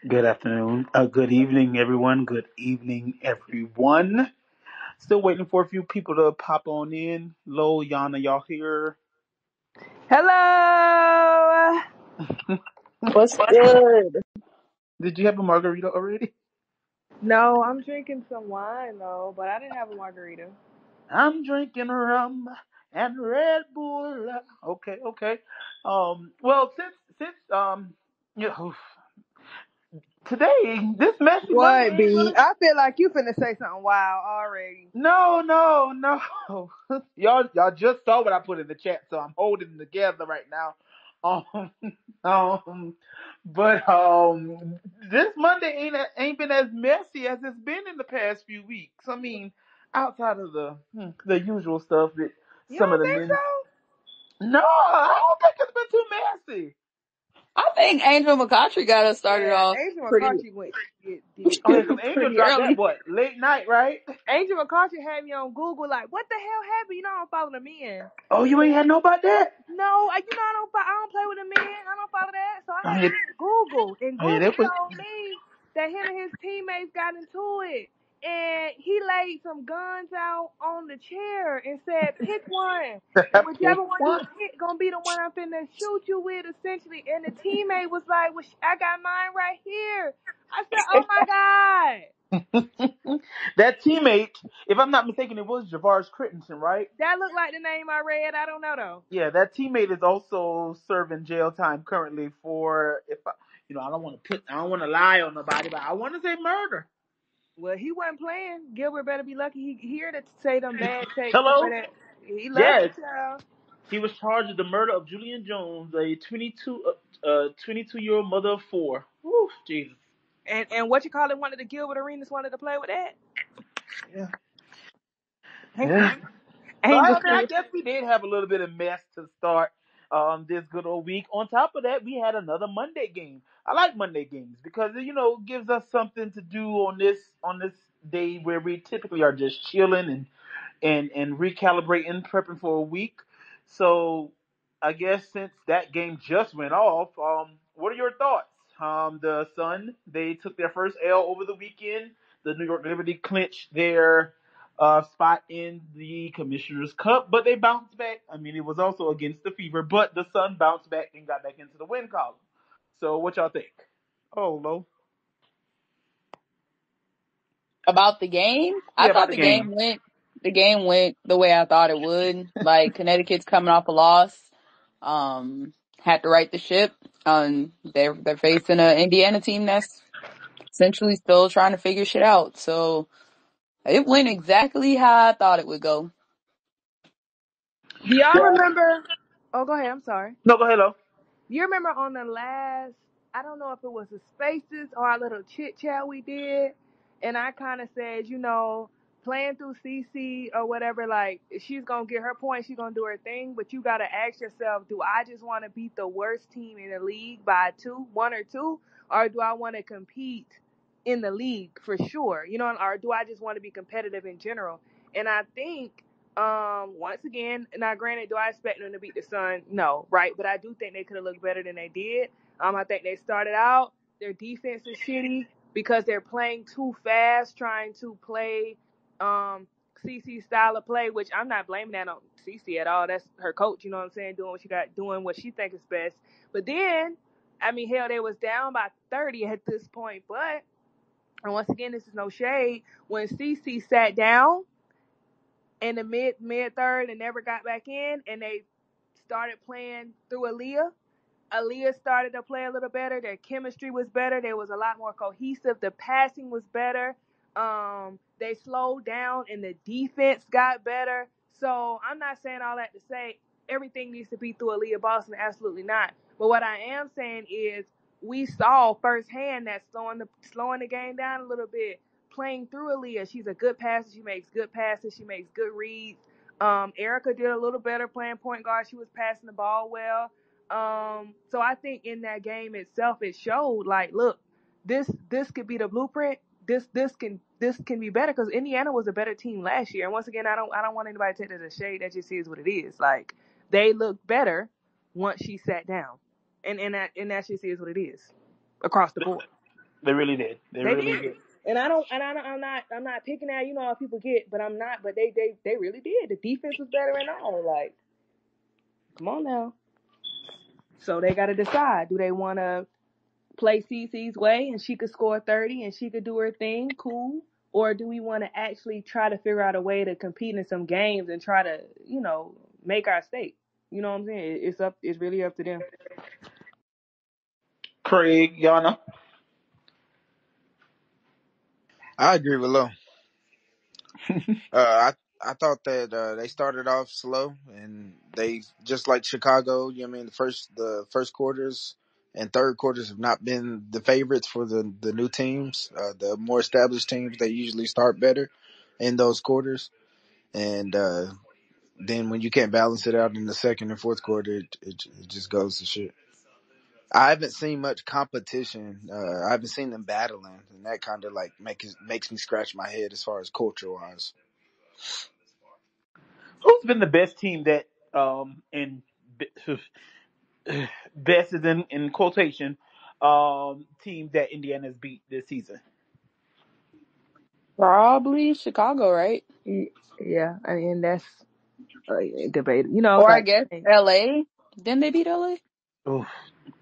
Good afternoon. Good evening, everyone. Good evening, everyone. Still waiting for a few people to pop on in. Lo, Yana, y'all here? Hello. What's good? Did you have a margarita already? No, I'm drinking some wine though, but I didn't have a margarita. I'm drinking rum and Red Bull. Okay, okay. Well, since you know, today this messy Monday What, ain't B? gonna. I feel like you finna say something wild already. No, no, no. Y'all just saw what I put in the chat, so I'm holding it together right now. Um, um, but this Monday ain't been as messy as it's been in the past few weeks. I mean, outside of the usual stuff that You some of don't the think men. so? No, I don't think it's been too messy. I think Angel McCoughtry got us started Yeah, off Angel pretty McCarthy did Oh yeah, 'cause Angel pretty dropped that early. what late night, right? Angel McCarthy had me on Google like, what the hell happened? You know I don't follow the men. Oh, you ain't had know about that? No, I don't play with the men. I don't follow that. So I Oh had yeah, to go on Google, and oh yeah, Google that was told me that him and his teammates got into it, and he laid some guns out on the chair and said, "Pick one, and pick whichever one you one. pick gonna be the one I'm finna shoot you with." Essentially, and the teammate was like, "Well, I got mine right here." I said, "Oh my god." That teammate, if I'm not mistaken, it was Javars Crittenson, right? That looked like the name I read. I don't know though. Yeah, that teammate is also serving jail time currently for if I, I don't want to lie on nobody, but I want to say murder. Well, he wasn't playing. Gilbert better be lucky he here to say them bad takes the way Hello. that he lucky, Yes, child. he was charged with the murder of Julian Jones, a 22-year-old mother of four. Woo, Jesus. And what you call it? One of the Gilbert Arenas wanted to play with that. Yeah. Ain't, Yeah. So ain't I guess we did have a little bit of mess to start this good old week. On top of that, we had another Monday game. I like Monday games because it gives us something to do on this day where we typically are just chilling and recalibrating, prepping for a week. So I guess since that game just went off, what are your thoughts? The Sun, they took their first L over the weekend. The New York Liberty clinched their spot in the Commissioner's Cup, but they bounced back. I mean, it was also against the Fever, but the Sun bounced back and got back into the win column. So what y'all think? Oh, Lo. About the game, I Yeah, about thought the the game game. went the game went the way I thought it would. Like Connecticut's coming off a loss, um, had to right the ship. They're facing an Indiana team that's essentially still trying to figure shit out. So it went exactly how I thought it would go. Do y'all Yeah. remember? Oh, go ahead. I'm sorry. No, go ahead, Lo. You remember on the last? I don't know if it was the spaces or our little chit chat we did, and I kind of said, playing through CC or whatever, like she's gonna get her point, she's gonna do her thing, but you gotta ask yourself, do I just want to beat the worst team in the league by one or two, or do I want to compete in the league for sure? Or do I just want to be competitive in general? And I think once again, now granted, do I expect them to beat the Sun? No, right? But I do think they could have looked better than they did. I think they started out, their defense is shitty because they're playing too fast, trying to play CC style of play, which I'm not blaming that on CC at all. That's her coach, you know what I'm saying, doing what she thinks is best. But then, I mean, hell, they was down by 30 at this point. But, and once again, this is no shade. When CC sat down in the mid third and never got back in, and they started playing through Aaliyah started to play a little better. Their chemistry was better. There was a lot more cohesive. The passing was better. They slowed down and the defense got better. So I'm not saying all that to say everything needs to be through Aaliyah Boston. Absolutely not. But what I am saying is we saw firsthand that slowing the game down a little bit, playing through Aaliyah. She's a good passer. She makes good passes. She makes good reads. Erica did a little better playing point guard. She was passing the ball well. So I think in that game itself, it showed like, look, this could be the blueprint. This can be better because Indiana was a better team last year. And once again, I don't want anybody to take it as a shade. That just is what it is. Like they looked better once she sat down, and that just is what it is across the board. They really did. They They really did. did. And I don't, and I'm not picking at, you know, how people get, but I'm not, but they really did. The defense was better and all. Like, come on now. So they got to decide: do they want to play CC's way and she could score 30 and she could do her thing, cool, or do we want to actually try to figure out a way to compete in some games and try to, you know, make our stake? You know what I'm saying? It's up. It's really up to them. Craig, Yana. I agree with Lo. I thought that they started off slow and they just like Chicago. You know what I mean, the first quarters and third quarters have not been the favorites for the new teams. The more established teams, they usually start better in those quarters, and then when you can't balance it out in the second and fourth quarter, it just goes to shit. I haven't seen much competition. I haven't seen them battling, and that kind of like makes me scratch my head as far as culture wise. Who's been the best team that in best is in quotation team that Indiana's beat this season? Probably Chicago, right? Yeah, I mean that's debate. You know, Or I like, guess LA. Didn't they beat LA? Oh,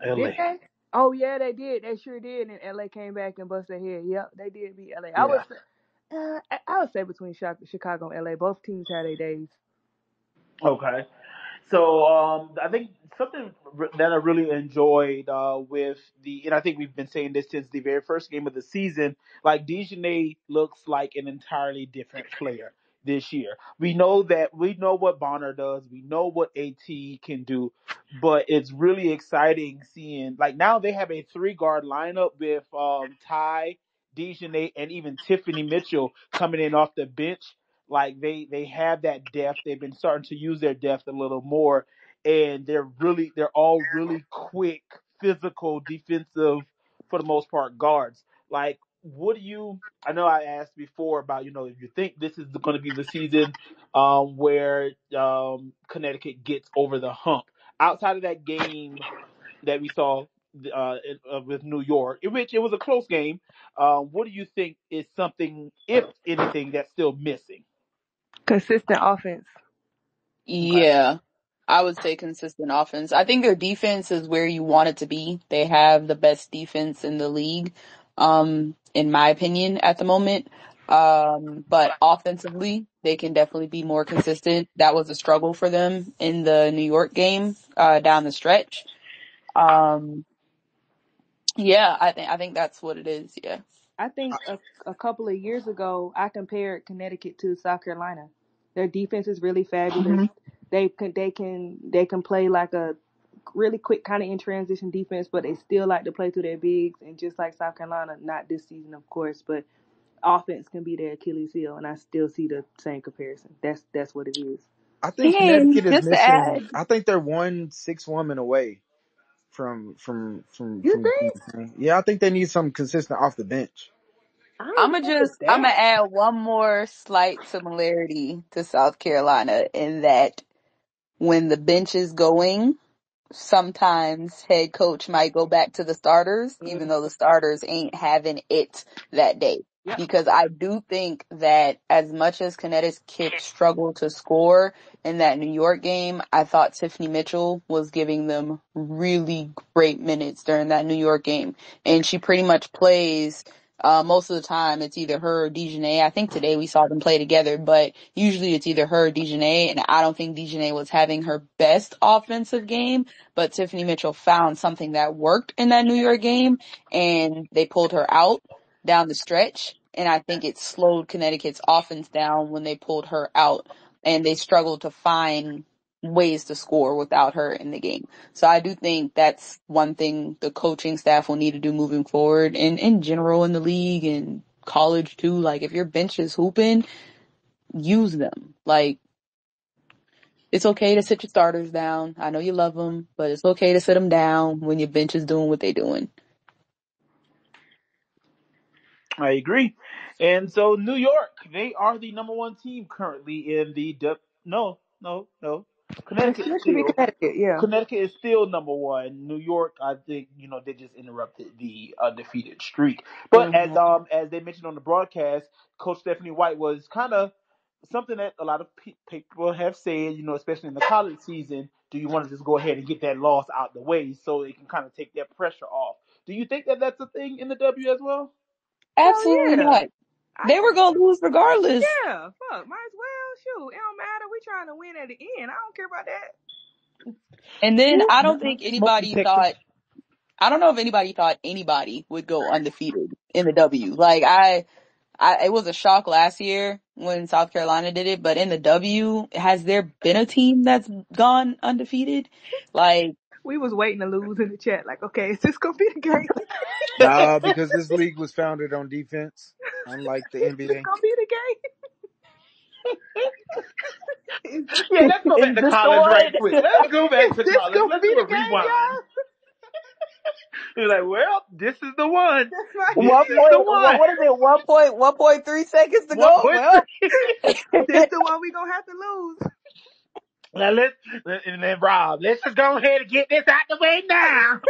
did LA. they? Oh yeah, they did. They sure did. And LA came back and busted their head. Yep, they did beat LA. Yeah. I would say between Chicago and LA, both teams had their days. Okay. So I think something that I really enjoyed with and I think we've been saying this since the very first game of the season, like Dejanay looks like an entirely different player this year. We know what Bonner does, we know what AT can do, but it's really exciting seeing like now they have a three guard lineup with Ty, Dejanay, and even Tiffany Mitchell coming in off the bench. Like they have that depth. They've been starting to use their depth a little more, and they're all really quick, physical, defensive for the most part guards. Like, what do you? I know I asked before about if you think this is going to be the season where Connecticut gets over the hump. Outside of that game that we saw with New York, in which it was a close game, what do you think is something, if anything, that's still missing? Consistent offense. Okay. Yeah. I would say consistent offense. I think their defense is where you want it to be. They have the best defense in the league, in my opinion, at the moment. But offensively, they can definitely be more consistent. That was a struggle for them in the New York game, down the stretch. Um, yeah, I think that's what it is. Yeah. I think a couple of years ago, I compared Connecticut to South Carolina. Their defense is really fabulous. Hmm. They can play like a really quick kind of in transition defense, but they still like to play through their bigs. And just like South Carolina, not this season, of course, but offense can be their Achilles heel, and I still see the same comparison. That's what it is. I think And Connecticut is just to missing. add, I think they're 1 6 women away from You think? yeah. I think they need some consistent off the bench. I don't know if it's I'm gonna that. add one more slight similarity to South Carolina in that when the bench is going, sometimes head coach might go back to the starters, even Mm. though the starters ain't having it that day. Yep. Because I do think that as much as Connecticut struggled to score in that New York game, I thought Tiffany Mitchell was giving them really great minutes during that New York game. And she pretty much plays most of the time it's either her or Dejanay. I think today we saw them play together, but usually it's either her or Dejanay, and I don't think Dejanay was having her best offensive game, but Tiffany Mitchell found something that worked in that New York game, and they pulled her out down the stretch, and I think it slowed Connecticut's offense down when they pulled her out, and they struggled to find ways to score without her in the game. So I do think that's one thing the coaching staff will need to do moving forward, and in general in the league and college too. Like, if your bench is hooping, use them. Like, it's okay to sit your starters down. I know you love them, but it's okay to sit them down when your bench is doing what they're doing. I agree. And so New York, they are the number one team currently in the no, no, no. Connecticut It should be still. Connecticut, yeah. Connecticut is still number one. New York, I think, they just interrupted the undefeated streak. But Hmm. as they mentioned on the broadcast, Coach Stephanie White was kind of something that a lot of people have said, especially in the college season. Do you want to just go ahead and get that loss out the way so it can kind of take that pressure off? Do you think that that's a thing in the W as well? Hell Absolutely yeah. not. They were gonna lose regardless. Yeah, fuck, might as well. Shoot, it don't matter. We trying to win at the end. I don't care about that. And then Whoop, I don't not think smoke anybody detector. thought, I don't know if anybody thought anybody would go undefeated in the W. Like it was a shock last year when South Carolina did it, but in the W, has there been a team that's gone undefeated? Like, We was waiting to lose in the chat. Like, okay, is this gonna be the game? Nah, because this league was founded on defense, unlike the Is this NBA. gonna be the game? Yeah, let's go back is to this the college right quick. one? Let's go back Is to this college. gonna Let's be do the a game, rewind. y'all? You're like, well, this is the one. That's my This is the one. What is it? 1.3 seconds to go? Well, 1.3. this the one we gonna have to lose. Now and then Rob, let's just go ahead and get this out the way now.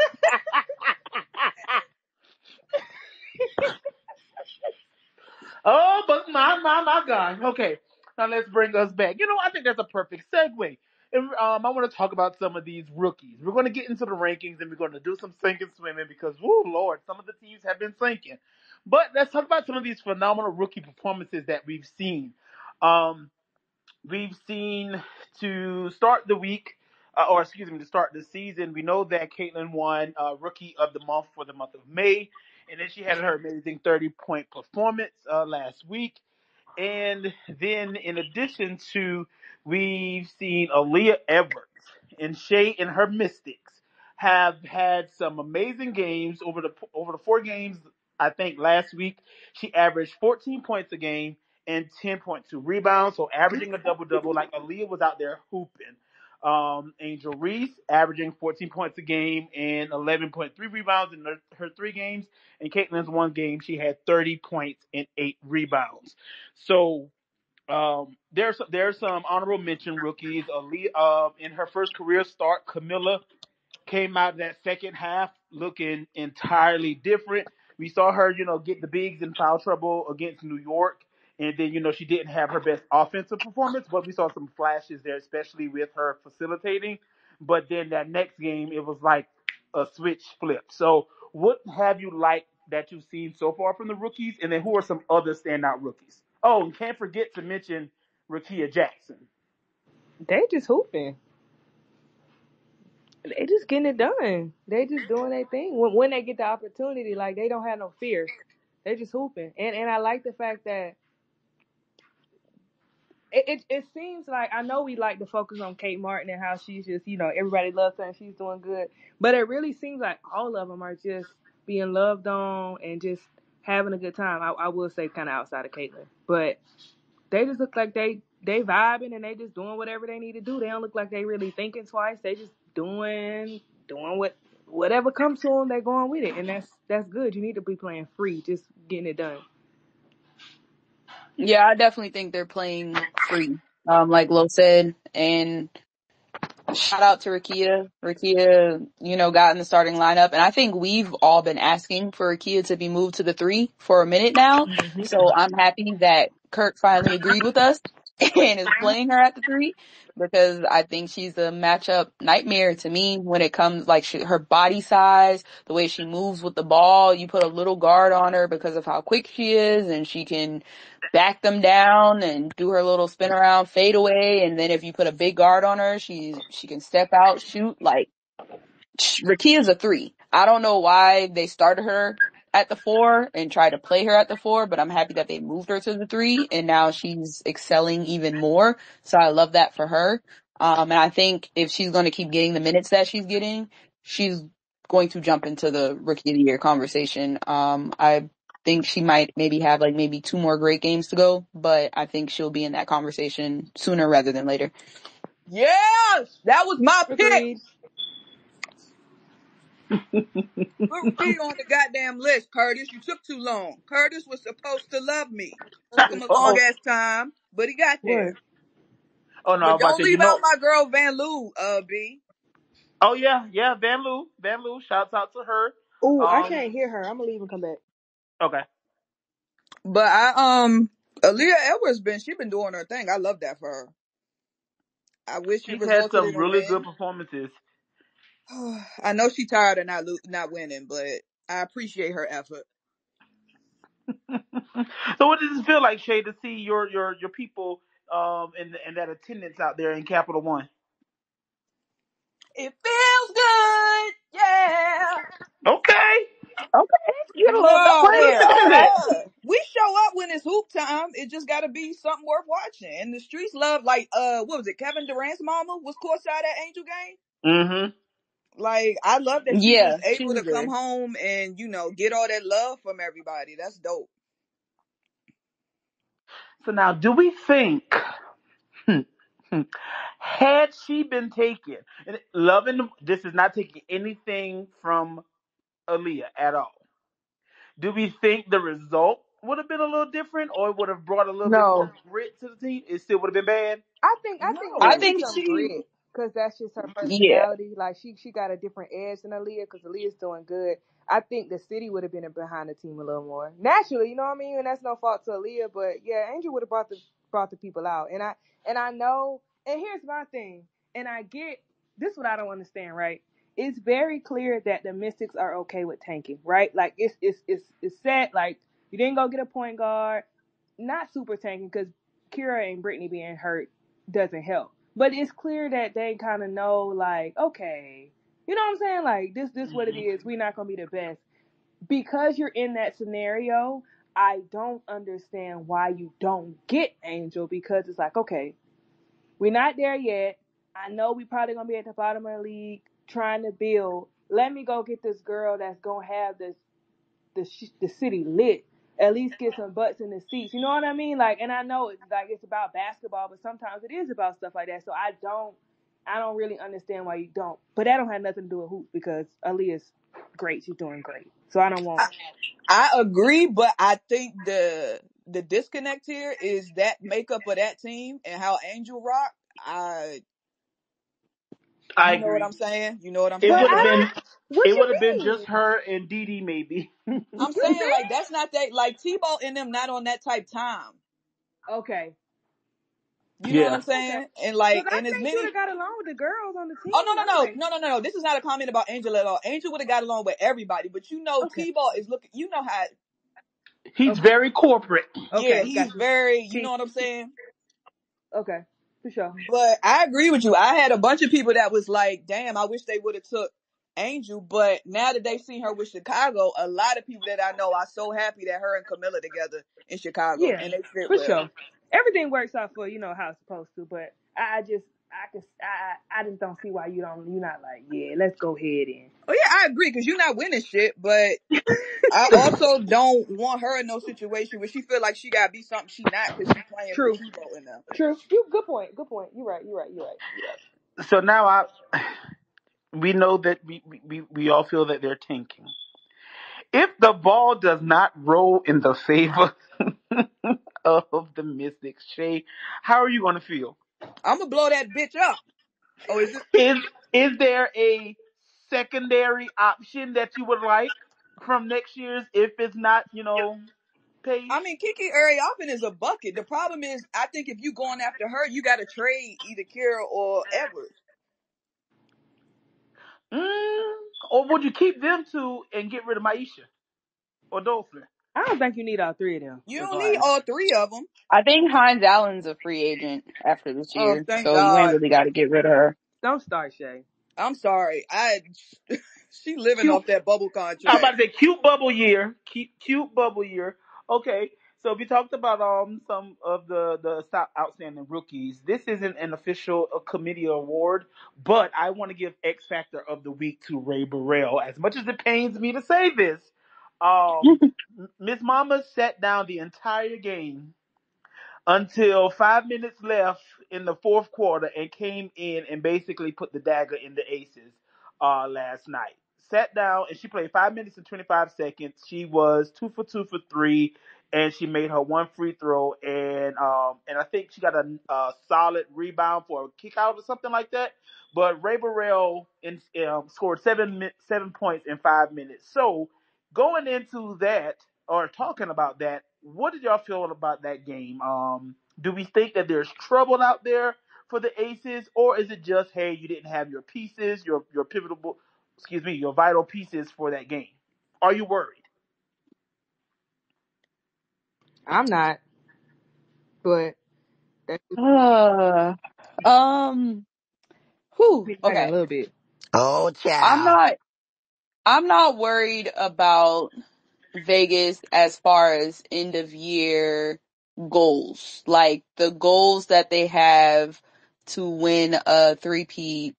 Oh, but my God. Okay. Now let's bring us back. I think that's a perfect segue. And I want to talk about some of these rookies. We're going to get into the rankings and we're going to do some sinking swimming because, whoo, Lord, some of the teams have been sinking. But let's talk about some of these phenomenal rookie performances that we've seen. Um, we've seen to start the week, or excuse me, to start the season. We know that Caitlin won Rookie of the Month for the month of May, and then she had her amazing 30-point performance last week. And then, in addition to, we've seen Aaliyah Edwards and Shay and her Mystics have had some amazing games over the 4 games. I think last week she averaged 14 points a game and 10.2 rebounds, so averaging a double double. Like Aaliyah was out there hooping. Angel Reese averaging 14 points a game and 11.3 rebounds in her 3 games. In Caitlin's 1 game, she had 30 points and 8 rebounds. So there's some honorable mention rookies. In her first career start, Camilla came out that second half looking entirely different. We saw her, get the bigs in foul trouble against New York. And then, she didn't have her best offensive performance, but we saw some flashes there, especially with her facilitating. But then that next game, it was like a switch flip. So what have you liked that you've seen so far from the rookies? And then who are some other standout rookies? Oh, and can't forget to mention Rakia Jackson. They just hooping. They just getting it done. They just doing their thing. When they get the opportunity, like they don't have no fear. They just hooping. And I like the fact that it seems like, I know we like to focus on Kate Martin and how she's just, everybody loves her and she's doing good. But it really seems like all of them are just being loved on and just having a good time. I will say kind of outside of Caitlin. But they just look like they vibing and they just doing whatever they need to do. They don't look like they really thinking twice. They just doing whatever comes to them. They going with it, and that's good. You need to be playing free, just getting it done. yeah, I definitely think they're playing free. Like Lo said, and shout out to Rakia. Rakia, got in the starting lineup. And I think we've all been asking for Rakia to be moved to the 3 for a minute now. So I'm happy that Kirk finally agreed with us and is playing her at the 3 because I think she's a matchup nightmare to me when it comes like her body size, the way she moves with the ball. You put a little guard on her because of how quick she is and she can back them down and do her little spin around fade away. And then if you put a big guard on her, she can step out, shoot. Like, Rakia's a 3. I don't know why they started her at the 4 and tried to play her at the 4, but I'm happy that they moved her to the 3 and now she's excelling even more. So I love that for her. And I think if she's going to keep getting the minutes that she's getting, she's going to jump into the Rookie of the Year conversation. I think she might maybe have like maybe 2 more great games to go, but I think she'll be in that conversation sooner rather than later. Yes, that was my pick. Agreed. Put me on the goddamn list, Curtis. You took too long. Curtis was supposed to love me. Took him a long Oh, ass time, but he got What? there. Oh no, I was But about don't to say, leave out my girl Van Loo, B. Oh yeah, Van Loo. Shouts out to her. Ooh, I Um, can't hear her. I'm gonna leave and come back. okay. But Aaliyah Edwards she been doing her thing. I love that for her. I wish it She's had resulted some in a really good win. performances. I know she's tired of not winning, but I appreciate her effort. So what does it feel like, Shay, to see your people and that attendance out there in Capital One? It feels good, yeah. Okay. Okay, you get a little bit No, praise listen, on that. we show up when it's hoop time. It just got to be something worth watching. And the streets love, like, what was it? Kevin Durant's mama was courtside at Angel game. Mm-hmm. Like, I love that she was Yeah, she able was to come there. home and get all that love from everybody. That's dope. So now, do we think, hmm, hmm, had she been taken, and loving, this is not taking anything from Aaliyah at all. Do we think the result would have been a little different, or it would have brought a little bit more No, grit to the team? It still would have been bad. I think it I would No. be think some she, grit because that's just her yeah, personality. Like she got a different edge than Aaliyah because Aaliyah's doing good. I think the city would have been behind the team a little more naturally. You know what I mean? And that's no fault to Aaliyah, but yeah, Angel would have brought the people out. And I know. And here's my thing. And I get this. What I don't understand, right? It's very clear that the Mystics are okay with tanking, right? Like it's set. Like you didn't go get a point guard, not super tanking because Kira and Brittany being hurt doesn't help. But it's clear that they kind of know, like, okay, you know what I'm saying? Like, this what it Mhm. is. We're not gonna be the best because you're in that scenario. I don't understand why you don't get Angel because it's like, okay, we're not there yet. I know we probably gonna be at the bottom of the league trying to build. Let me go get this girl that's gonna have the city lit. At least get some butts in the seats. You know what I mean? Like, and I know it's like it's about basketball, but sometimes it is about stuff like that. So I don't really understand why you don't. But that don't have nothing to do with hoops because Aaliyah's great. She's doing great. So I don't want. I agree, but I think the disconnect here is that makeup of that team and how Angel rock. I I You know what agree. I'm saying? You know what I'm It But would have saying? I been don't. What it you would have been just mean? her and Dee Dee maybe. I'm You saying like think? that's not that like Tebow and them not on that type time. Okay. You know what Yeah. I'm Okay. saying? And Because like I and as think she would many have got along with the girls on the Oh team. no no I'm no like, no no no no. This is not a comment about Angel at all. Angel would have got along with everybody, but okay, Tebow is looking. You know how? He's okay, very corporate. Yeah, okay, he's got you. very. You know She, what I'm saying? okay, for sure. But I agree with you. I had a bunch of people that was like, "Damn, I wish they would have took Angel." But now that they've seen her with Chicago, a lot of people that I know are so happy that her and Camilla together in Chicago, Yeah, and they fit for well. sure. Everything works out for how it's supposed to, but I just don't see why you're not like, yeah, let's go ahead and Oh yeah, I agree because you're not winning shit, but I also don't want her in no situation where she feel like she gotta be something she not because she playing for true, Tebow in there. true. You good point, good point. You're right, you're right, you're right, you're right. So now we know that we all feel that they're tanking. If the ball does not roll in the favor of the Mystics, Shay, how are you going to feel? I'm gonna blow that bitch up. Oh, is it? Is is there a secondary option that you would like from next year's if it's not, I Paige? mean, Kiki Ariofin is a bucket. The problem is, I think if you going after her, you got to trade either Kira or Edwards. Mm, or would you keep them two and get rid of Maisha or Dolphin? I don't think you need all three of them. You If don't I'm need honest. all three of them. I think Hines Allen's a free agent after this Oh, year, thank so you ain't God. really got to get rid of her. Don't start, Shay. I'm sorry. She living Cute. off that bubble I'm about contract. to say cute bubble year. Cute bubble year. Okay. So we talked about some of the outstanding rookies. This isn't an official committee award, but I want to give X Factor of the Week to Ray Burrell. As much as it pains me to say this, um, Miss Mama sat down the entire game until 5 minutes left in the fourth quarter and came in and basically put the dagger in the Aces last night. sat down and she played 5 minutes and 25 seconds. She was 2 for 2 for 3, and she made her one free throw, and I think she got a solid rebound for a kick out or something like that. But Ray Burrell scored 7 points in 5 minutes. So going into that or talking about that, what did y'all feel about that game? Do we think that there's trouble out there for the Aces, or is it just, hey, you didn't have your pieces, your pivotal, your vital pieces for that game? Are you worried? I'm not, but that's just Uh, um, whew, me like a okay. little bit. Oh, I'm child. not, I'm not worried about Vegas as far as end of year goals. Like the goals that they have to win a three-peat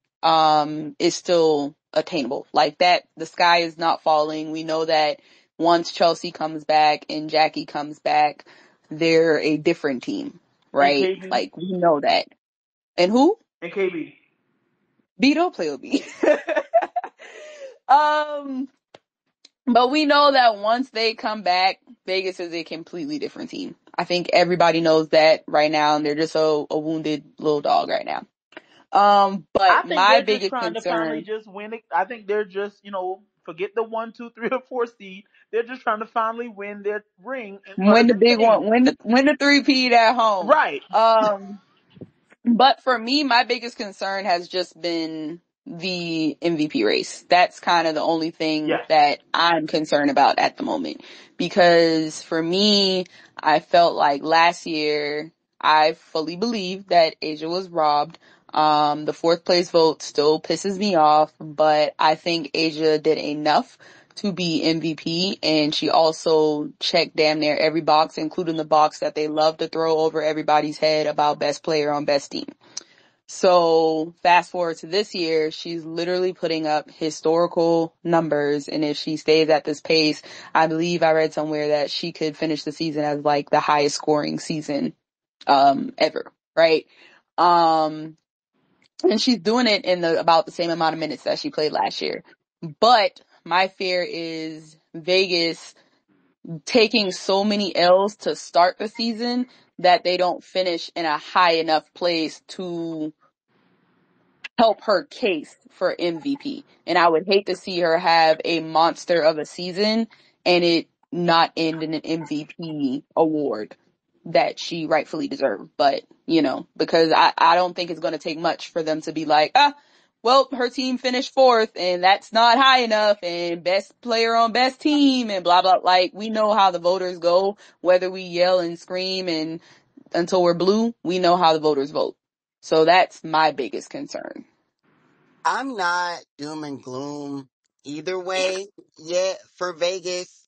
is still attainable. Like that, the sky is not falling. We know that once Chelsea comes back and Jackie comes back, they're a different team, And right? KB, Like we know that. And who? and KB. B, don't play with me. um But we know that once they come back, Vegas is a completely different team. I think everybody knows that right now, and they're just a wounded little dog right now. I But think my they're just biggest trying to finally concern, just win it. I think they're just, forget the 1, 2, 3, or 4 seed. They're just trying to finally win their ring in front win of the the big one, fans. win the three-peat at home. Right. Um, But for me, my biggest concern has just been the MVP race. That's kind of the only thing Yes. that I'm concerned about at the moment. Because for me, I felt like last year, I fully believe that Asia was robbed. The fourth place vote still pisses me off, but I think Asia did enough to be MVP, and she also checked damn near every box, including the box that they love to throw over everybody's head about best player on best team. So fast forward to this year, she's literally putting up historical numbers, and if she stays at this pace, I believe I read somewhere that she could finish the season as like the highest scoring season ever, right? Um and she's doing it in about the same amount of minutes that she played last year. But my fear is Vegas taking so many L's to start the season that they don't finish in a high enough place to help her case for MVP. And I would hate to see her have a monster of a season and it not end in an MVP award that she rightfully deserved. But, because I don't think it's going to take much for them to be like, well, her team finished fourth and that's not high enough and best player on best team and blah, blah. Like, we know how the voters go, whether we yell and scream and until we're blue, we know how the voters vote. So that's my biggest concern. I'm not doom and gloom either way yet for Vegas.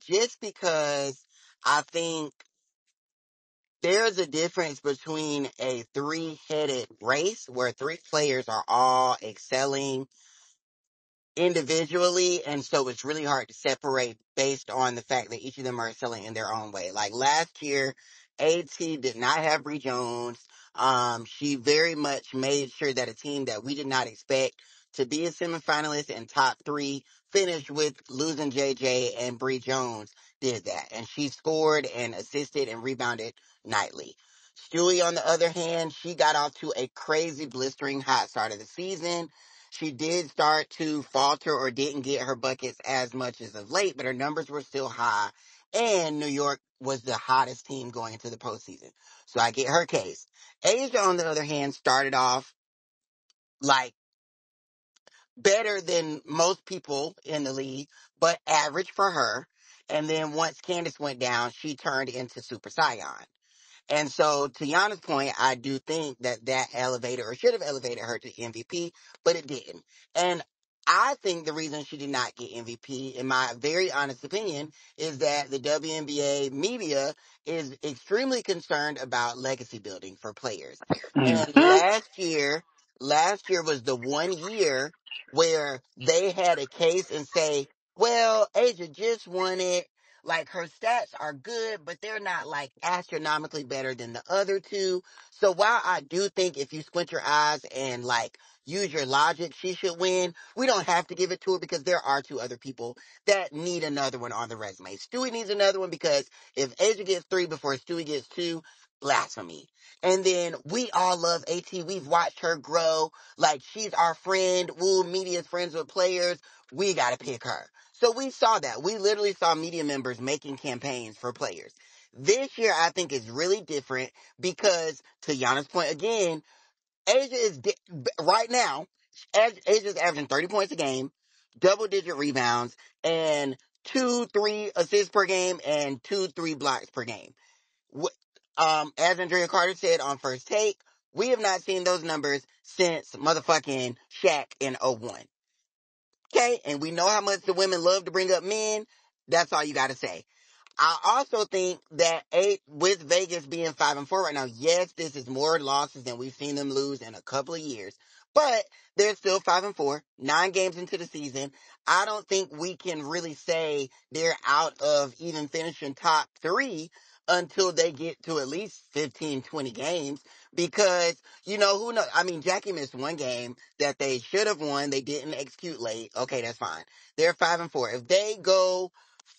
Just because I think there's a difference between a three-headed race where three players are all excelling individually, and so it's really hard to separate based on the fact that each of them are excelling in their own way. Like last year, AT did not have Bree Jones. She very much made sure that a team that we did not expect to be a semifinalist and top three finished with losing JJ, and Bree Jones did that. And she scored and assisted and rebounded nightly. Stewie, on the other hand, she got off to a crazy blistering hot start of the season. She did start to falter or didn't get her buckets as much as of late, but her numbers were still high. And New York was the hottest team going into the postseason. So I get her case. Asia, on the other hand, started off like better than most people in the league, but average for her. And then once Candace went down, she turned into Super Saiyan. And so, to Yana's point, I do think that that elevated or should have elevated her to MVP, but it didn't. And I think the reason she did not get MVP, in my very honest opinion, is that the WNBA media is extremely concerned about legacy building for players. And Hmm. last year was the one year where they had a case and say, well, Asia just won it. Like her stats are good, but they're not like astronomically better than the other two. So while I do think if you squint your eyes and like use your logic, she should win, we don't have to give it to her because there are two other people that need another one on the resume. Stewie needs another one because if Asia gets 3 before Stewie gets 2, blasphemy. And then we all love AT. We've watched her grow. Like she's our friend. Woo, media's friends with players. We gotta pick her. So we saw that. We literally saw media members making campaigns for players. This year, I think is really different because, to Yana's point again, Asia is right now. Asia's averaging 30 points a game, double-digit rebounds, and 2-3 assists per game, and 2-3 blocks per game. As Andrea Carter said on First Take, we have not seen those numbers since motherfucking Shaq in '01. Okay, and we know how much the women love to bring up men. That's all you got to say. I also think that with Vegas being 5-4 right now, yes, this is more losses than we've seen them lose in a couple of years, but they're still 5-4, 9 games into the season. I don't think we can really say they're out of even finishing top 3 until they get to at least 15, 20 games because, who knows? I mean, Jackie missed 1 game that they should have won. They didn't execute late. Okay, that's fine. They're 5-4. If they go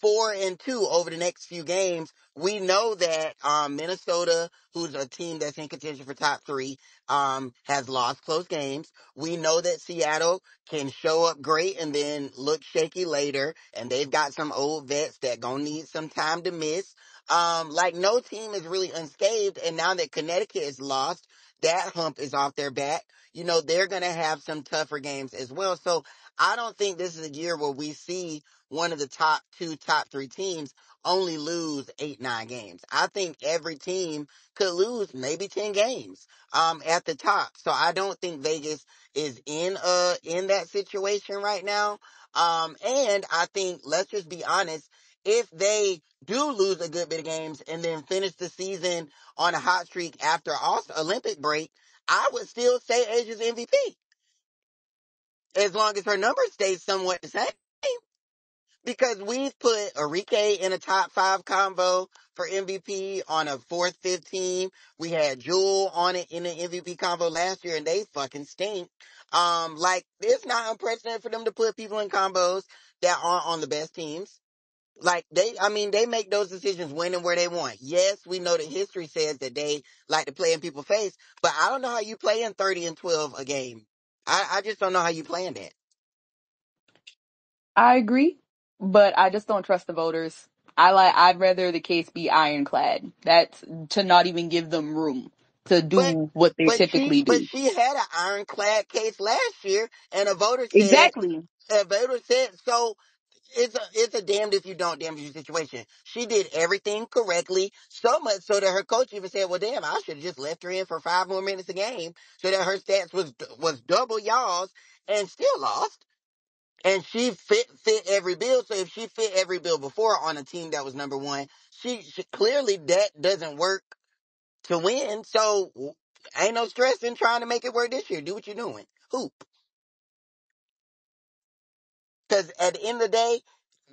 4-2 over the next few games, we know that Minnesota, who's a team that's in contention for top 3, has lost close games. We know that Seattle can show up great and then look shaky later, and they've got some old vets that gonna need some time to miss. Like no team is really unscathed, and now that Connecticut is lost, that hump is off their back. They're gonna have some tougher games as well. So I don't think this is a year where we see one of the top 2, top 3 teams only lose 8, 9 games. I think every team could lose maybe 10 games, at the top. So I don't think Vegas is in that situation right now. And I think, let's just be honest, if they do lose a good bit of games and then finish the season on a hot streak after also Olympic break, I would still say Asia's MVP as long as her numbers stay somewhat the same. Because we've put Enrique in a top 5 combo for MVP on a 4th, 5th team. We had Jewel on it in the MVP combo last year and they fucking stink. Like it's not unprecedented for them to put people in combos that aren't on the best teams. Like they make those decisions when and where they want. Yes, we know that history says that they like to play in people's face, but I don't know how you play in 30 and 12 a game. I just don't know how you play that. I agree, but I just don't trust the voters. I'd rather the case be ironclad. That's to not even give them room to But do what they but she typically but do. she had an ironclad case last year, and Exactly. a voter said so. It's a damned if you don't, damned if you situation. She did everything correctly, so much so that her coach even said, "Well, damn, I should have just left her in for 5 more minutes a game, so that her stats was double y'all's, and still lost." And she fit every bill. So if she fit every bill before on a team that was number 1, she clearly that doesn't work to win. So ain't no stress in trying to make it work this year. Do what you're doing. Hoop. Because at the end of the day,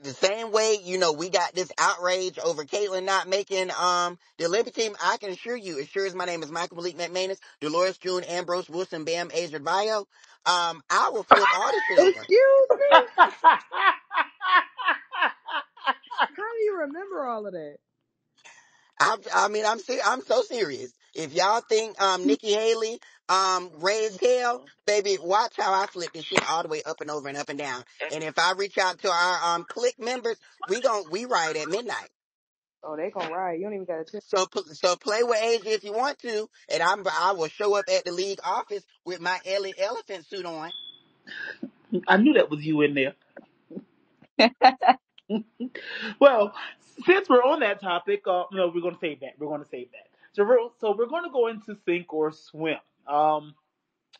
the same way, we got this outrage over Caitlyn not making the Olympic team. I can assure you, as sure as my name is Michael Malik McManus, Dolores June, Ambrose Wilson, Bam Asia Bio, I will flip all this shit over. Excuse me? How do you remember all of that? I'm so serious. If y'all think Nikki Haley raised hell, baby, watch how I flip this shit all the way up and over and up and down. And if I reach out to our click members, we ride at midnight. Oh, they gonna ride. You don't even gotta tell. So play with Asia if you want to, and I will show up at the league office with my elephant suit on. I knew that was you in there. Well, since we're on that topic, no, we're going to save that. We're going to save that. So we're going to go into sink or swim.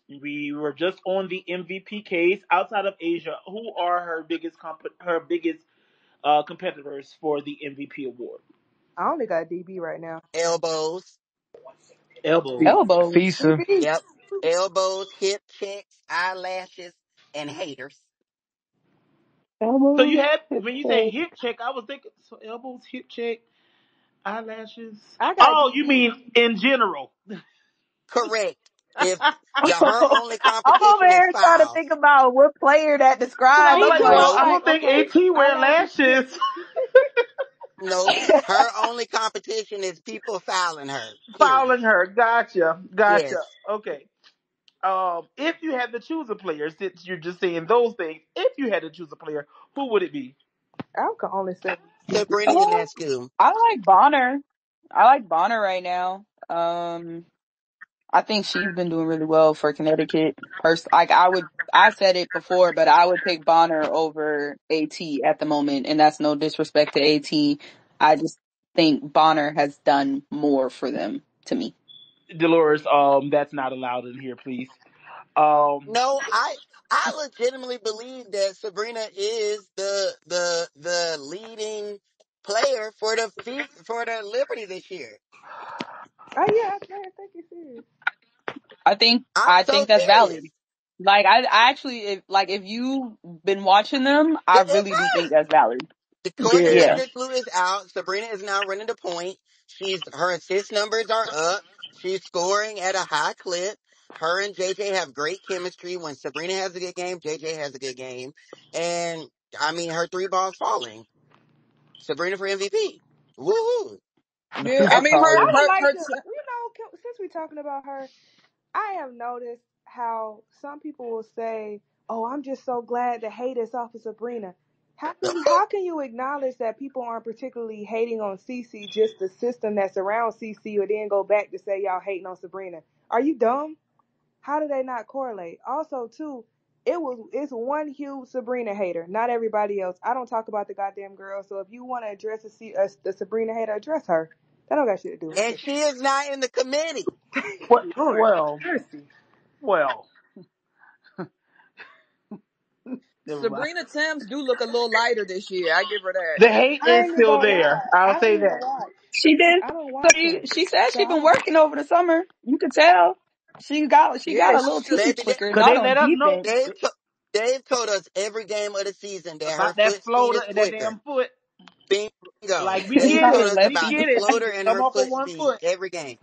We were just on the MVP case. Outside of Asia, who are her biggest competitors for the MVP award? I only got DB right now. Elbows. Elbows. Elbows. FISA. DB. Yep. Elbows, hip checks, eyelashes, and haters. So you Elbows, had hip when you say check. hip check, I was thinking so elbows, hip check, eyelashes. I got Oh, you mean in general? Correct. If her I'm only over competition is here trying to foul, think about what player that I described. was me I'm like, too. like, well, I'm I like, don't think okay, AT wear eyelashes, hip. lashes. no, her only competition is people fouling her. Period. Fouling her. Gotcha. Gotcha. Yes. Okay. If you had to choose a player, since you're just saying those things, if you had to choose a player, who would it be? I can only say Sabrina oh, Ionescu. I like Bonner. I like Bonner right now. I think she's been doing really well for Connecticut. Like I said it before, but I would pick Bonner over AT at the moment, and that's no disrespect to AT. I just think Bonner has done more for them to me. Dolores, that's not allowed in here, please. Um, No, I legitimately believe that Sabrina is the leading player for for the Liberty this year. oh yeah, I think it's serious. I'm I so think that's valid. serious. Like I actually, if you've been watching them, I It really do think right. that's valid. The Courtney yeah. Yeah. Vandersloot is out. Sabrina is now running the point. Her assist numbers are up. She's scoring at a high clip. Her and JJ have great chemistry. When Sabrina has a good game, JJ has a good game. And I mean, her three balls falling. Sabrina for MVP. Woohoo. Yeah, I I'll mean call I it. would like to, since we're talking about her, I have noticed how some people will say, "Oh, I'm just so glad the hate is off of Sabrina." How can you acknowledge that people aren't particularly hating on Cece, just the system that's around Cece, or then go back to say y'all hating on Sabrina? Are you dumb? How do they not correlate? Also, too, it's one huge Sabrina hater, not everybody else. I don't talk about the goddamn girl. So if you want to address the Sabrina hater, address her. That don't got shit to do with And me. she is not in the committee. What? Lord, Well, mercy. well. Never mind. Sabrina Timms do look a little lighter this year. I give her that. The hate I is ain't even still gonna there. lie. I'll I don't say even that. watch. She been. I don't watch her. She said So she I been don't. working over the summer. You could tell. She got Yeah, a little cause tiki Baby, flicker, Cause they not on let us know defense. They've told us every game of the season that her about that foot speed floater is and that quicker. damn foot. Bingo. Like we They They've get gotta told it. us let We about you. the get it. She floater can and come her off of foot one speed foot. every game.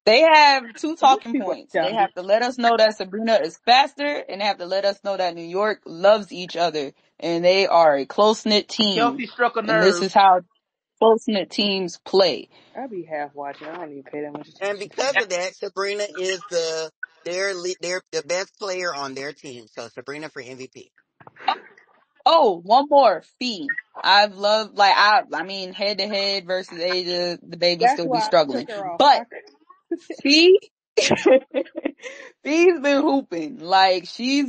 They have two These talking people points. are They childish. have to let us know that Sabrina is faster, and they have to let us know that New York loves each other, and they are a close knit team. Kelsey struck a And this nerve. is how close knit teams play. I be half watching. I don't even pay that much And attention. because of that, Sabrina is their the best player on their team. So Sabrina for MVP. Oh, one more fee. I've loved I mean head to head versus Asia, the baby That's still be why I struggling. took her off. But Fee Fee's been hooping. Like she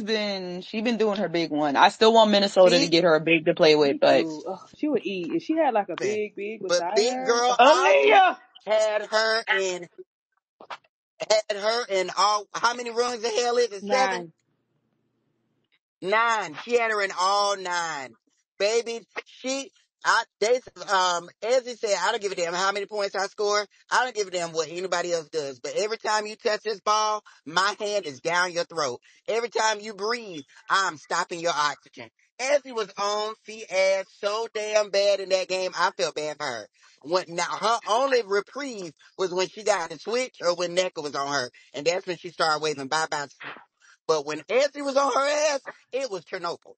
been doing her big one. I still want Minnesota to Feet get her a big to play with, Me but too. Ugh, she would eat. If she had like a open. big But beside big her. girl Ollie Aaliyah. had her in all how many runs of hell is it? Seven? Nine. Nine. She had her in all nine. Baby, Ezzy said, I don't give a damn how many points I score. I don't give a damn what anybody else does. But every time you touch this ball, my hand is down your throat. Every time you breathe, I'm stopping your oxygen. Ezzy was on feet ass so damn bad in that game. I felt bad for her. Now her only reprieve was when she got a switch or when Necker was on her. And that's when she started waving bye bye. But when Ezzy was on her ass, it was Chernobyl.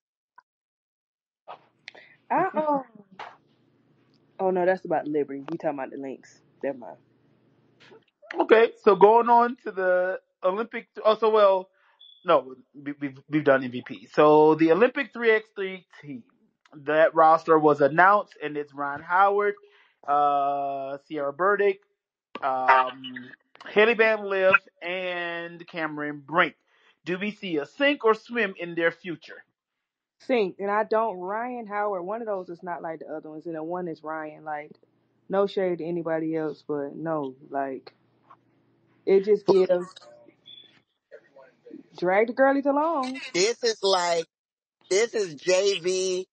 I Oh no, that's about Liberty. We talking about the Lynx. Never mind. Okay, so going on to the Olympic. Oh, so well, no, we've done MVP. So the Olympic 3x3 team, that roster was announced, and it's Ron Howard, Sierra Burdick, Haley Van Liff, and Cameron Brink. Do we see a sink or swim in their future? Sink, and I don't Ryan Howard. One of those is not like the other ones, and the one is Ryan. Like, no shade to anybody else, but no, like it just gives drag the girlies along. This is like, this is JV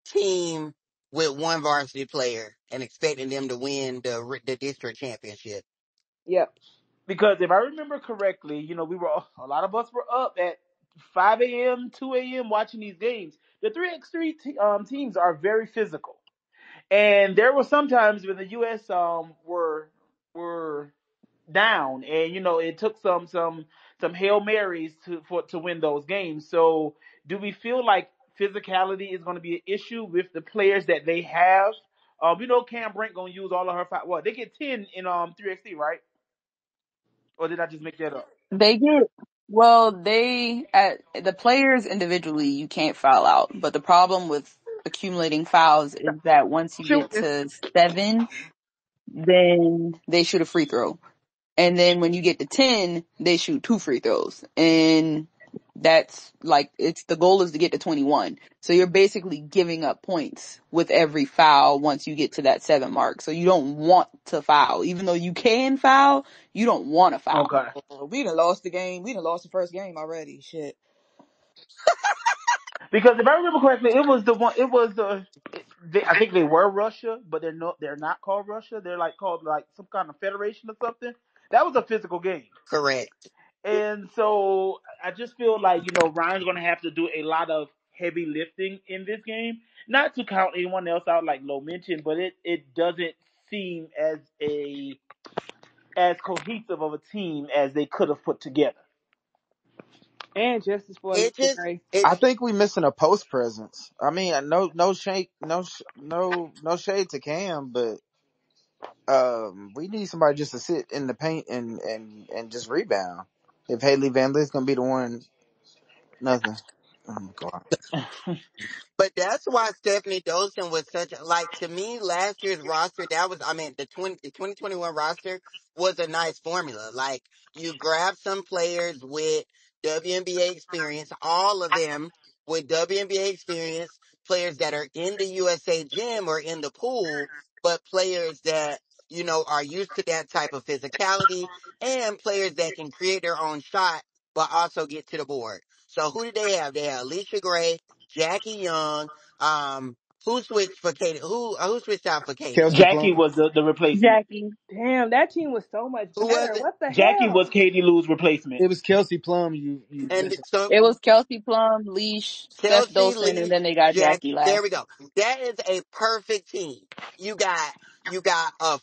team with one varsity player and expecting them to win the district championship. Yep. Because if I remember correctly, we were a lot of us were up at 5 a.m., 2 a.m. watching these games. the 3x3 teams are very physical. And there were some times when the U.S. Were down, and it took some hail marys to win those games. So, do we feel like physicality is going to be an issue with the players that they have? Cam Brink going to use all of her five. What they get 10 in 3x3, right? Or did I just make that up? They get well. They at the players individually, you can't foul out. But the problem with accumulating fouls is that once you get Shooting. to 7, then they shoot a free throw. And then when you get to 10, they shoot 2 free throws. And that's like, the goal is to get to 21. So you're basically giving up points with every foul once you get to that 7 mark. So you don't want to foul. Even though you can foul, you don't want to foul. Okay. We done lost the game. We done lost the first game already. Shit. Because if I remember correctly, it was the one. It was the. I think they were Russia, but they're not called Russia. They're like called like some kind of federation or something. That was a physical game. Correct. And so I just feel like, Ryan's going to have to do a lot of heavy lifting in this game. Not to count anyone else out like Low mentioned, but it doesn't seem as cohesive of a team as they could have put together. And justice for It Alicia just Gray. it I think we missing a post presence. I mean, no shade, no shade to Cam, but we need somebody just to sit in the paint and just rebound. If Haley Van Lith's gonna be the one, nothing. Oh my god. But that's why Stephanie Dolson was such a, like, to me, last year's roster, that was, I mean, the 2021 roster was a nice formula. Like, you grab some players with WNBA experience, all of them with WNBA experience, players that are in the USA gym or in the pool, but players that, are used to that type of physicality, and players that can create their own shot, but also get to the board. So who did they have? They had Alicia Gray, Jackie Young, who switched for Katie? Who switched out for Katie? Kelsey Jackie Plum. was the replacement. Jackie. Damn, that team was so much Who was better. it? What the Jackie was hell? Katie Lou's replacement. It was Kelsey Plum. You And missing. so It was Kelsey Plum, Leash, Steph Kelsey, Dolson, and Lee, then they got Jack. Jackie There last. we go. That is a perfect team. You got a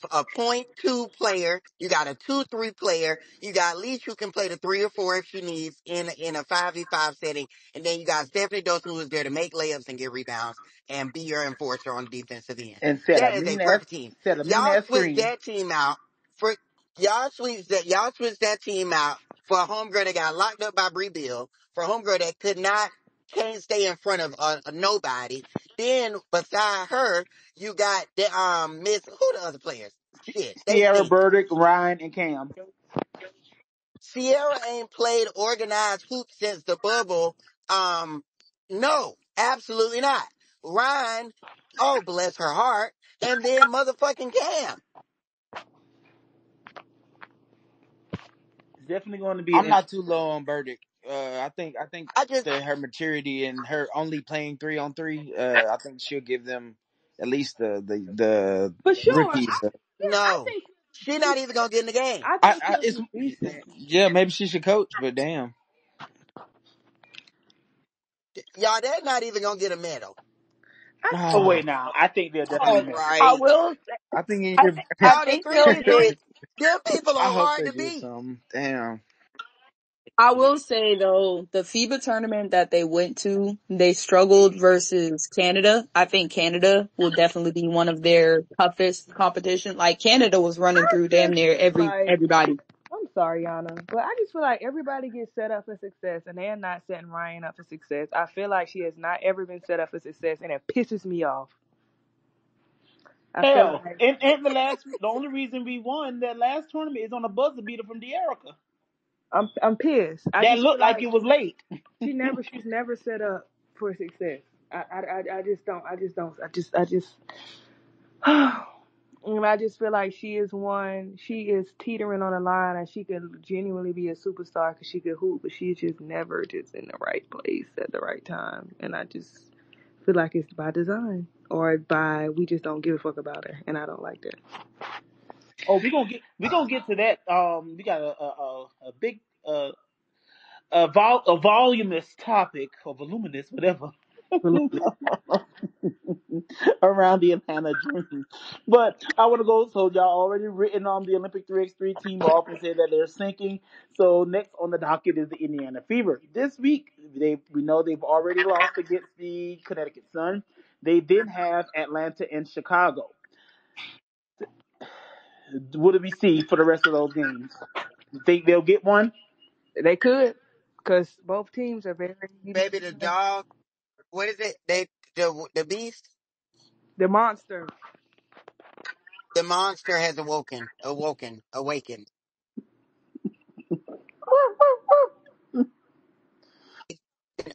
.2 player. You got a 2-3 player. You got Leach who can play the 3 or 4 if she needs in a 5v5 setting. And then you got Stephanie Dawson who is there to make layups and get rebounds and be your enforcer on the defensive end. And set a That is a mean ass perfect team. set a mean Y'all ass switch screen. that team out for y'all switch that team out for a homegirl that got locked up by Bree Bill, for a homegirl that can't stay in front of nobody. Then beside her, you got the Miss, who the other players? Shit, they Sierra stink. Burdick, Ryan, and Cam. Sierra ain't played organized hoops since the bubble. Um, no, absolutely not. Ryan, oh bless her heart, and then motherfucking Cam. It's definitely going to be an I'm not interesting. too low on Burdick. I think I just that her maturity and her only playing 3-on-3. I think she'll give them at least the For sure. rookies. I no, think she not even gonna get in the game. I I, think I she'll it's be decent. yeah, maybe she should coach, but damn. Y'all, they're not even gonna get a medal. I Oh Ah, wait, now I think they'll definitely All be. I right. will. I think in I your, think. I Y'all, the think three they'll and get. three, them people I are hope hard they to get beat. some. Damn. I will say though, the FIBA tournament that they went to, they struggled versus Canada. I think Canada will definitely be one of their toughest competition. Like Canada was running through damn just near feel like everybody. I'm sorry, Yana, but I just feel like everybody gets set up for success, and they're not setting Ryan up for success. I feel like she has not ever been set up for success, and it pisses me off. I feel Hell, like and the only reason we won that last tournament is on a buzzer beater from De'Erica. I'm pissed. I That just feel looked like like it was late. she's never set up for success. I just don't. I just. And I just feel like she is one. She is teetering on a line, and she could genuinely be a superstar because she could hoop, but she's just never just in the right place at the right time. And I just feel like it's by design or by we just don't give a fuck about her, and I don't like that. Oh, we gonna get to that. We got a big a voluminous topic or voluminous whatever around the Atlanta Dream. But I want to go. So y'all already written on the Olympic 3x3 team off and said that they're sinking. So next on the docket is the Indiana Fever. This week, we know they've already lost against the Connecticut Sun. They then have Atlanta and Chicago. What do we see for the rest of those games? You think they'll get one? They could, because both teams are very, Baby, the dog. What is it? The beast, the monster. the monster has awakened.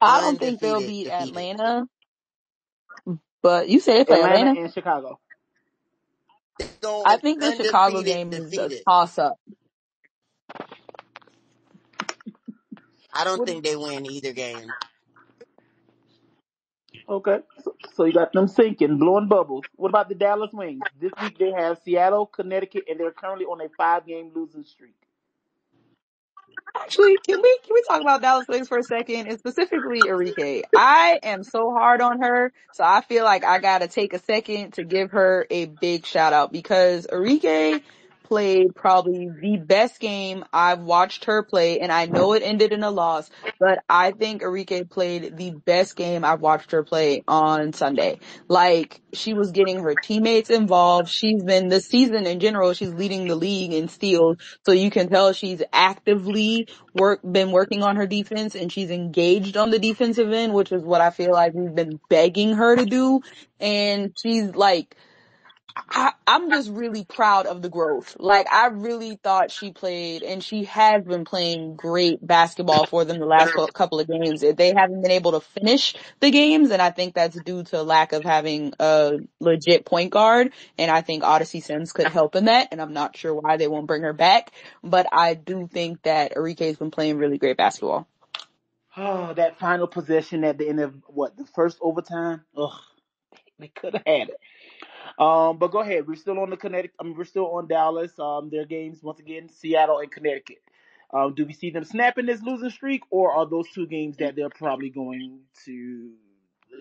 I don't think they'll Undefeated, beat defeated. Atlanta, but you say they play Atlanta Atlanta. and Chicago. They're I going think the Chicago undefeated, game is a defeated. toss up. I don't What? think they win either game. Okay, so you got them sinking, blowing bubbles. What about the Dallas Wings? This week they have Seattle, Connecticut, and they're currently on a 5-game losing streak. Actually, can we talk about Dallas Wings for a second, and specifically Enrique? I am so hard on her, so I feel like I gotta take a second to give her a big shout out because Enrique played probably the best game I've watched her play, and I know it ended in a loss, but I think Enrique played the best game I've watched her play on Sunday. Like, she was getting her teammates involved. She's been, this season in general, she's leading the league in steals, so you can tell she's actively been working on her defense and she's engaged on the defensive end, which is what I feel like we've been begging her to do. And she's like, I'm just really proud of the growth. Like, I really thought she played, and she has been playing great basketball for them the last couple of games. They haven't been able to finish the games, and I think that's due to lack of having a legit point guard, and I think Odyssey Sims could help in that, and I'm not sure why they won't bring her back, but I do think that Enrique's been playing really great basketball. Oh, that final possession at the end of what, the first overtime? Ugh, they could have had it. But go ahead. We're still on the Connecticut. I mean, we're still on Dallas. Their games once again, Seattle and Connecticut. Do we see them snapping this losing streak, or are those two games that they're probably going to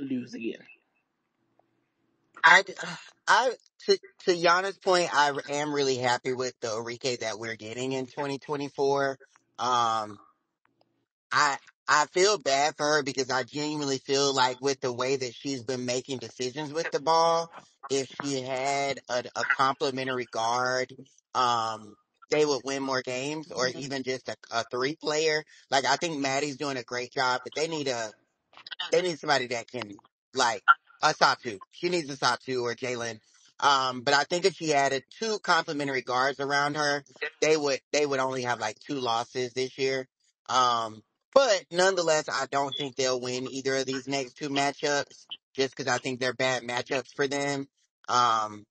lose again? I, I, to Yana's point, I am really happy with the Enrique that we're getting in 2024. Um, I I feel bad for her because I genuinely feel like with the way that she's been making decisions with the ball, if she had a complimentary guard, um, they would win more games, or even just a three player. Like I think Maddie's doing a great job, but they need somebody that can like a Satu. She needs a Satu or Jalen. But I think if she added two complimentary guards around her, they would only have like two losses this year. Um, but nonetheless, I don't think they'll win either of these next two matchups just because I think they're bad matchups for them. Um,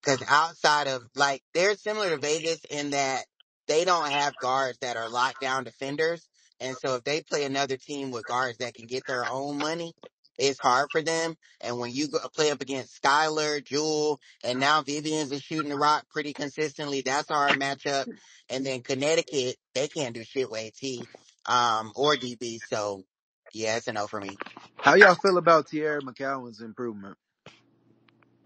because outside of like they're similar to Vegas in that they don't have guards that are lockdown defenders. And so if they play another team with guards that can get their own money, it's hard for them. And when you go play up against Skylar, Jewel, and now Vivian's is shooting the rock pretty consistently, that's a hard matchup. And then Connecticut, they can't do shit with AT, or DB. So yeah, it's a no for me. How y'all feel about Tierra McCowan's improvement?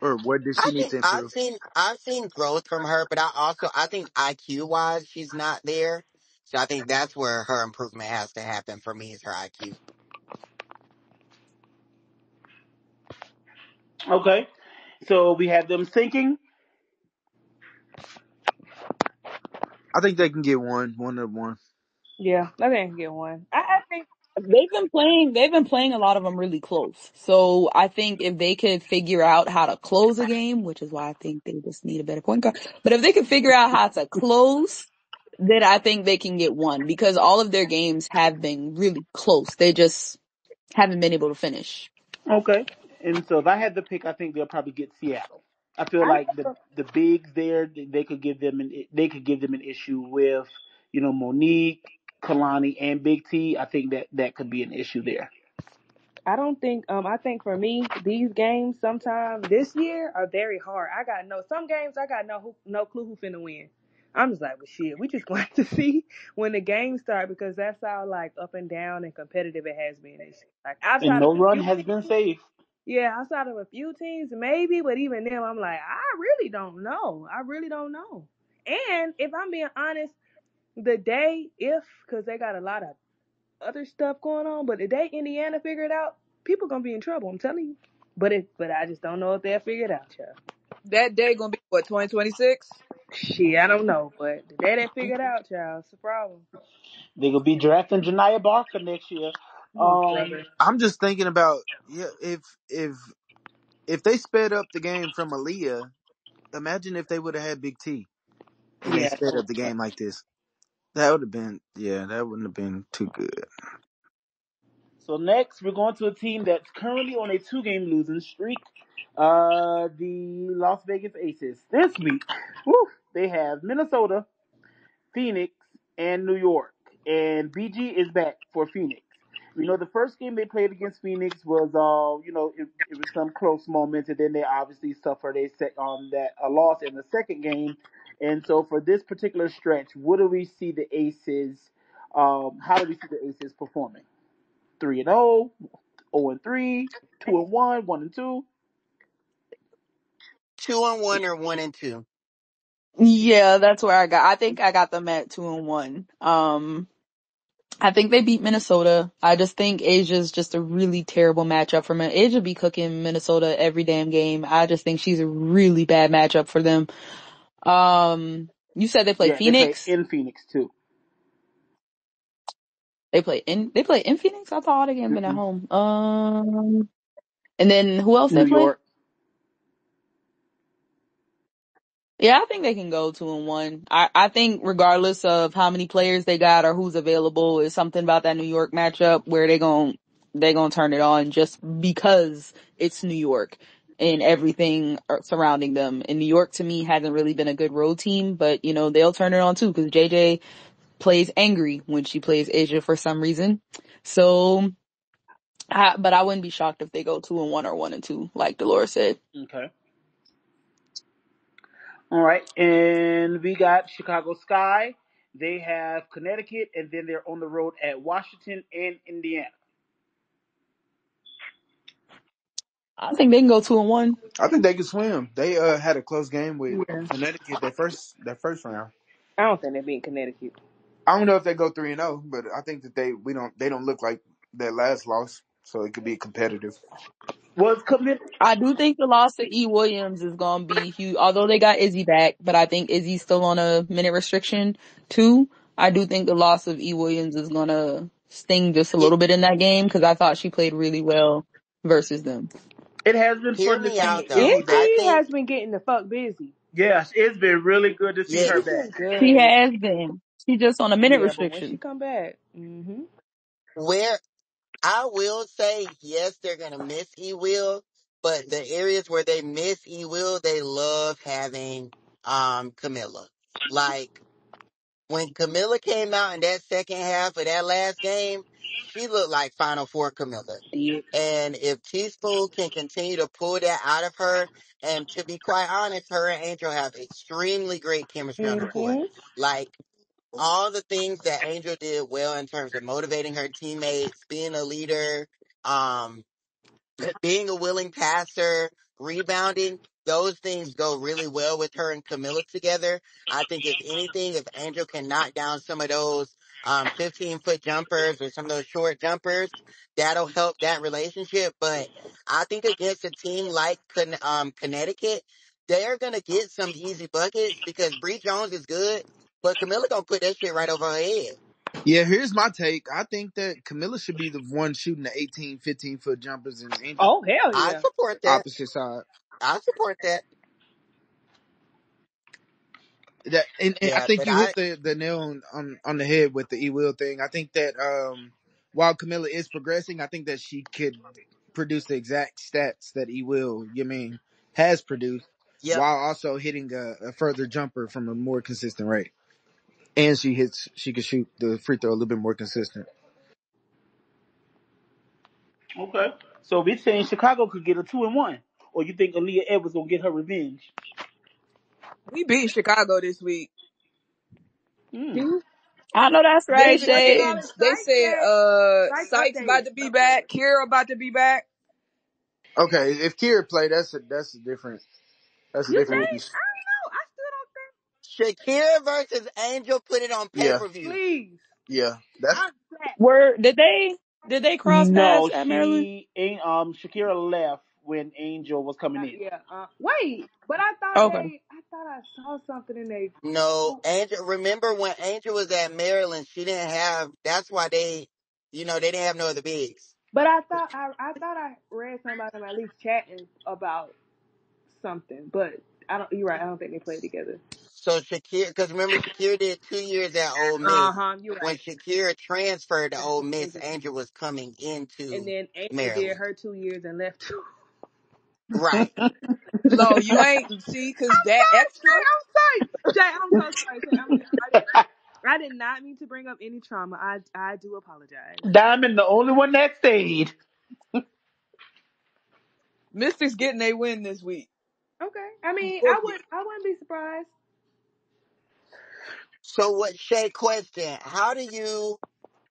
Or where did she I need think to improve? I've seen growth from her, but I think IQ wise she's not there. So I think that's where her improvement has to happen for me is her IQ. Okay, so we have them sinking. I think they can get one of one. Yeah, I think I can get one. I think They've been playing a lot of them really close. So I think if they could figure out how to close a game, which is why I think they just need a better point guard, but if they could figure out how to close, then I think they can get one because all of their games have been really close. They just haven't been able to finish. Okay, and so if I had to pick, I think they'll probably get Seattle. I feel I like the bigs there, they could give them an issue with, Monique, Kalani, and Big T. I think that could be an issue there. I don't think I think for me these games sometimes this year are very hard. I got no some games I got no clue who finna win. I'm just like, well, shit, we just going to see when the games start because that's how like up and down and competitive it has been this year. Like And outside of no a run few has been teams, safe. yeah, outside of a few teams, maybe, but even them, I'm like, I really don't know. I really don't know. And if I'm being honest, the day if because they got a lot of other stuff going on, but the day Indiana figure it out, people gonna be in trouble. I'm telling you. But I just don't know if they'll figure it out, child. That day gonna be what, 2026? Shit, I don't know, but the day they figure it out, child, it's a problem. They gonna be drafting Janiyah Barker next year. Oh, brother. I'm just thinking about, yeah, if if they sped up the game from Aaliyah, imagine if they would have had Big T and they Yeah. sped up the game like this. That would have been, yeah, that wouldn't have been too good. So next, we're going to a team that's currently on a 2-game losing streak. The Las Vegas Aces. This week, whew, they have Minnesota, Phoenix, and New York. And BG is back for Phoenix. You know, the first game they played against Phoenix was, it was some close moments, and then they obviously suffered a loss in the second game. And so for this particular stretch, what do we see the Aces? How do we see the Aces performing? 3-0, 0-3, 2-1, 1-2. 2-1 or 1-2. Yeah, that's where I think I got them at 2-1. I think they beat Minnesota. I just think Asia's just a really terrible matchup for me. Asia be cooking Minnesota every damn game. I just think she's a really bad matchup for them. You said they play Yeah, they play Phoenix. in Phoenix too. They play in Phoenix. I thought all the games been at Mm-mm. home. And then who else they New play? York. Yeah, I think they can go 2-1. I think regardless of how many players they got or who's available, is something about that New York matchup where they gonna turn it on just because it's New York and everything surrounding them. And New York to me hasn't really been a good road team, but you know they'll turn it on too because JJ plays angry when she plays Asia for some reason. So, but I wouldn't be shocked if they go 2-1 or 1-2, like Dolores said. Okay. All right. And we got Chicago Sky. They have Connecticut, and then they're on the road at Washington and Indiana. I think they can go 2-1. I think they can swim. They had a close game with Yeah. Connecticut that first round. I don't think they beat Connecticut. I don't know if they go 3-0, but I think that they don't look like their last loss, so it could be competitive. Was commit. I do think the loss to E. Williams is going to be huge, although they got Izzy back, but I think Izzy's still on a minute restriction too. I do think the loss of E. Williams is going to sting just a He- little bit in that game because I thought she played really well versus them. It has been Hear fun to me see out though. Izzy back. I Izzy think, has been getting the fuck busy. Yes, it's been really good to see yeah, her She's back. been She good. has been. She just on a minute Yeah, but when she restriction. come back, where I will say, yes, they're going to miss E Will, but the areas where they miss E Will, they love having, Camilla. Like, when Camilla came out in that second half of that last game, she looked like Final Four Camilla. did. And if Teaspoon can continue to pull that out of her, and to be quite honest, her and Angel have extremely great chemistry on the court. Mm-hmm. Like, all the things that Angel did well in terms of motivating her teammates, being a leader, um, being a willing passer, rebounding, those things go really well with her and Camilla together. I think if anything, if Angel can knock down some of those 15-foot jumpers or some of those short jumpers, that'll help that relationship. But I think against a team like Connecticut, they're gonna get some easy buckets because Bree Jones is good, but Camilla gonna put that shit right over her head. Yeah, here's my take. I think that Camilla should be the one shooting the 18, 15-foot jumpers and Angel Oh hell I yeah. support that. opposite side. I support that. And I Yeah, think but you hit the nail on the head with the E Will thing. I think that while Camilla is progressing, I think that she could produce the exact stats that E Will, has produced, yep. while also hitting a further jumper from a more consistent rate. And she could shoot the free throw a little bit more consistent. Okay. So we're saying Chicago could get a 2-1, or you think Aaliyah Edwards gonna get her revenge? We beat Chicago this week. Mm. See? I know that's right, David What you Shay. call it? Higgins. They said Site Sykes about updated. to be back. Kira about to be back. Okay, if Kier play, that's a You different think? beast. I don't know. I still don't think. Shakira versus Angel, put it on pay Yeah, per view. Please. yeah. That's I'm set. Did they cross No, paths at Maryland? she ain't. Shakira left when Angel was coming in. Yeah. Wait, but I thought Okay. I thought I saw something in they. No, Angel. Remember when Angel was at Maryland? She didn't have. That's why they didn't have no other bigs. But I thought I read somebody them at least chatting about something. But I don't. You're right. I don't think they played together. So Shakira, because remember Shakira did 2 years at Ole Miss. You're When right. Shakira transferred to Ole That's Miss, interesting. Angel was coming And into then Angel did Maryland. her 2 years and left. Right. No, you ain't. See, because that extra. I'm sorry. Jay, I'm so sorry. Jay, I did not mean to bring up any trauma. I do apologize. Diamond, the only one that stayed. Mystics getting a win this week. Okay. I mean, Book it. I wouldn't be surprised. So what, Shay, question, how do you,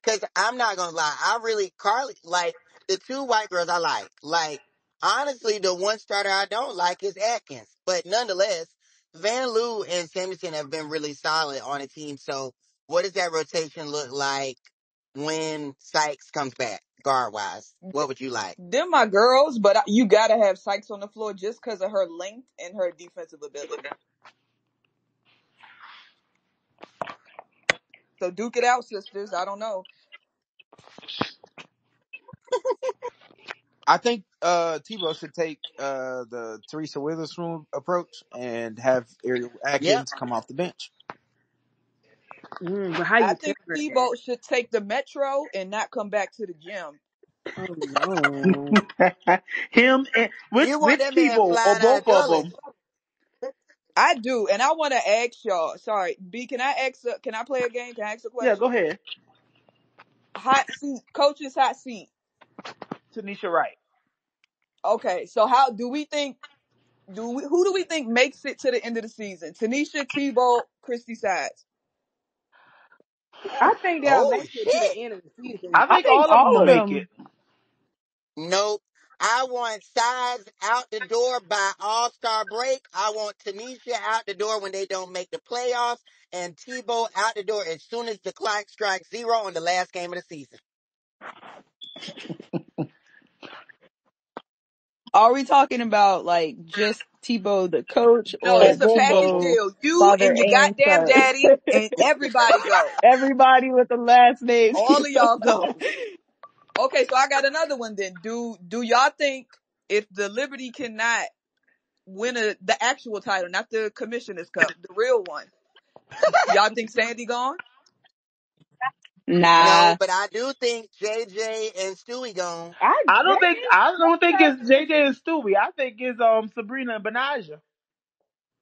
cause I'm not gonna lie, I really, Carly, like, the two white girls I like, honestly, the one starter I don't like is Atkins, but nonetheless, Van Loo and Samuelson have been really solid on a team, so what does that rotation look like when Sykes comes back, guard-wise? What would you like? Them my girls, but you gotta have Sykes on the floor just because of her length and her defensive ability. So duke it out, sisters. I don't know. I think Tebow should take the Teresa Witherspoon approach and have Ariel Yep. Atkins come off the bench. But how I you think temper that? Tebow should take the metro and not come back to the gym. Oh no. Him and You want which that man Tebow or flying out of both of Dulles. them? I do, and I want to ask y'all. Sorry, B. Can I ask? Can I play a game? Can I ask a Yeah, go question? ahead. Hot seat, coach's hot seat. Tanisha Wright. Okay, so how do we think? Who do we think makes it to the end of the season? Tanisha, Tebow, Christy Sides. I think they'll Oh, make it to the shit. end of the season. I I think think all of them all will of make it. them. Nope. I want Sides out the door by All-Star break. I want Tanisha out the door when they don't make the playoffs, and Tebow out the door as soon as the clock strikes zero on the last game of the season. Are we talking about like just Tebow the coach No, or Or it's a both of package them. Tebow deal. You father and your and goddamn son? daddy and everybody go. Everybody with the last name All of y'all Tebow. go. Okay, so I got another one then. Do y'all think if the Liberty cannot win the actual title, not the Commissioner's Cup, the real one, y'all think Sandy gone? No, Nah. but I do think JJ and Stewie gone. I don't think it's JJ and Stewie. I think it's Sabrina and Benaja.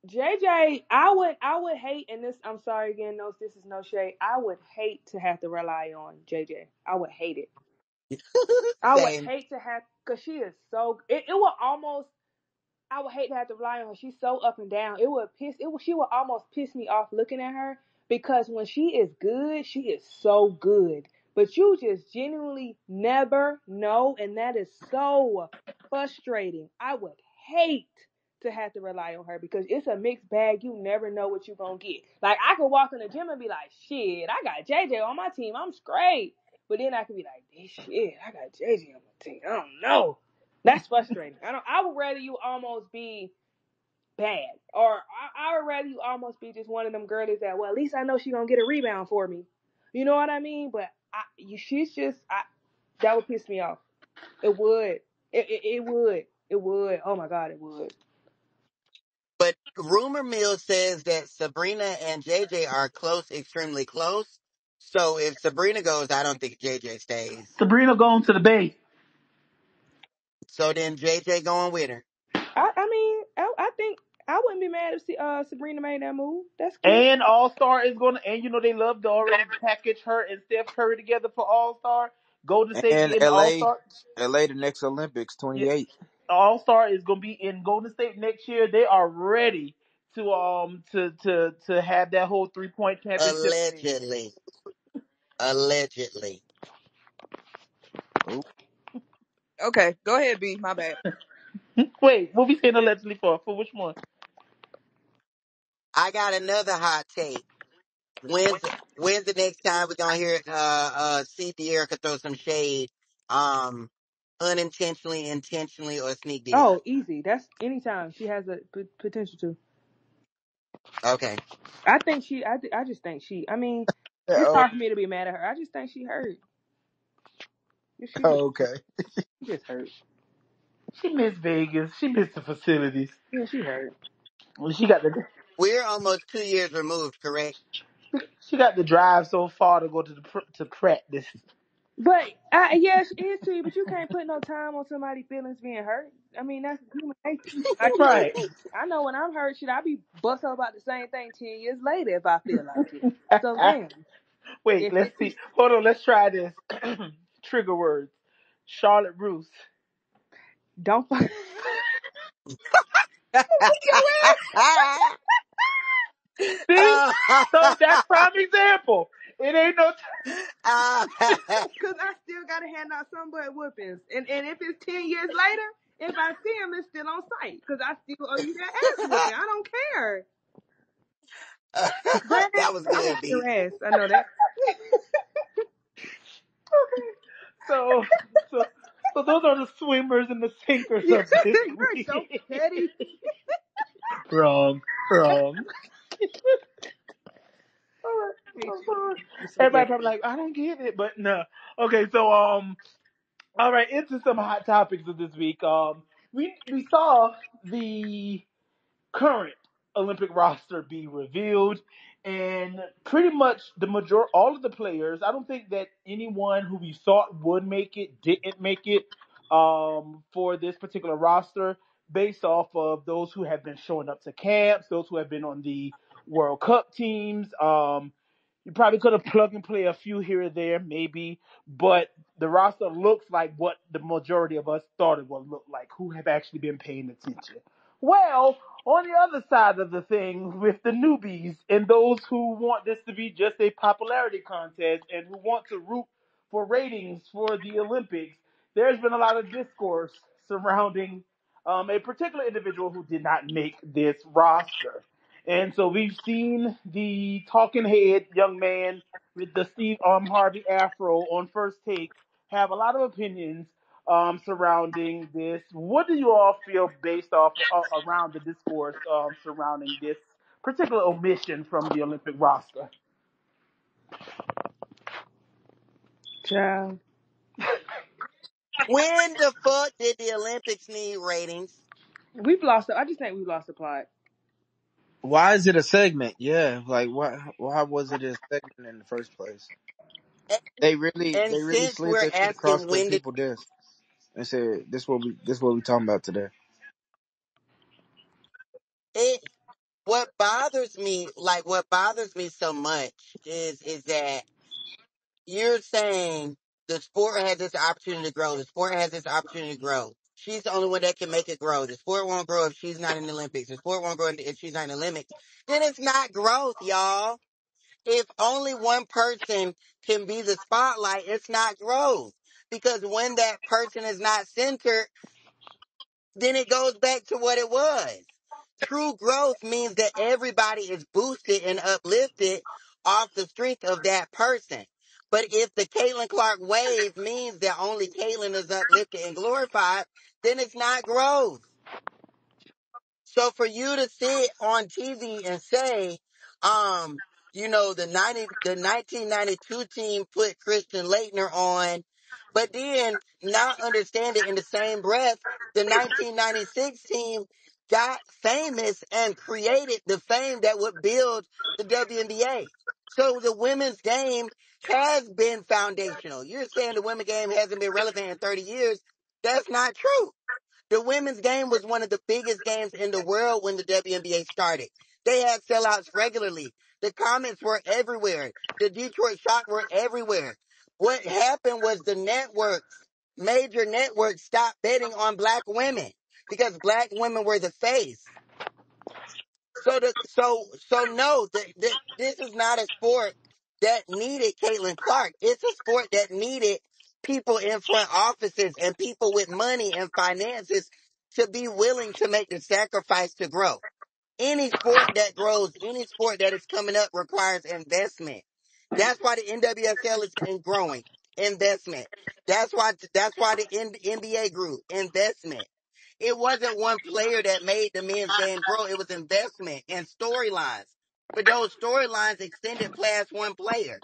JJ, I would hate, and this I'm sorry again, no, this is no shade. I would hate to have to rely on JJ. I would hate it. I would Same. hate to have, cause she is so. It would almost. I would hate to have to rely on her. She's so up and down. It would piss. It would. She would almost piss me off looking at her because when she is good, she is so good. But you just genuinely never know, and that is so frustrating. I would hate to have to rely on her because it's a mixed bag. You never know what you're gonna get. Like I could walk in the gym and be like, "Shit, I got JJ on my team. I'm straight." But then I could be like, "Shit, I got JJ on my team. I don't know." That's frustrating. I would rather you almost be bad, or I would rather you almost be just one of them girlies that, well, at least I know she gonna get a rebound for me. You know what I mean? But she's just, that would piss me off. It would. It would. It would. Oh my god, it would. But rumor mill says that Sabrina and JJ are close, extremely close. So if Sabrina goes, I don't think JJ stays. Sabrina going to the Bay. So then JJ going with her. I mean, I think I wouldn't be mad if Sabrina made that move. That's cute. And All Star is gonna, and they love to already package her and Steph Curry together for All Star. Golden State And getting All LA, Star. LA, the next Olympics, Yeah, 28. All Star is gonna be in Golden State next year. They are ready to have that whole 3-point championship thing. Allegedly. Allegedly. Oh, Okay, go ahead, B. My bad. Wait, what we saying allegedly for? For which one? I got another hot take. When's when's the next time we're gonna hear see Erica throw some shade? Unintentionally, intentionally, or sneak dick. Oh, easy. That's anytime she has a potential to. Okay. I think she. I just think she. I mean, yeah, it's oh, hard for me to be mad at her. I just think she hurt. oh, okay. She just hurt. She missed Vegas. She missed the facilities. Yeah, she hurt. Well, We're almost 2 years removed, correct? she got to drive so far to go to practice. But yeah, it is too. But you can't put no time on somebody's feelings being hurt. I mean, that's human nature. Like, Right. I know when I'm hurt, shit, I be bust up about the same thing 10 years later if I feel like it. So damn, Wait, if let's it, see. Hold on, let's try this. Trigger words. Charlotte Russe. don't fuck See? So that's prime example. It ain't no because I still gotta hand out some butt whoopings. And if it's 10 years later, if I see him, it's still on site because I still owe you that ass whooping. I don't care. Brandon, That was I good, want your B. ass. I know that. so so so those are the swimmers and the sinkers You're of this so week. petty. Wrong. Wrong. Alright, I hate I'm you. sorry. You're so Everybody petty. probably like, I don't get it, but no. Okay, so all right, into some hot topics of this week. We saw the current Olympic roster be revealed, and pretty much all of the players. I don't think that anyone who we thought would make it didn't make it for this particular roster, based off of those who have been showing up to camps, those who have been on the World Cup teams. You probably could have plug and play a few here or there, maybe, but the roster looks like what the majority of us thought it would look like, who have actually been paying attention. Well, on the other side of the thing, with the newbies and those who want this to be just a popularity contest and who want to root for ratings for the Olympics, there's been a lot of discourse surrounding a particular individual who did not make this roster. And so we've seen the talking head young man with the Steve Harvey afro on First Take have a lot of opinions surrounding this. What do you all feel based off around the discourse surrounding this particular omission from the Olympic roster? Child. When the fuck did the Olympics need ratings? We've lost. I just think we've lost the plot. Why is it a segment? Yeah, like why was it a segment in the first place? A- And They really since slid we're that shit across asking the when did people desk and said this what we talking about today. it, what bothers me so much is that you're saying the sport has this opportunity to grow. The sport has this opportunity to grow. She's the only one that can make it grow. The sport won't grow if she's not in the Olympics. The sport won't grow if she's not in the Olympics. Then it's not growth, y'all. If only one person can be the spotlight, it's not growth. Because when that person is not centered, then it goes back to what it was. True growth means that everybody is boosted and uplifted off the strength of that person. But if the Caitlin Clark wave means that only Caitlin is uplifted and glorified, then it's not growth. So for you to sit on TV and say, um, the 1992 team put Christian Laettner on, but then not understand it in the same breath, the 1996 team got famous and created the fame that would build the WNBA. So the women's game has been foundational. You're saying the women's game hasn't been relevant in 30 years. That's not true. The women's game was one of the biggest games in the world when the WNBA started. They had sellouts regularly. The comments were everywhere. The Detroit Shock were everywhere. What happened was the networks, major networks, stopped betting on black women because black women were the face. So no, this is not a sport that needed Caitlin Clark. It's a sport that needed people in front offices and people with money and finances to be willing to make the sacrifice to grow. Any sport that grows, any sport that is coming up requires investment. That's why the NWSL is growing. Investment. That's why the NBA grew. Investment. It wasn't one player that made the men's game grow. It was investment and storylines. But those storylines extended past one player.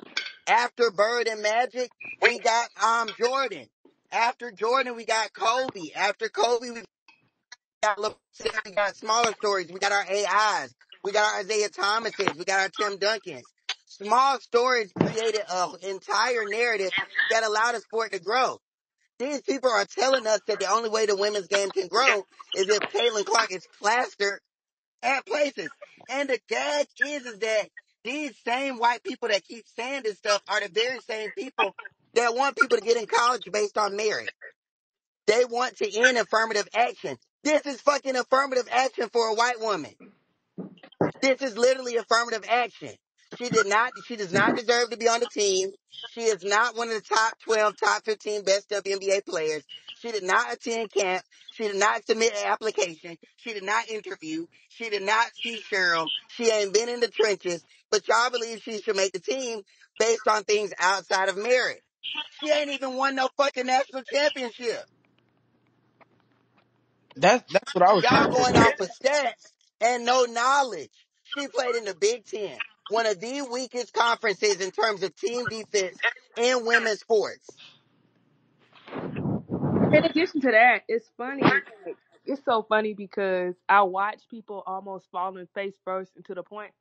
After Bird and Magic, we got Jordan. After Jordan, we got Kobe. After Kobe, we got smaller stories. We got our AIs. We got our Isaiah Thomases. We got our Tim Duncans. Small stories created an entire narrative that allowed the sport to grow. These people are telling us that the only way the women's game can grow is if Caitlin Clark is plastered at places. And the gag is that these same white people that keep saying this stuff are the very same people that want people to get in college based on merit. They want to end affirmative action. This is fucking affirmative action for a white woman. This is literally affirmative action. She does not deserve to be on the team. She is not one of the top 12, top 15 best WNBA players. She did not attend camp. She did not submit an application. She did not interview. She did not see Cheryl. She ain't been in the trenches, but y'all believe she should make the team based on things outside of merit. She ain't even won no fucking national championship. That's what I was Y'all trying to going figure out. off of stats and no knowledge. She played in the Big Ten, one of the weakest conferences in terms of team defense in women's sports. In addition to that, it's funny. Like, it's so funny because I watch people almost falling face first into the point.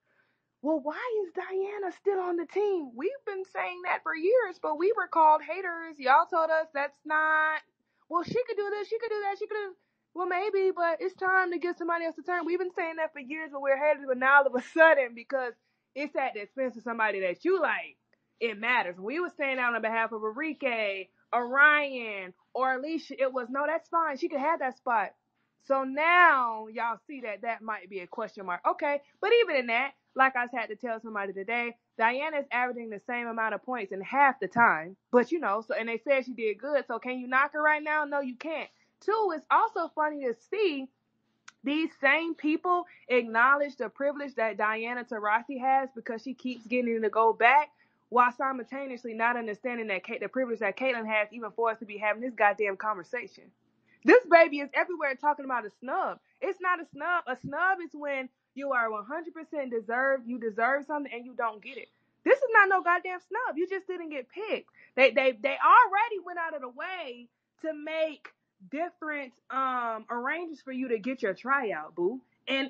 Well, why is Diana still on the team? We've been saying that for years, but we were called haters. Y'all told us that's not. Well, she could do this, she could do that, she could do. Well, maybe, but it's time to give somebody else a turn. We've been saying that for years, but we're haters. But now all of a sudden, because it's at the expense of somebody that you like, it matters. We were saying that on behalf of Enrique, Orion, or Alicia. It was no, that's fine. She could have that spot. So now y'all see that that might be a question mark. Okay, but even in that, like I had to tell somebody today, Diana's averaging the same amount of points in half the time. But you know, so and they said she did good. So can you knock her right now? No, you can't. Two, it's also funny to see these same people acknowledge the privilege that Diana Taurasi has because she keeps getting to go back, while simultaneously not understanding that the privilege that Caitlyn has even for us to be having this goddamn conversation. This baby is everywhere talking about a snub. It's not a snub. A snub is when you are 100% deserved. You deserve something and you don't get it. This is not no goddamn snub. You just didn't get picked. They already went out of the way to make different arrangements for you to get your tryout, boo. And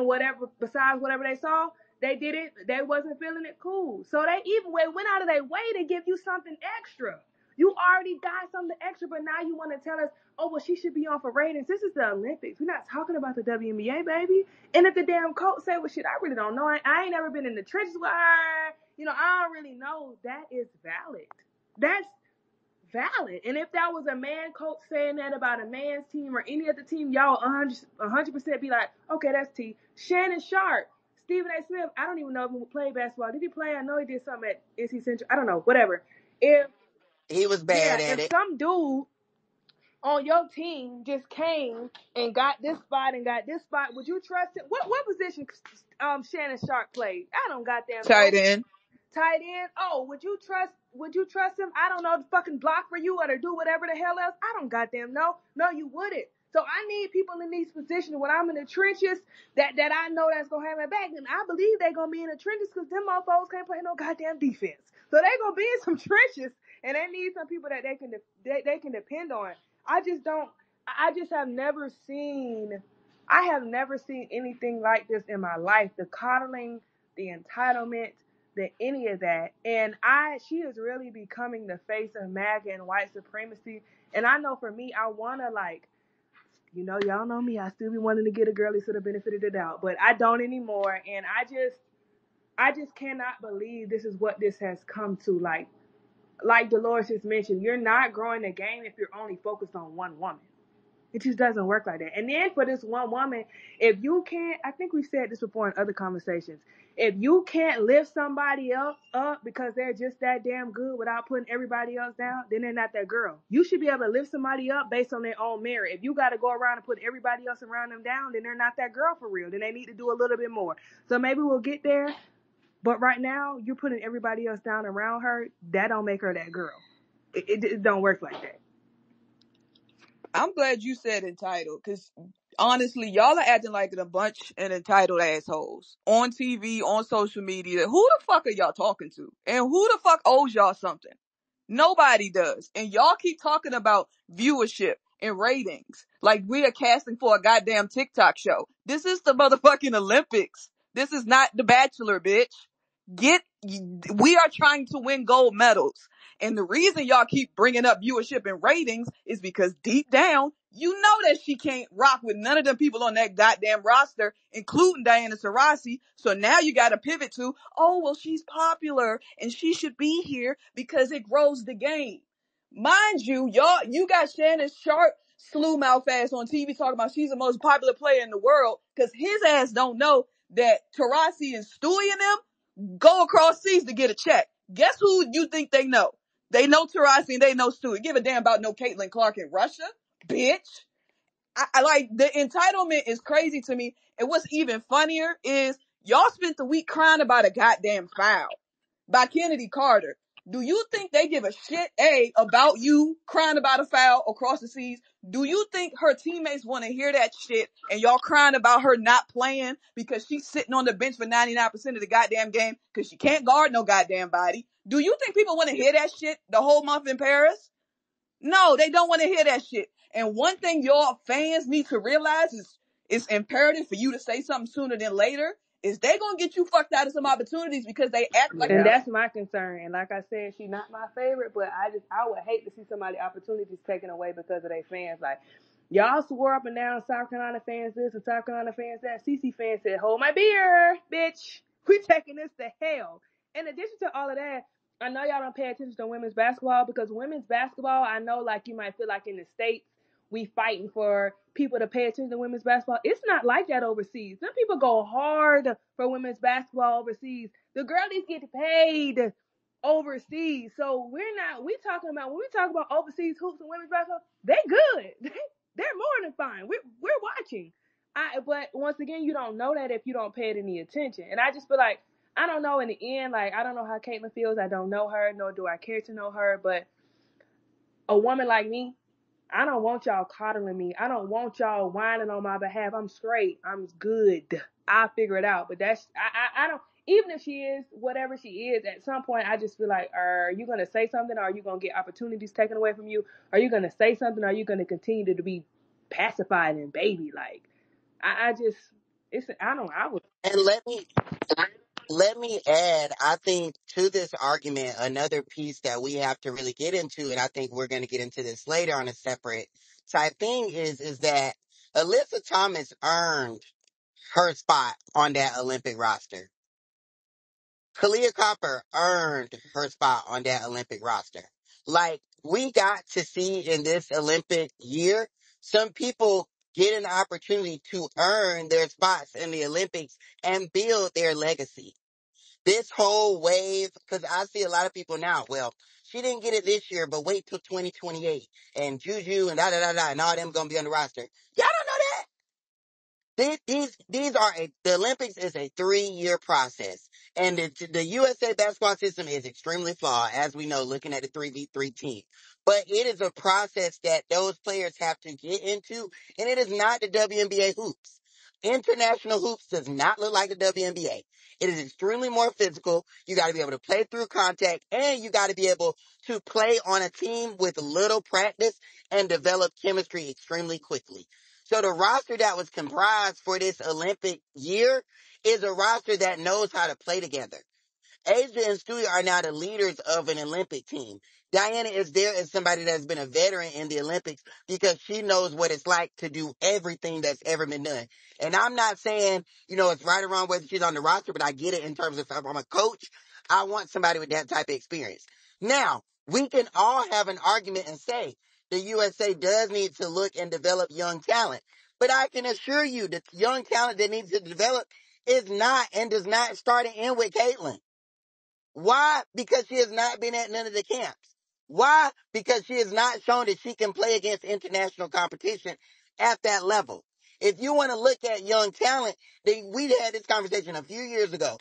whatever besides whatever they saw, they did it. They wasn't feeling it cool. So they even went out of their way to give you something extra. You already got something extra, but now you want to tell us, oh, well, she should be on for ratings. This is the Olympics. We're not talking about the WNBA, baby. And if the damn coach say, well, shit, I really don't know. I ain't never been in the trenches with her. You know, I don't really know. That is valid. That's valid. And if that was a man coach saying that about a man's team or any other team, y'all 100% be like, okay, that's T. Shannon Sharp, Stephen A. Smith, I don't even know if he played basketball. Did he play? I know he did something at NC Central. I don't know. Whatever. If He was yeah, bad at if it. some dude on your team just came and got this spot and got this spot, would you trust him? What position Shannon Sharp played? I don't goddamn Tight know. end. Tight end. Oh, would you trust him? I don't know, to fucking block for you or to do whatever the hell else. I don't goddamn know. No, you wouldn't. So I need people in these positions when I'm in the trenches that I know that's gonna have my back. And I believe they gonna be in the trenches because them motherfuckers can't play no goddamn defense. So they gonna be in some trenches and they need some people that they can depend on. I just don't. I just have never seen. I have never seen anything like this in my life. The coddling, the entitlement, the any of that. And she is really becoming the face of MAGA and white supremacy. And I know for me, I wanna like, y'all know me. I still be wanting to get a girlie to the benefit of the doubt, but I don't anymore. And I just cannot believe this is what this has come to. Like Dolores just mentioned, you're not growing the game if you're only focused on one woman. It just doesn't work like that. And then for this one woman, if you can't, I think we've said this before in other conversations, if you can't lift somebody else up because they're just that damn good without putting everybody else down, then they're not that girl. You should be able to lift somebody up based on their own merit. If you got to go around and put everybody else around them down, then they're not that girl for real. Then they need to do a little bit more. So maybe we'll get there. But right now, you're putting everybody else down around her. That don't make her that girl. It don't work like that. I'm glad you said entitled, because honestly, y'all are acting like a bunch of entitled assholes on TV, on social media. Who the fuck are y'all talking to? And who the fuck owes y'all something? Nobody does. And y'all keep talking about viewership and ratings like we are casting for a goddamn TikTok show. This is the motherfucking Olympics. This is not The Bachelor, bitch. We are trying to win gold medals. And the reason y'all keep bringing up viewership and ratings is because deep down, you know that she can't rock with none of them people on that goddamn roster, including Diana Taurasi. So now you gotta pivot to, oh, well, she's popular and she should be here because it grows the game. Mind you, you got Shannon Sharp slew mouth ass on TV talking about she's the most popular player in the world, because his ass don't know that Taurasi and Stewie and them go across seas to get a check. Guess who you think they know? They know Taurasi and they know Stewie. Give a damn about no Caitlin Clark in Russia, bitch. I like, the entitlement is crazy to me. And what's even funnier is y'all spent the week crying about a goddamn foul by Kennedy Carter. Do you think they give a shit, about you crying about a foul across the seas? Do you think her teammates want to hear that shit and y'all crying about her not playing because she's sitting on the bench for 99% of the goddamn game because she can't guard no goddamn body? Do you think people want to hear that shit the whole month in Paris? No, they don't want to hear that shit. And one thing your fans need to realize is it's imperative for you to say something sooner than later, is they gonna get you fucked out of some opportunities because they act like. And that's my concern. And like I said, she's not my favorite, but I would hate to see somebody opportunities taken away because of their fans. Like, y'all swore up and down South Carolina fans this and South Carolina fans that. CC fans said, hold my beer, bitch. We taking this to hell. In addition to all of that, I know y'all don't pay attention to women's basketball, because women's basketball, I know, like, you might feel like in the States, we fighting for people to pay attention to women's basketball. It's not like that overseas. Some people go hard for women's basketball overseas. The girlies get paid overseas. So we talking about, when we talk about overseas hoops and women's basketball, they good. They're more than fine. We're watching. But once again, you don't know that if you don't pay it any attention. And I just feel like, I don't know in the end, like, I don't know how Caitlin feels. I don't know her, nor do I care to know her. But a woman like me, I don't want y'all coddling me. I don't want y'all whining on my behalf. I'm straight. I'm good. I'll figure it out. But I don't, even if she is whatever she is, at some point, I just feel like, are you going to say something? Or are you going to get opportunities taken away from you? Are you going to say something? Or are you going to continue to be pacified and baby? Like, I would. And let me add, I think to this argument, another piece that we have to really get into, and I think we're going to get into this later on a separate type thing, is that Alyssa Thomas earned her spot on that Olympic roster. Kalia Copper earned her spot on that Olympic roster. Like, we got to see in this Olympic year, some people get an opportunity to earn their spots in the Olympics and build their legacy. This whole wave, because I see a lot of people now, well, she didn't get it this year, but wait till 2028, and Juju and da-da-da-da, and all them gonna be on the roster. Y'all don't know that? The Olympics is a 3-year process, and the USA basketball system is extremely flawed, as we know, looking at the 3v3 team. But it is a process that those players have to get into, and it is not the WNBA hoops. International hoops does not look like the WNBA. It is extremely more physical. You got to be able to play through contact, and you got to be able to play on a team with little practice and develop chemistry extremely quickly. So the roster that was comprised for this Olympic year is a roster that knows how to play together. Asia and Stewie are now the leaders of an Olympic team. Diana is there as somebody that's been a veteran in the Olympics because she knows what it's like to do everything that's ever been done. And I'm not saying, it's right or wrong whether she's on the roster, but I get it in terms of if I'm a coach, I want somebody with that type of experience. Now, we can all have an argument and say, the USA does need to look and develop young talent. But I can assure you that young talent that needs to develop is not and does not start and end with Caitlin. Why? Because she has not been at none of the camps. Why? Because she has not shown that she can play against international competition at that level. If you want to look at young talent, we had this conversation a few years ago.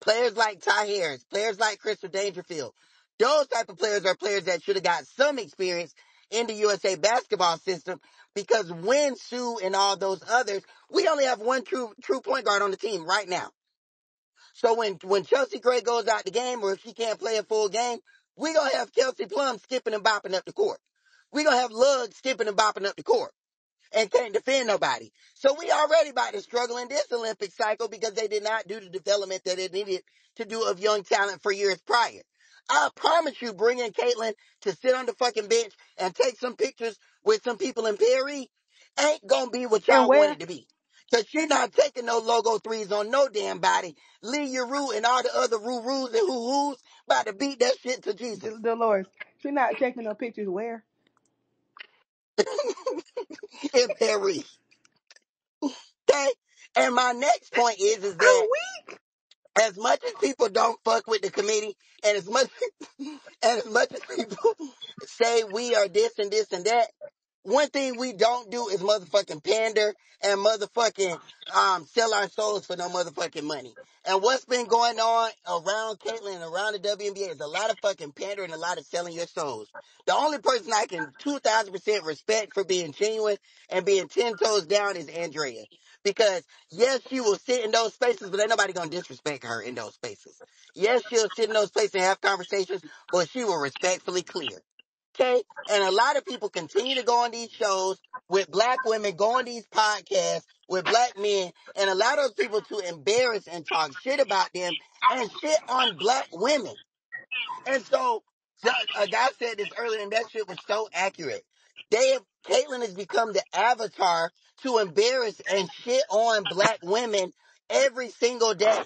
Players like Ty Harris, players like Crystal Dangerfield, those type of players are players that should have got some experience in the USA basketball system, because when Sue and all those others, we only have one true point guard on the team right now. So when Chelsea Gray goes out the game, or if she can't play a full game, we're going to have Kelsey Plum skipping and bopping up the court. We're going to have Lugg skipping and bopping up the court and can't defend nobody. So we already about to struggle in this Olympic cycle because they did not do the development that it needed to do of young talent for years prior. I promise you, bringing Caitlin to sit on the fucking bench and take some pictures with some people in Paris ain't gonna be what And y'all want where? it to be. Cause she's not taking no logo threes on no damn body. Lee Rue and all the other Roo-Roos and Hoo-Hoos about to beat that shit to Jesus. Dolores. She not taking no pictures where? In Paris. Okay? And my next point is I'm that as much as people don't fuck with the committee, and as much and as much as people say we are this and this and that, one thing we don't do is motherfucking pander and motherfucking sell our souls for no motherfucking money. And what's been going on around Caitlyn and around the WNBA is a lot of fucking pander and a lot of selling your souls. The only person I can 2,000% respect for being genuine and being 10 toes down is Andrea. Because yes, she will sit in those spaces, but ain't nobody gonna disrespect her in those spaces. Yes, she'll sit in those spaces and have conversations, but she will respectfully clear. Okay? And a lot of people continue to go on these shows with black women, go on these podcasts with black men, and allow those people to embarrass and talk shit about them and shit on black women. And so a guy said this earlier, and that shit was so accurate. Caitlyn has become the avatar to embarrass and shit on black women every single day.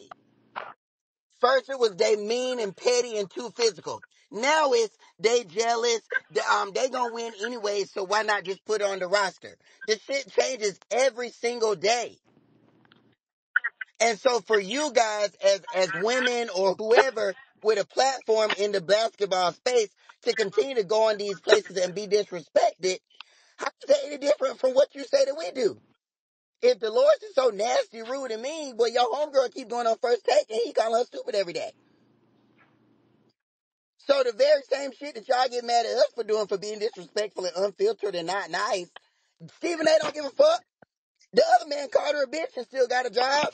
First it was they mean and petty and too physical. Now it's they jealous. They gonna win anyway, so why not just put it on the roster? The shit changes every single day. And so for you guys as women or whoever with a platform in the basketball space to continue to go on these places and be disrespected, how is that any different from what you say that we do? If Dolores is so nasty, rude, and mean, well, your homegirl keep going on First Take and he calling her stupid every day. So the very same shit that y'all get mad at us for doing, for being disrespectful and unfiltered and not nice, Stephen A. don't give a fuck. The other man called her a bitch and still got a job.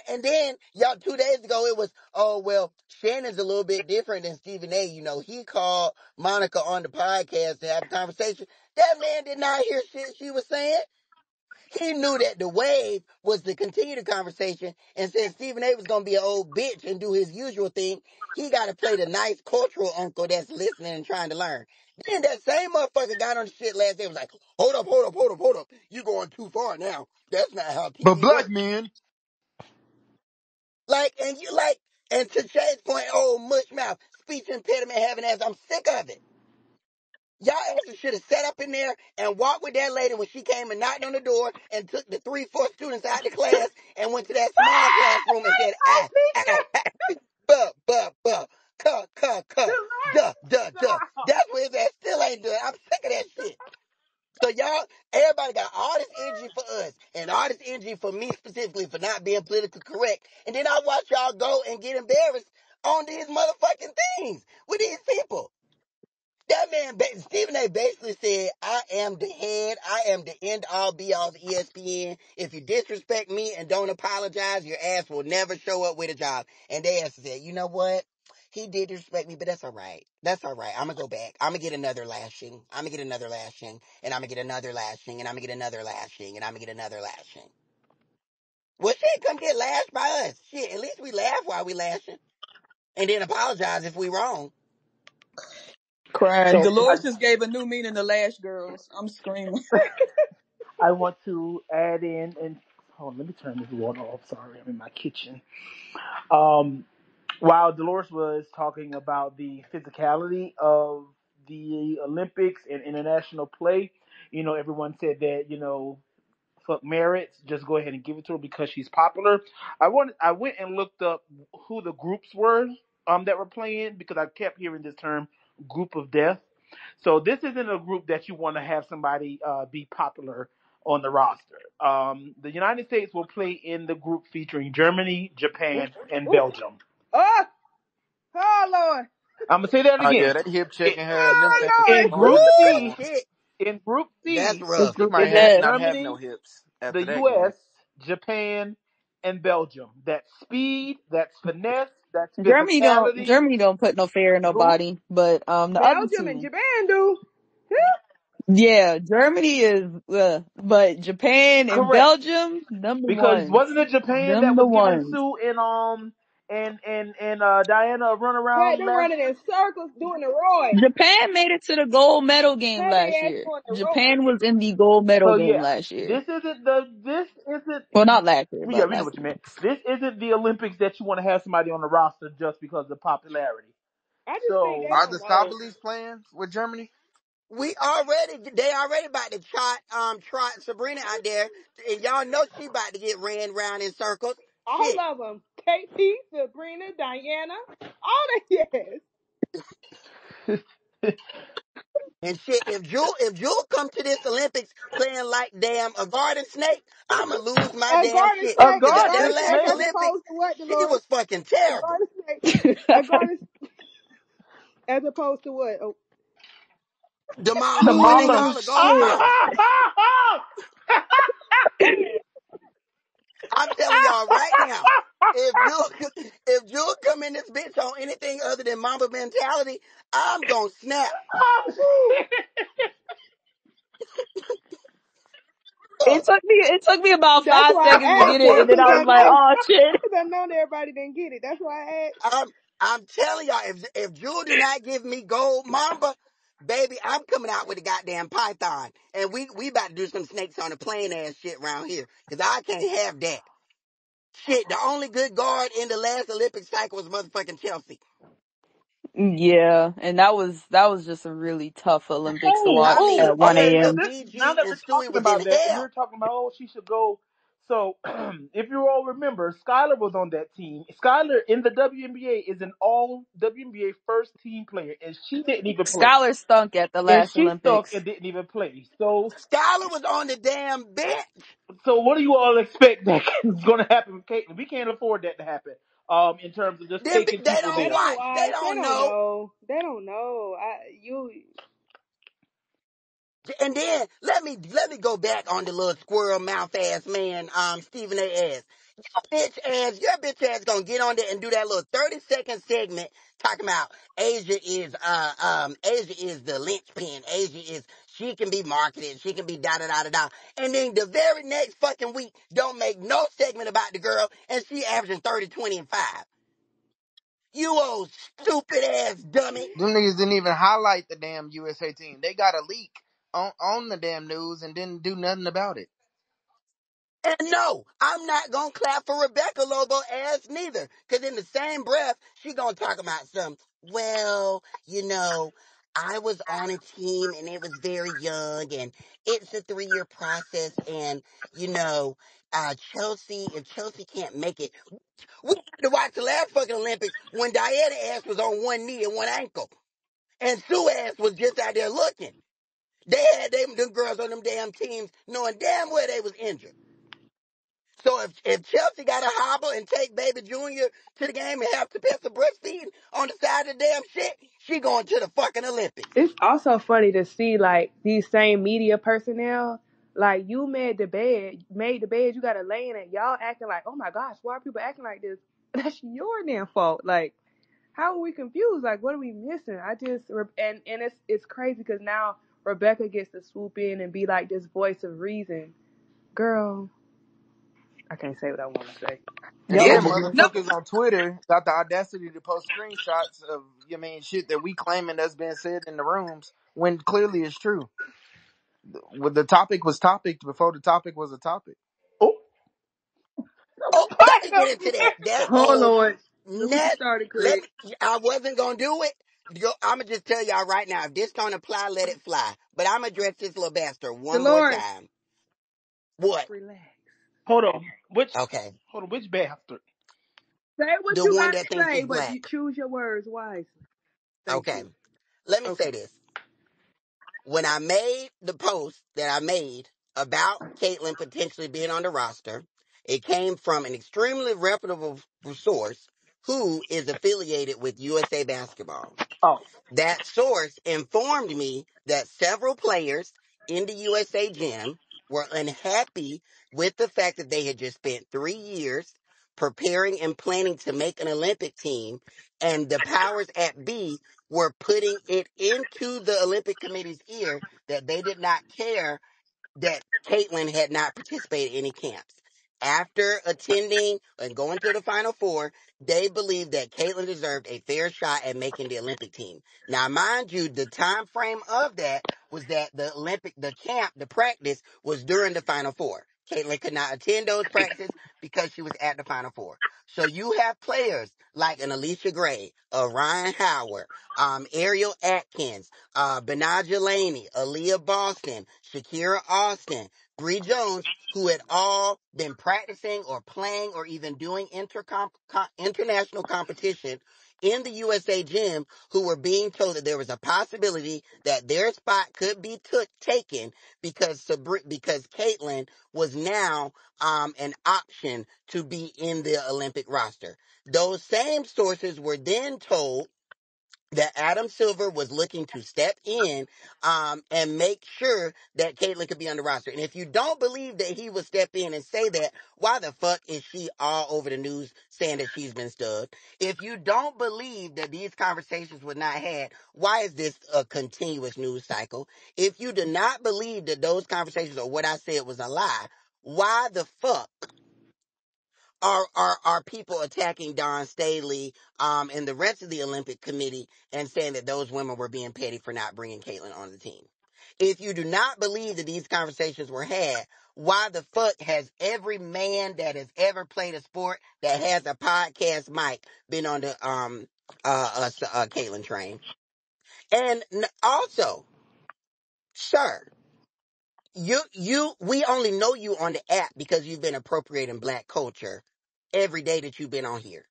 And then, y'all, 2 days ago, it was, oh, well, Shannon's a little bit different than Stephen A. You know, he called Monica on the podcast to have a conversation. That man did not hear shit she was saying. He knew that the wave was to continue the conversation, and since Stephen A was going to be an old bitch and do his usual thing, he got to play the nice cultural uncle that's listening and trying to learn. Then that same motherfucker got on the shit last day and was like, hold up, hold up, hold up, hold up. You going too far now. That's not how But TV black works. men, And to Shay's point, oh, mush mouth, speech impediment having ass, I'm sick of it. Y'all actually should have sat up in there and walked with that lady when she came and knocked on the door and took the 3-4 students out of the class and went to that small classroom and said, ah, ah, ah, buh, duh, duh, duh. That's where his ass still ain't doing. I'm sick of that shit. So y'all, everybody got all this energy for us and all this energy for me specifically for not being politically correct. And then I watch y'all go and get embarrassed on these motherfucking things with these people. That man, Stephen A. basically said, I am the head, I am the end all be all of ESPN. If you disrespect me and don't apologize, your ass will never show up with a job. And they ass said, you know what? He did disrespect me, but that's all right. That's all right. I'm gonna go back. I'm gonna get another lashing. I'm gonna get another lashing. And I'm gonna get another lashing. And I'm gonna get another lashing. And I'm gonna get another lashing. Well, shit, come get lashed by us. Shit, at least we laugh while we lashing. And then apologize if we wrong. Crying. So Dolores just gave a new meaning to Lash Girls. I'm screaming. I want to add in and hold on, let me turn this water off. Sorry, I'm in my kitchen. Um, while Dolores was talking about the physicality of the Olympics and international play. Everyone said that fuck merits, just go ahead and give it to her because she's popular. I went and looked up who the groups were that were playing because I kept hearing this term group of death. So this isn't a group that you want to have somebody be popular on the roster. The United States will play in the group featuring Germany, Ooh, Japan, and ooh. Belgium. Oh, oh Lord. I'm gonna say that Oh yeah, again. they hip In, checking her and them Oh things in Lord. going Group into the Woo, C, game. shit. in Group That's C, The rough. She group might of it is have death. not have no Germany, hips the after that game. U.S., Japan, and Belgium. That's speed. That's finesse. That's physicality. Germany don't put no fear in Who? nobody, but the other Belgium and two, Japan do. yeah, Germany is, but Japan and Correct. Belgium, them the Because ones, wasn't it Japan them that the was giving ones. Sue and Diana a run Had around them last running year? in circles doing the Roy. Japan made it to the gold medal game Had last they ass year. doing the Roy. Japan was in the gold medal So game yeah, last year. this isn't Well, not last year, yeah, but we know last what you year. meant. This isn't the Olympics that you want to have somebody on the roster just because of popularity. I just think So they Are don't the know. Stabelis playing with Germany? They already about to trot Sabrina out there, and y'all know she about to get ran round in circles. All Shit. of them. KP, Sabrina, Diana, all that, yes. And shit, if Jewel come to this Olympics playing like damn a garden snake, I'ma lose my A damn garden shit. a snake, Cause a at garden that garden snake last as snake. Olympics, opposed to what, she Dolores? was fucking A terrible. garden snake, a garden as opposed to what? Oh, The The mamba, what they mamba. Oh call her, Golden shit! Mamba. I'm telling y'all right now, if Jewel come in this bitch on anything other than mamba mentality, I'm gonna snap. It Fuck. took me. It took me about that's 5 seconds why to I get asked it, that and then because I I was like, know, "Oh shit!" because I know everybody didn't get it. That's why I asked. I'm telling y'all, if Jewel do not give me gold mamba, baby, I'm coming out with a goddamn python, and we about to do some snakes on the plane ass shit around here, cause I can't have that shit. The only good guard in the last Olympic cycle was motherfucking Chelsea. Yeah, and that was just a really tough Olympics to Oh, watch I mean, oh, at one okay. Asia, So a.m. this now BG, that and we're Stewie talking was in about that, and we're hell. talking about she should go. So if you all remember, Skylar was on that team. Skylar in the WNBA is an all WNBA first team player, and she didn't even play. Scholar stunk at the And last she stunk Olympics. and didn't even play. So Skylar was on the damn bench. what do you all expect that is going to happen with Caitlin? We can't afford that to happen. In terms of just taking They people They don't there. don't watch. They watch. They don't don't know. know. They don't know. And then let me go back on the little squirrel mouth ass man, Stephen A. S. Your bitch ass gonna get on there and do that little 30-second segment talking about Asia is the linchpin. Asia is she can be marketed, she can be da da da da da. And then the very next fucking week don't make no segment about the girl and she averaging 30, 20, and 5. You old stupid ass dummy. Them niggas didn't even highlight the damn USA team. They got a leak on the damn news and didn't do nothing about it. And no, I'm not gonna clap for Rebecca Lobo ass neither. Cause in the same breath, she gonna talk about some, well, I was on a team and it was very young and it's a 3-year process and, you know, if Chelsea can't make it, we had to watch the last fucking Olympics when Diana ass was on one knee and one ankle. And Sue ass was just out there looking. They had them girls on them damn teams knowing damn well they was injured. So if Chelsea got to hobble and take Baby Junior to the game and have to put some breastfeeding on the side of the damn shit, she going to the fucking Olympics. It's also funny to see like these same media personnel. Like you made the bed. You got to lay in it. Y'all acting like, oh my gosh, why are people acting like this? That's your damn fault. Like, how are we confused? Like, what are we missing? And it's crazy because now Rebecca gets to swoop in and be like this voice of reason. Girl, I can't say what I want to say. I And Yep. can't then say No. motherfuckers on Twitter got the audacity to post screenshots of shit that we claiming that's been said in the rooms when clearly it's true. The topic was topic before the topic was a topic. Oh, Oh, let me wait get a it. That minute. Oh old Lord, don't get you net. started, Craig. I wasn't gonna do it, I'm gonna just tell y'all right now. If this don't apply, let it fly. But I'm gonna address this little bastard one more Dolores, time. What? relax. Hold on. Okay. Which bastard? Say what The you one gotta that thinks say, he's but you black. choose your words wisely. Thank Okay. you. Let me Okay. say this. When I made the post that I made about Caitlyn potentially being on the roster, it came from an extremely reputable source who is affiliated with USA Basketball. Oh, That source informed me that several players in the USA gym were unhappy with the fact that they had just spent 3 years preparing and planning to make an Olympic team, and the powers at B were putting it into the Olympic Committee's ear that they did not care that Caitlyn had not participated in any camps. After attending and going to the Final Four, they believed that Caitlyn deserved a fair shot at making the Olympic team. Now, mind you, the time frame of that was that the camp, the practice was during the Final Four. Caitlyn could not attend those practices because she was at the Final Four. So you have players like an Alicia Gray, a Ryan Howard, Ariel Atkins, Benaj Delaney, Aaliyah Boston, Shakira Austin, Bree Jones, who had all been practicing or playing or even doing international competition in the USA gym, who were being told that there was a possibility that their spot could be taken because Caitlyn was now an option to be in the Olympic roster. Those same sources were then told that Adam Silver was looking to step in and make sure that Caitlyn could be on the roster. And if you don't believe that he would step in and say that, why the fuck is she all over the news saying that she's been stubbed? If you don't believe that these conversations were not had, why is this a continuous news cycle? If you do not believe that those conversations or what I said was a lie, why the fuck are people attacking Don Staley and the rest of the Olympic Committee and saying that those women were being petty for not bringing Caitlyn on the team? If you do not believe that these conversations were had, why the fuck has every man that has ever played a sport that has a podcast mic been on the Caitlyn train? And also, sir, we only know you on the app because you've been appropriating black culture every day that you've been on here.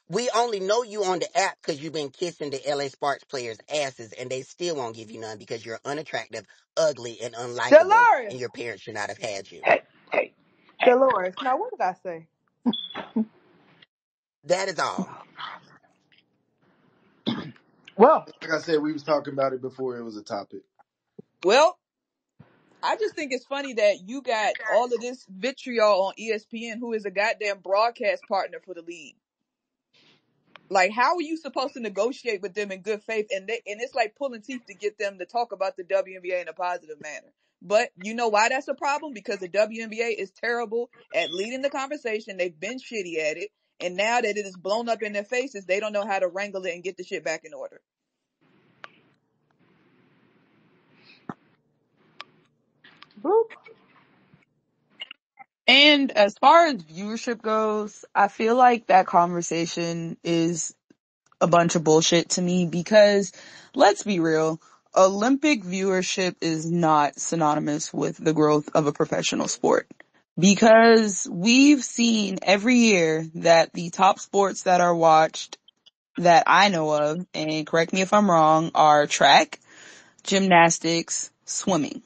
We only know you on the app because you've been kissing the LA Sparks players' asses and they still won't give you none because you're unattractive, ugly, and unlikable Dolores. and your parents should not have had you. hey, hey, hey. Dolores. Now what did I say? That is all. Well, Like I said, we was talking about it before it was a topic. Well, I just think it's funny that you got all of this vitriol on ESPN, who is a goddamn broadcast partner for the league. Like, how are you supposed to negotiate with them in good faith? And it's like pulling teeth to get them to talk about the WNBA in a positive manner. But you know why that's a problem? Because the WNBA is terrible at leading the conversation. They've been shitty at it. And now that it is blown up in their faces, they don't know how to wrangle it and get the shit back in order. boop. And as far as viewership goes, I feel like that conversation is a bunch of bullshit to me because let's be real, Olympic viewership is not synonymous with the growth of a professional sport. Because we've seen every year that the top sports that are watched that I know of, and correct me if I'm wrong, are track, gymnastics, swimming.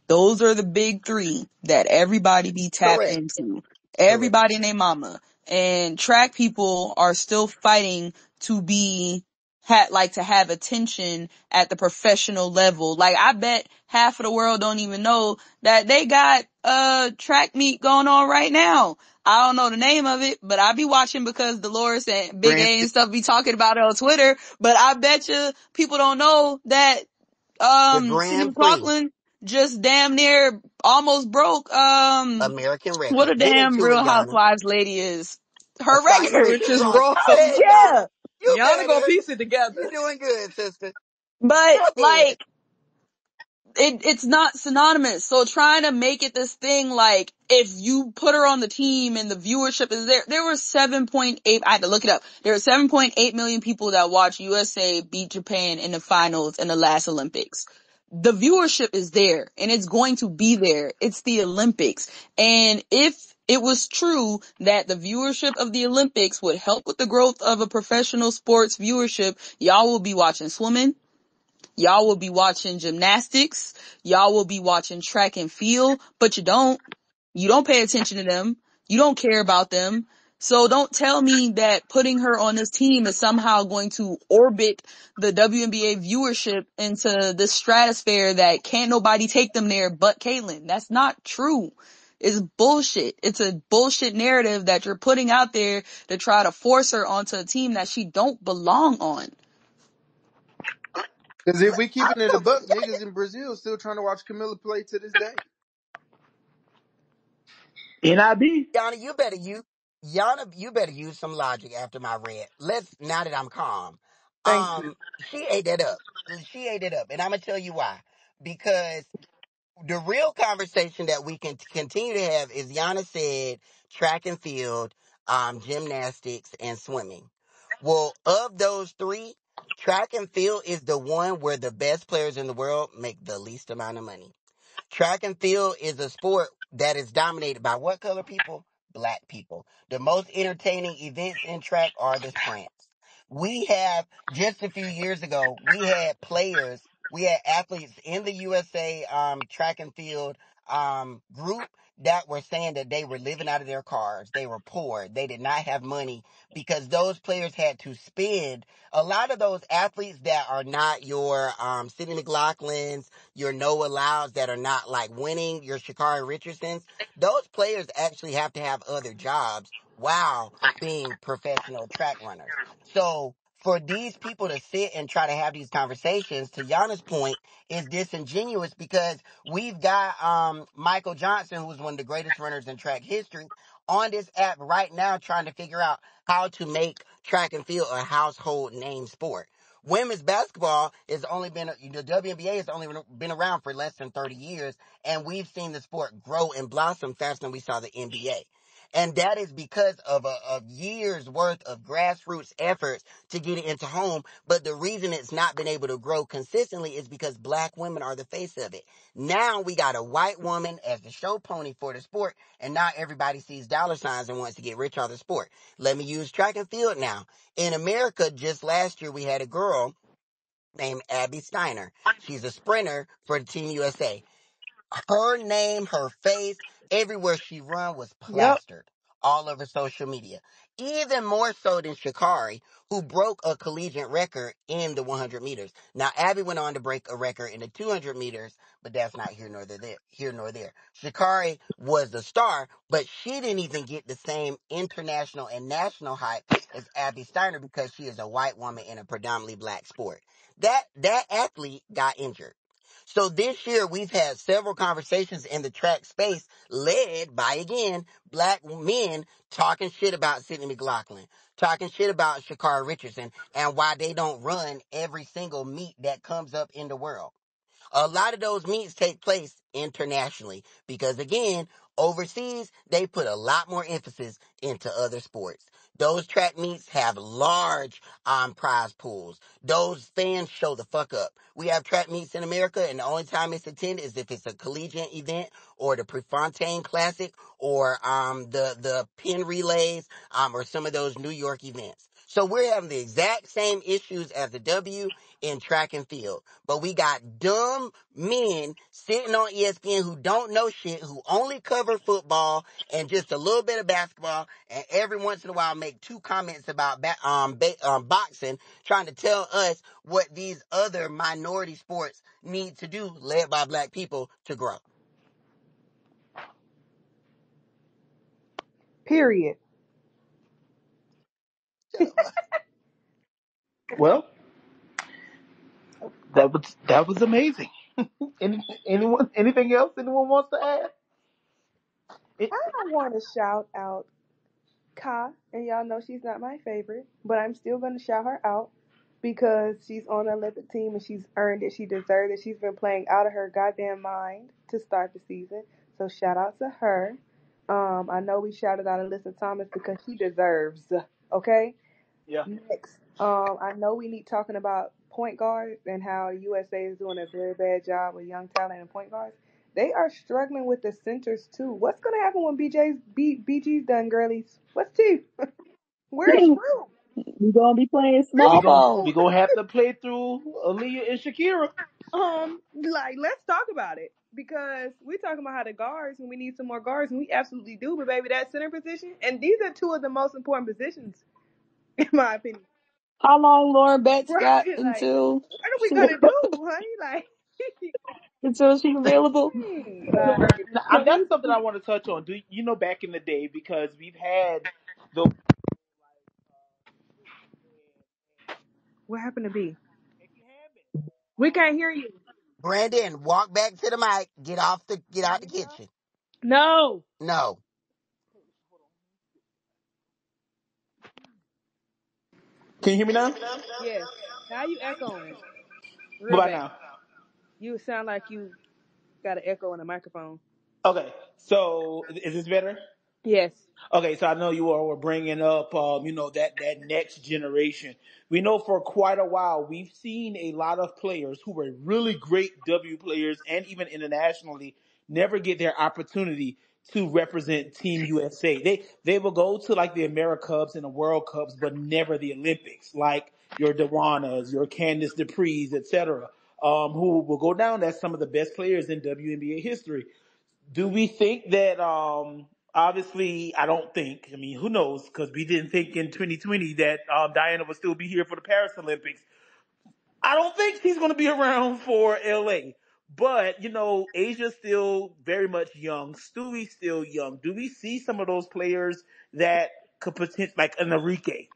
Those are the big three that everybody be tapped Correct. into. Correct. Everybody and their mama. And track people are still fighting to be, to have attention at the professional level. Like, I bet half of the world don't even know that they got a track meet going on right now. I don't know the name of it, but I be watching because Dolores and Big Grand, A and stuff be talking about it on Twitter. But I bet you people don't know that the Sydney Grand Prix, McLaughlin just damn near almost broke American what record. a Get damn into it, Real Yana. Housewives lady is. A Her fire record. Which Richard is Ross. wrong. Go ahead, Yana. Yeah. You Y'all gonna better. piece it together. You're doing good, sister. But Go ahead. like it's not synonymous. So trying to make it this thing like if you put her on the team and the viewership is there were 7.8, I had to look it up. There were 7.8 million people that watched USA beat Japan in the finals in the last Olympics. The viewership is there and it's going to be there. It's the Olympics. And if it was true that the viewership of the Olympics would help with the growth of a professional sports viewership, y'all will be watching swimming. Y'all will be watching gymnastics. Y'all will be watching track and field, but you don't. You don't pay attention to them. You don't care about them. So don't tell me that putting her on this team is somehow going to orbit the WNBA viewership into this stratosphere that can't nobody take them there but Caitlyn. That's not true. It's bullshit. It's a bullshit narrative that you're putting out there to try to force her onto a team that she don't belong on. Because if we keep I'm it in the so buck, niggas in Brazil still trying to watch Camilla play to this day. NIB. Yana, you better use some logic after my rant. Now that I'm calm. Thank you. She ate that up. She ate it up. And I'm gonna tell you why. Because the real conversation that we can continue to have is Yana said track and field, gymnastics and swimming. Well, of those three, track and field is the one where the best players in the world make the least amount of money. Track and field is a sport that is dominated by what color people? Black people. The most entertaining events in track are the sprints. We have, just a few years ago, we had athletes in the USA track and field group that were saying that they were living out of their cars. They were poor. They did not have money because those players had to spend. A lot of those athletes that are not your Sidney McLaughlins, your Noah Lyles that are not like winning, your Shakari Richardsons, those players actually have to have other jobs while being professional track runners. So for these people to sit and try to have these conversations, to Yana's point, is disingenuous because we've got Michael Johnson, who's one of the greatest runners in track history, on this app right now trying to figure out how to make track and field a household name sport. Women's basketball has only been, the WNBA has only been around for less than 30 years, and we've seen the sport grow and blossom faster than we saw the NBA. And that is because of a years worth of grassroots efforts to get it into home. But the reason it's not been able to grow consistently is because black women are the face of it. Now we got a white woman as the show pony for the sport, and now everybody sees dollar signs and wants to get rich on the sport. Let me use track and field now. In America, just last year, we had a girl named Abby Steiner. She's a sprinter for the Team USA. Her name, her face, everywhere she run was Yep. plastered all over social media. Even more so than Shakari, who broke a collegiate record in the 100 meters. Now, Abby went on to break a record in the 200 meters, but that's not here nor there. Here nor there. Shakari was the star, but she didn't even get the same international and national hype as Abby Steiner because she is a white woman in a predominantly black sport. That athlete got injured. So this year we've had several conversations in the track space led by, again, black men talking shit about Sidney McLaughlin, talking shit about Shakara Richardson, and why they don't run every single meet that comes up in the world. A lot of those meets take place internationally because, again, overseas, they put a lot more emphasis into other sports. Those track meets have large prize pools. Those fans show the fuck up. We have track meets in America, and the only time it's attended is if it's a collegiate event or the Prefontaine Classic or the Penn Relays or some of those New York events. So we're having the exact same issues as the W in track and field. But we got dumb men sitting on ESPN who don't know shit, who only cover football and just a little bit of basketball, and every once in a while make two comments about boxing, trying to tell us what these other minority sports need to do, led by black people, to grow. Period. Well, that was amazing. Anything else anyone wants to add? It, I want to shout out Ka, and y'all know she's not my favorite, but I'm still going to shout her out. because she's on the Olympic team and she's earned it. She deserved it. She's been playing out of her goddamn mind to start the season. So shout out to her. I know we shouted out Alyssa Thomas because she deserves. Okay. Yeah. Next, I know we need talking about point guards and how USA is doing a very bad job with young talent and point guards. They are struggling with the centers too. What's gonna happen when BG's done, girlies? What's T? Where's Shrew? We gonna be playing Where's We small gon' ball. we Shrew? gonna have to play through Aaliyah and Shakira. Like let's talk about it because we talking about how the guards and we need some more guards and we absolutely do. But baby, that center position and these are two of the most important positions in my opinion. How long Lauren Betts Right? got Like, until what are we gonna do, honey? Like. until she's available? Like, That's something I want to touch on. Do you know back in the day because we've had those what happened to B? We can't hear you. Brandon, walk back to the mic. Get out the kitchen. No. No. Can you hear me now? Yes. Now you echoing What real about bad. now? You sound like you got an echo in the microphone. Okay, so is this better? Yes. Okay, so I know you all were bringing up, that next generation. We know for quite a while we've seen a lot of players who were really great W players and even internationally never get their opportunity to represent Team USA. They will go to like the Americubs and the World Cups, but never the Olympics, like your Dewanas, your Candice Duprees, etc. Who will go down as some of the best players in WNBA history. Do we think that obviously I don't think, I mean who knows, because we didn't think in 2020 that Diana would still be here for the Paris Olympics. I don't think she's going to be around for LA. But, Asia's still very much young. Stewie's still young. Do we see some of those players that could potentially, like an Enrique,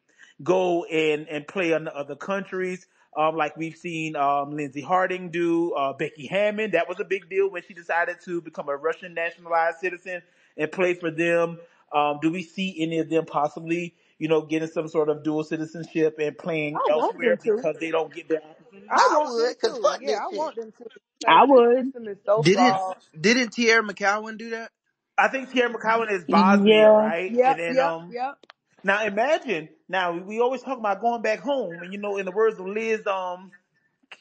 go and play in other countries? Like we've seen Lindsey Harding do, Becky Hammond. That was a big deal when she decided to become a Russian nationalized citizen and play for them. Do we see any of them possibly, getting some sort of dual citizenship and playing I want elsewhere them to. because they don't get their opportunity? I I want them would, cause to. fuck Yeah, this I shit. want them to. Because I this would. system is so Didn't flawed. didn't Tierra McCowan do that? I think Tierra McCowan is Bosnia, Yeah. right? And Yep, then yep, yep. now imagine now we always talk about going back home, and in the words of Liz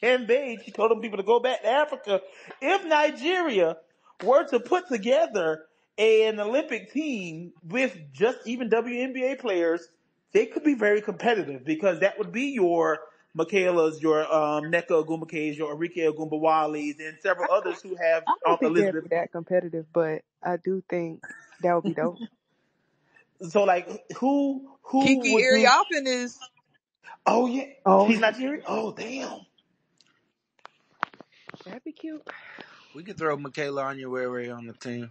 Cambage, she told them people to go back to Africa. If Nigeria were to put together an Olympic team with just even WNBA players, they could be very competitive because that would be your Michaela's, your Nneka Ogwumike's, your Arike Ogunbowale's, and several others who have I don't think they'll Elizabeth. be that competitive, but I do think that would be dope. So like, who Kiki would you? Iriopin is. Oh yeah, Oh, she's Nigerian. Oh damn. that'd be cute. We could throw Michaela Onyewerere on the team.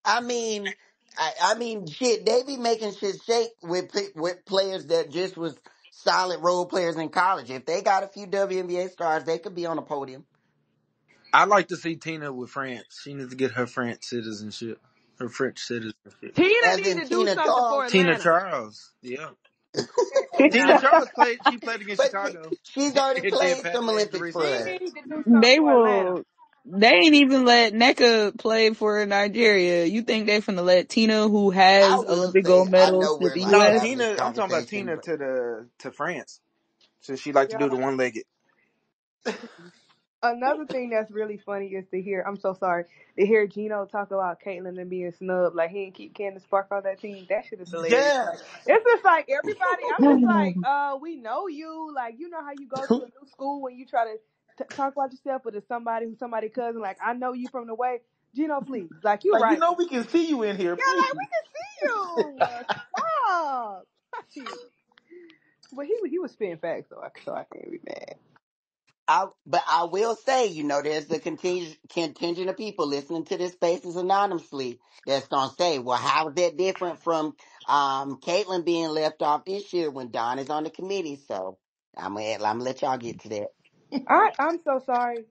I mean, shit. They be making shit shake with players that just was solid role players in college. If they got a few WNBA stars, they could be on a podium. I'd like to see Tina with France. She needs to get her French citizenship, her French citizenship. Tina As need in to do Tina something for Charles, Tina Atlanta. Charles, yeah. Tina Nah, Charles played. She played against but Chicago she's already and then played passed some the Olympics injuries for she like us. that. need to do something They for Atlanta. will. They ain't even let NECA play for Nigeria. You think they finna let Tina, who I has will Olympic say, gold I medals know with we're the about to No, U.S.? have this Tina. I'm talking about conversation, Tina but to France, since she like to Yeah. do the one legged. Another thing that's really funny is to hear. I'm so sorry to hear Gino talk about Caitlyn and being snubbed. Like he didn't keep Candace Parker on that team. That shit is hilarious. Yeah. Like it's just like everybody. I'm just like, we know you. Like you know how you go to a new school when you try to talk about yourself, but it's somebody who's somebody's cousin. Like I know you from the way. Gino, please. Like you Like right. we can see you in here, Yeah, like please. we can see you. Stop. Shit. But he was spitting facts though, so I can't be mad. but I will say, there's the contingent of people listening to this Spaces anonymously that's gonna say, well, how is that different from Caitlyn being left off this year when Don is on the committee? So I'm gonna let y'all get to that. I'm so sorry.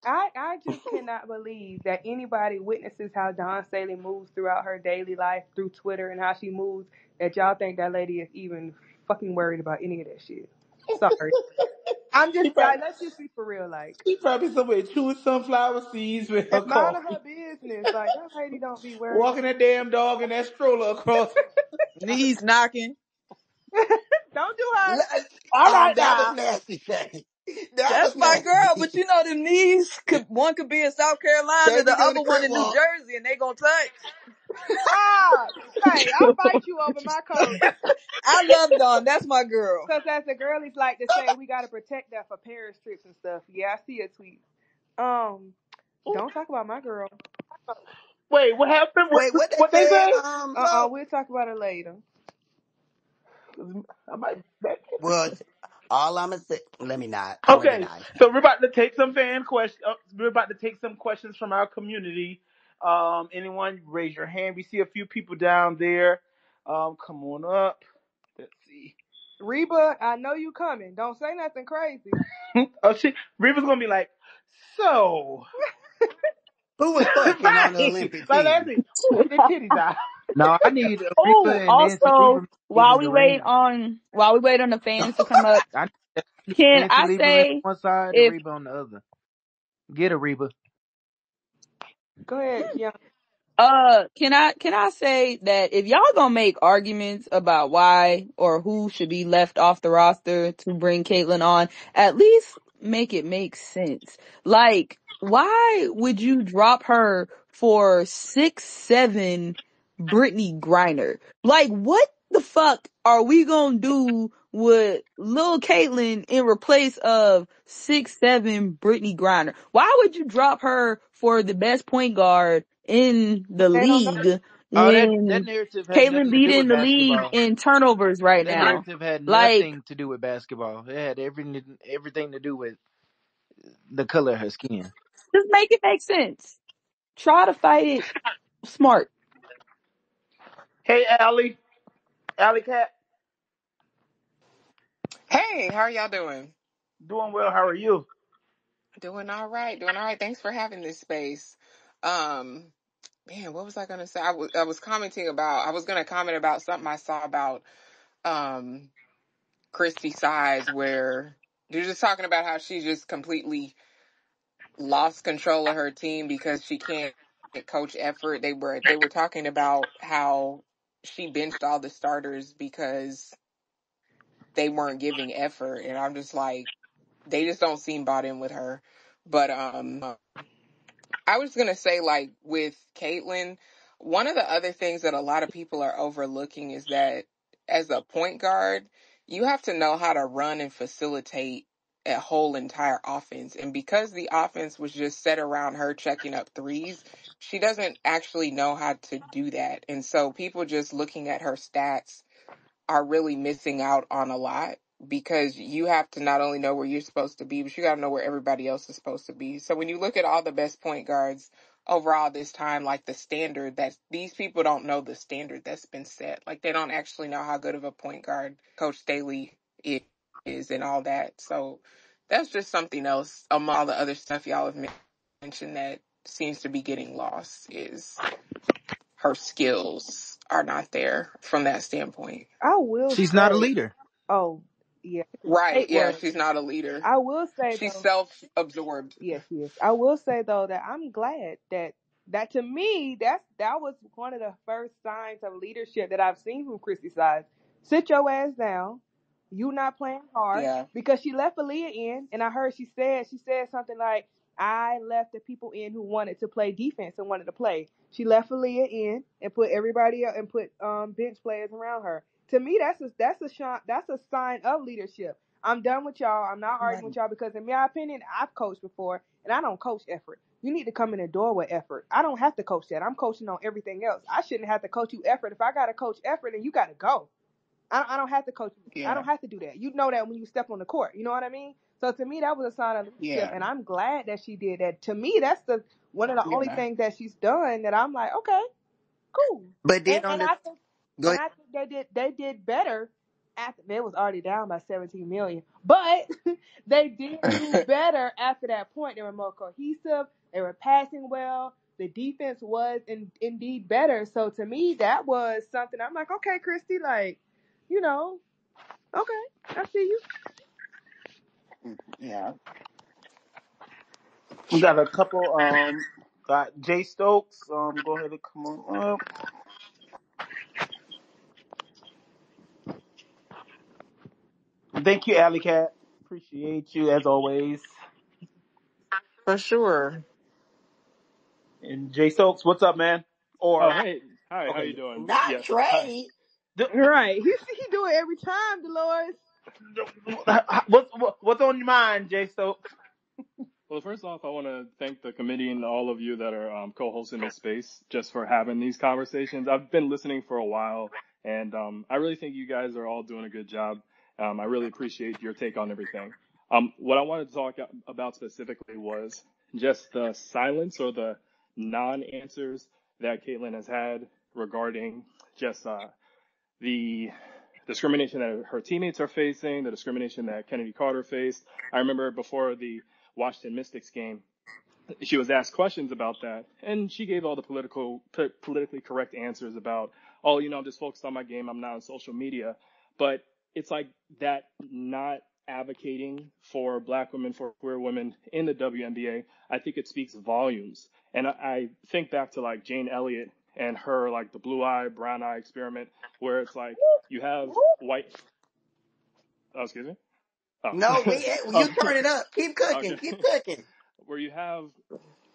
I just cannot believe that anybody witnesses how Dawn Staley moves throughout her daily life through Twitter and how she moves that y'all think that lady is even fucking worried about any of that shit. Sorry. I'm She just probably, like, let's just be for real. Like, she probably somewhere chewing sunflower seeds with her it's minding coffee, her business. Like, that lady don't be worried. walking that damn dog in that stroller across. Knees knocking. Don't do her. All right That was now. nasty, Shay. That That's was my girl, nasty. but you know them knees one could be in South They Carolina, be the doing the other one crip in New walk. Jersey, and they gonna touch. Ah, hey, I'll fight you over my coach. I love Dawn. That's my girl. Because as the girlies like to say, we got to protect that for Paris trips and stuff. Yeah, I see a tweet. Don't talk about my girl. Wait, what happened? Wait, what they What they said, say? Flo? We'll talk about it later. I might. Well, all I'm gonna say, let me not. I'll let it Okay, die. so we're about to take some fan questions. We're about to take some questions from our community. Anyone, raise your hand. We see a few people down there. Come on up. Let's see. Reba, I know you coming. Don't say nothing crazy. Oh, Reva's gonna be like, so Who was fucking on the right, Olympic like team? that's it. Where the titties out? Oh, No, I need Reba and Nancy. also, Lieberman to get in the ring. while we wait on the fans to come up, I need can Nancy I Lieberman on say one side and if Reba on the other. Get a Reba. Go ahead, yeah. can I say that if y'all gonna make arguments about why or who should be left off the roster to bring Caitlyn on, at least make it make sense. Like, why would you drop her for 6'7" Brittany Griner? Like, what the fuck are we gonna do with Lil Caitlyn in replace of 6'7" Brittany Griner? Why would you drop her for the best point guard in the They don't know. league Oh, that when narrative had Caitlyn nothing to do leading with the league basketball. in turnovers right That now? narrative had Like, nothing to do with basketball. It had everything to do with the color of her skin. just make it make sense. Try to fight it smart. Hey, Allie Cat, Hey, how are y'all doing? doing well. How are you? Doing all right. Doing all right. Thanks for having this space. Um, Man, what was I gonna say? I was commenting about. I was gonna comment about something I saw about um Christy Sides, where they're just talking about how she just completely lost control of her team because she can't coach effort. They were talking about how she benched all the starters because they weren't giving effort, and I'm just like, they just don't seem bought in with her. But I was gonna say, like, with Caitlyn, one of the other things that a lot of people are overlooking is that as a point guard, you have to know how to run and facilitate a whole entire offense. And because the offense was just set around her checking up threes, she doesn't actually know how to do that. And so people just looking at her stats are really missing out on a lot because you have to not only know where you're supposed to be, but you got to know where everybody else is supposed to be. So when you look at all the best point guards overall this time, like the standard that these people don't know the standard that's been set. Like they don't actually know how good of a point guard Coach Staley is and all that. So that's just something else among all the other stuff y'all have mentioned that seems to be getting lost is her skills are not there from that standpoint. I will She's not a say, leader. oh, yeah, Right. Kate Yeah, was. she's not a leader. I will say, She's though, self-absorbed. yes, she is. I will say though that I'm glad that to me that was one of the first signs of leadership that I've seen from Christy Sides. Sit your ass down. You not playing hard Yeah. because she left Aaliyah in, and I heard she said something like, "I left the people in who wanted to play defense and wanted to play." She left Aaliyah in and put everybody else and put bench players around her. To me, that's a sign of leadership. I'm done with y'all. I'm not arguing with Right. y'all because, in my opinion, I've coached before and I don't coach effort. You need to come in the door with effort. I don't have to coach that. I'm coaching on everything else. I shouldn't have to coach you effort. If I got to coach effort, then you got to go. I don't have to coach you. I Yeah. don't have to do that. You know that when you step on the court. You know what I mean? So to me, that was a sign of leadership, Yeah. and I'm glad that she did that. To me, that's the one of the only Yeah. things that she's done that I'm like, okay, cool. But then And on and the I think go and ahead. I think they did better after they was already down by 17 million. But they did do better after that point. They were more cohesive, they were passing well, the defense was indeed better. So to me that was something I'm like, okay, Christy, like, you know, Okay, I see you. Yeah. We got a couple. Got Jay Stokes. Go ahead and come on up. Thank you, Alley Cat. Appreciate you as always. For sure. And Jay Stokes, what's up, man? Oh, Or hey. Hi, how you okay, doing? Not Yes. Hi. Trey. Right. He do it every time, Dolores. what's on your mind, Jay Stokes? Well, first off, I want to thank the committee and all of you that are co-hosting this space just for having these conversations. I've been listening for a while, and I really think you guys are all doing a good job. I really appreciate your take on everything. What I wanted to talk about specifically was just the silence or the non-answers that Caitlin has had regarding just the discrimination that her teammates are facing, the discrimination that Kennedy Carter faced. I remember before the Washington Mystics game, she was asked questions about that, and she gave all the politically correct answers about, oh, I'm just focused on my game. I'm not on social media. But it's like that not advocating for black women, for queer women in the WNBA. I think it speaks volumes. And I think back to like Jane Elliott and her like the blue eye, brown eye experiment, where it's like you have white. Oh, excuse me. Oh, No, you oh, turn it up. Keep cooking. okay. Keep cooking. Where you have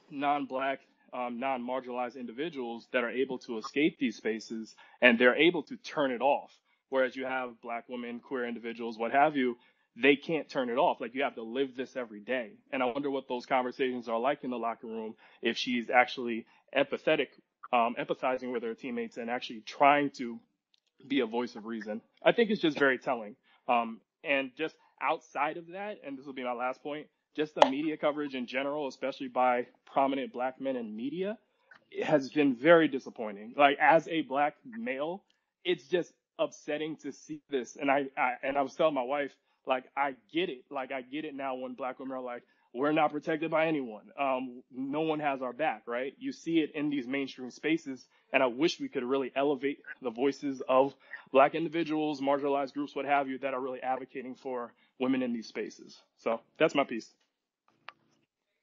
non-black, non-marginalized individuals that are able to escape these spaces and they're able to turn it off. Whereas you have black women, queer individuals, what have you, they can't turn it off. Like you have to live this every day. And I wonder what those conversations are like in the locker room if she's actually empathetic, empathizing with her teammates and actually trying to be a voice of reason. I think it's just very telling. And just outside of that, and this will be my last point, just the media coverage in general, especially by prominent black men in media, it has been very disappointing. Like as a black male, it's just upsetting to see this. And I was telling my wife, like I get it. Like I get it now when black women are like, we're not protected by anyone. No one has our back, right? You see it in these mainstream spaces, and I wish we could really elevate the voices of black individuals, marginalized groups, what have you, that are really advocating for women in these spaces. So that's my piece.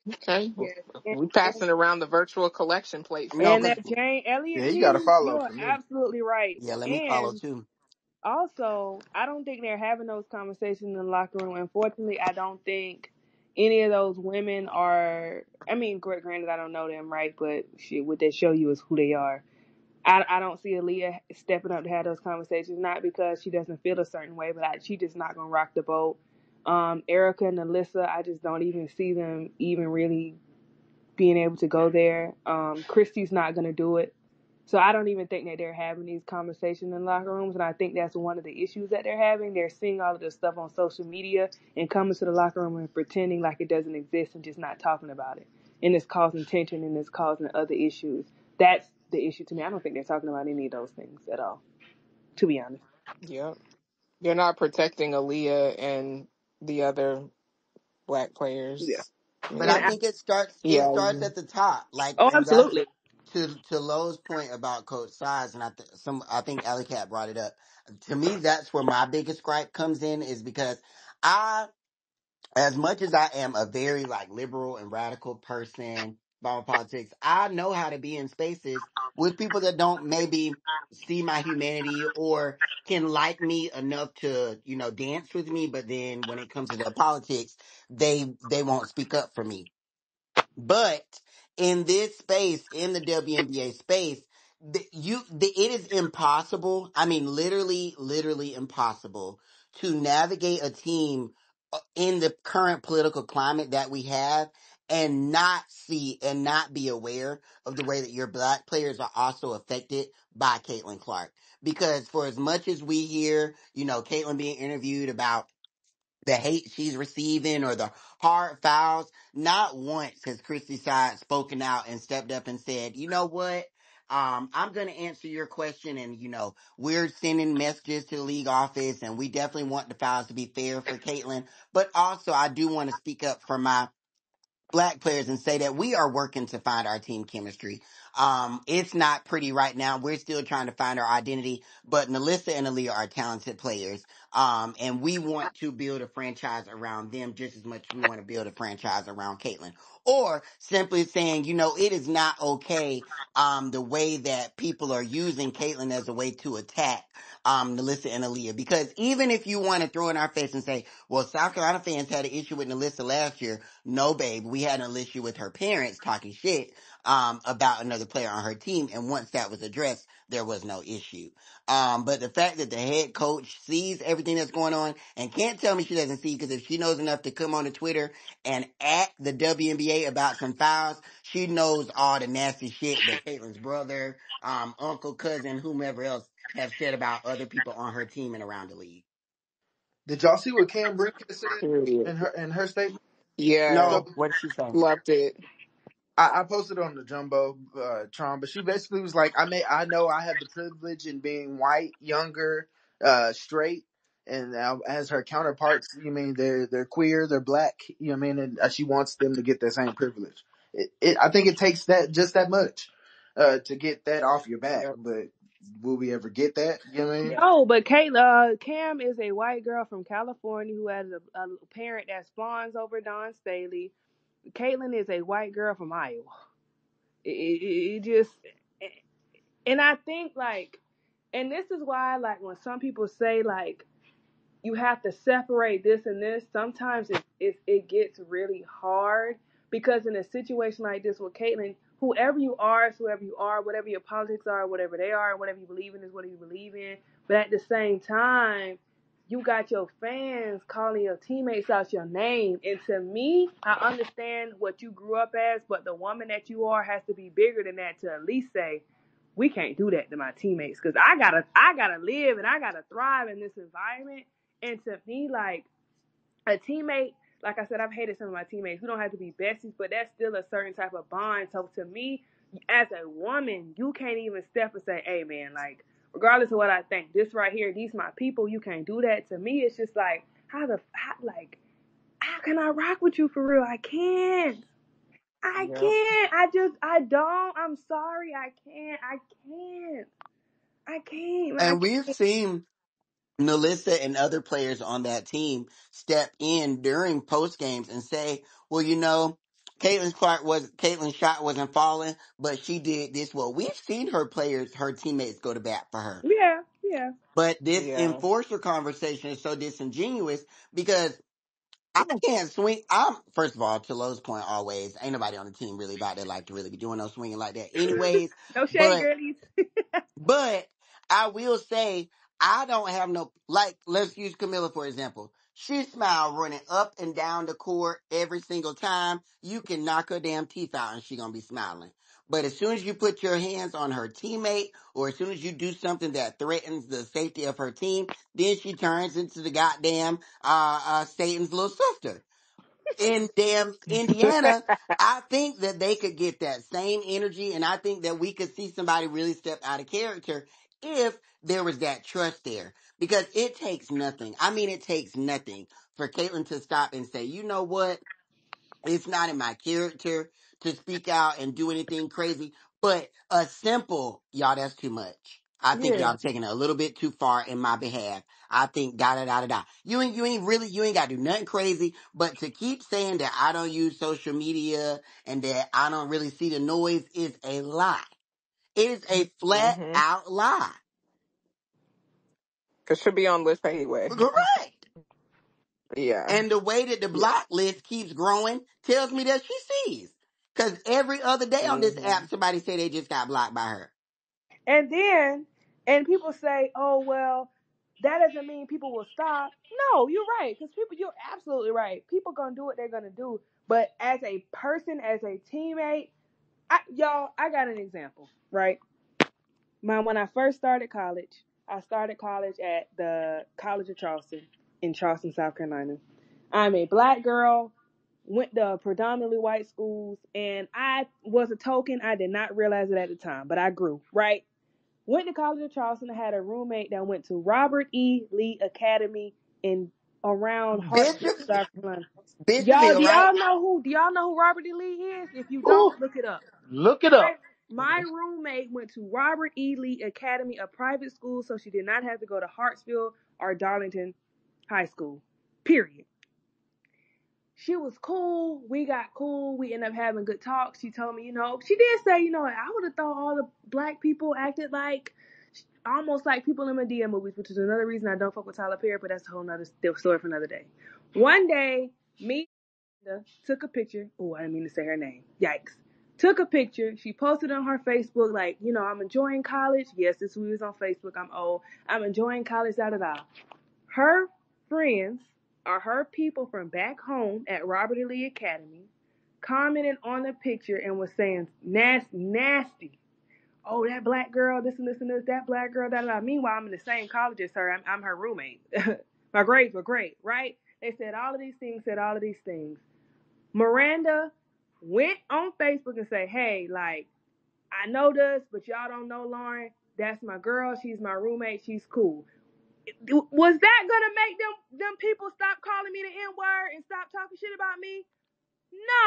Okay. Yes. We passing around the virtual collection plate No, And fast. cause that Jane Yeah, Elliott you got to piece, follow you are for me. absolutely right. yeah, let me follow And too. also, I don't think they're having those conversations in the locker room. Unfortunately, I don't think any of those women are. I mean, granted, I don't know them, right? But shit, what they show you is who they are. I don't see Aaliyah stepping up to have those conversations, not because she doesn't feel a certain way, but she just not gonna rock the boat. Erica and Alyssa, I just don't even see them even really being able to go there. Christy's not gonna do it. So I don't even think that they're having these conversations in locker rooms, and I think that's one of the issues that they're having. They're seeing all of this stuff on social media and coming to the locker room and pretending like it doesn't exist and just not talking about it. And it's causing tension and it's causing other issues. That's the issue to me. I don't think they're talking about any of those things at all, to be honest. Yep. They're not protecting Aaliyah and the other black Yeah. players. But I And think it Yeah. starts at the top. Like, oh, and that's absolutely. to Lowe's point about Coach Size, and I think Alley Cat brought it up. To me, that's where my biggest gripe comes in, is because I, as much as I am a very like liberal and radical person about politics, I know how to be in spaces with people that don't maybe see my humanity or can like me enough to, dance with me, but then when it comes to their politics, they won't speak up for me. But in this space, in the WNBA space, it is impossible. I mean, literally impossible to navigate a team in the current political climate that we have and not see and not be aware of the way that your black players are also affected by Caitlin Clark. Because for as much as we hear, Caitlin being interviewed about the hate she's receiving or the hard fouls. Not once has Christy Side spoken out and stepped up and said, you know what? I'm going to answer your question, and we're sending messages to the league office, and we definitely want the fouls to be fair for Caitlin. But also, I do want to speak up for my black players and say that we are working to find our team chemistry. It's not pretty right now. We're still trying to find our identity, but Melissa and Aaliyah are talented players. And we want to build a franchise around them just as much as we want to build a franchise around Caitlyn. Or simply saying, it is not okay, the way that people are using Caitlyn as a way to attack, Melissa and Aaliyah. Because even if you want to throw in our face and say, well, South Carolina fans had an issue with Melissa last year. No, babe, we had an issue with her parents talking shit about another player on her team. And once that was addressed, there was no issue. But the fact that the head coach sees everything that's going on and can't tell me she doesn't see, because if she knows enough to come on to Twitter and at the WNBA about some fouls, she knows all the nasty shit that Caitlin's brother, uncle, cousin, whomever else have said about other people on her team and around the league. Did y'all see what Cam Brink had said Period. in her statement? Yeah, So No, what did she say? loved it. I posted on the Jumbo Tron, but she basically was like, I know I have the privilege in being white, younger, straight, and as her counterparts, you mean they're queer, they're black, you know what I mean, and she wants them to get that same privilege. I think it takes that just that much to get that off your back, Yep. but will we ever get that? You know what I mean? No, but Kayla, Cam is a white girl from California who has a parent that spawns over Dawn Staley. Caitlyn is a white girl from Iowa. It just, and I think like, and this is why like when some people say like you have to separate this and this, sometimes it gets really hard because in a situation like this with Caitlyn, whoever you are is whoever you are, whatever your politics are, whatever they are, and whatever you believe in is what you believe in. But at the same time, you got your fans calling your teammates out your name. And to me, I understand what you grew up as, but the woman that you are has to be bigger than that to at least say, we can't do that to my teammates because I gotta live and I gotta thrive in this environment. And to me, like a teammate, like I said, I've hated some of my teammates. We don't have to be besties, but that's still a certain type of bond. So to me, as a woman, you can't even step and say, hey man, like, regardless of what I think, this right here, these my people, you can't do that. To me, it's just like, how can I rock with you for real? I can't. I Yep. can't. I don't. I'm sorry. I can't. I can't. I can't. I And we've can't. seen Melissa and other players on that team step in during post games and say, well, Caitlyn's shot wasn't falling, but she did this. Well, we've seen her teammates go to bat for her. Yeah, yeah. But this Yeah. enforcer conversation is so disingenuous because I can't swing. First of all, to Lowe's point, always ain't nobody on the team really about their life to really be doing no swinging like that, anyways. No shade, But girlies. but I will say I don't have no, like, let's use Camilla for example. She smiled running up and down the court every single time. You can knock her damn teeth out and she gonna be smiling. But as soon as you put your hands on her teammate or as soon as you do something that threatens the safety of her team, then she turns into the goddamn Satan's little sister in damn Indiana. I think that they could get that same energy, and I think that we could see somebody really step out of character if there was that trust there. Because it takes nothing. I mean, it takes nothing for Caitlyn to stop and say, you know what? It's not in my character to speak out and do anything crazy, but a simple, y'all, that's too much. I think Yeah. y'all taking it a little bit too far in my behalf. I think da da da da da. You ain't got to do nothing crazy, but to keep saying that I don't use social media and that I don't really see the noise is a lie. It is a flat Mm-hmm. out lie. Cause she'll be on list anyway. Correct. Yeah. And the way that the Yeah. block list keeps growing tells me that she sees. Because every other day on this Mm-hmm. app, somebody say they just got blocked by her. And then, and people say, oh, well, that doesn't mean people will stop. No, you're right. Because people, you're absolutely right. People going to do what they're going to do. But as a person, as a teammate, I got an example, right? When I first started college, I started college at the College of Charleston in Charleston, South Carolina. I'm a black girl, went to predominantly white schools, and I was a token. I did not realize it at the time, but I grew, right? Went to College of Charleston. I had a roommate that went to Robert E. Lee Academy in around Hartsville, Bishop, South Carolina. Y'all, Bishopville, right? do y'all know who Robert E. Lee is? If you don't, Ooh, look it up. look it Right? up. My roommate went to Robert E. Lee Academy, a private school, so she did not have to go to Hartsville or Darlington High School. Period. She was cool. We got cool. We ended up having good talks. She told me, she did say, I would have thought all the black people acted like almost like people in Medea movies, which is another reason I don't fuck with Tyler Perry, but that's a whole nother story for another day. One day, me and Linda took a picture. Oh, I didn't mean to say her name. Yikes. Took a picture. She posted on her Facebook, like, I'm enjoying college. Yes, this was on Facebook. I'm old. I'm enjoying college, da da da. Her friends or her people from back home at Robert E. Lee Academy commented on the picture and was saying nasty. Oh, that black girl, this and this and this, that black girl, da da da. Meanwhile, I'm in the same college as her. I'm her roommate. My grades were great, right? They said all of these things. Miranda went on Facebook and said, hey, like, I know this, but y'all don't know Lauren. That's my girl. She's my roommate. She's cool. Was that gonna make them people stop calling me the N-word and stop talking shit about me?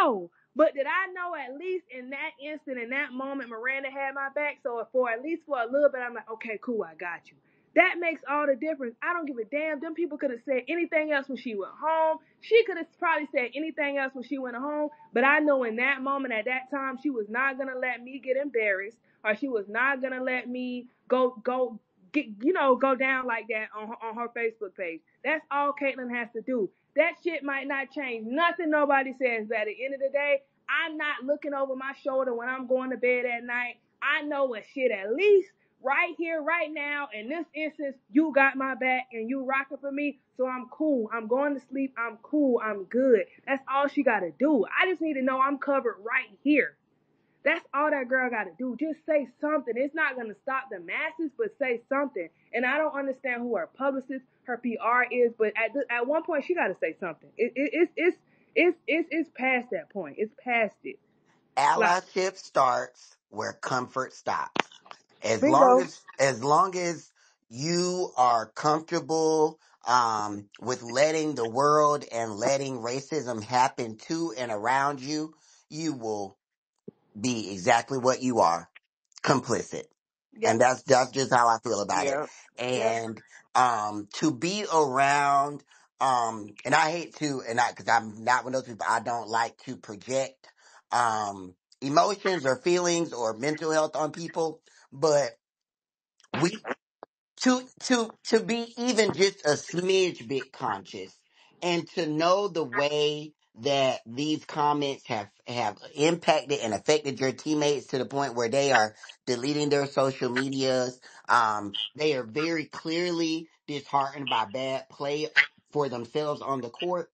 No. But did I know at least in that instant, in that moment, Miranda had my back? So at least for a little bit, I'm like, okay, cool, I got you. That makes all the difference. I don't give a damn. Them people could have said anything else when she went home. She could have probably said anything else when she went home. But I know in that moment, at that time, she was not gonna let me get embarrassed, or she was not gonna let me go down like that on her Facebook page. That's all Caitlyn has to do. That shit might not change nothing nobody says, but at the end of the day, I'm not looking over my shoulder when I'm going to bed at night. I know what shit, at least right here, right now, in this instance, you got my back and you rocking for me, so I'm cool. I'm going to sleep. I'm cool. I'm good. That's all she got to do. I just need to know I'm covered right here. That's all that girl got to do. Just say something. It's not going to stop the masses, but say something. And I don't understand who her publicist, her PR is, but at one point she got to say something. It's past that point. It's past it. Like, Allyship starts where comfort stops. bingo. As long as you are comfortable with letting the world and letting racism happen to and around you, you will be exactly what you are, complicit. And Yep. that's just how I feel about it. Yeah. Yep. And to be around and I hate to, and I because I'm not one of those people, I don't like to project emotions or feelings or mental health on people, but we to be even just a smidge bit conscious and to know the way that these comments have impacted and affected your teammates to the point where they are deleting their social medias. They are very clearly disheartened by bad play for themselves on the court,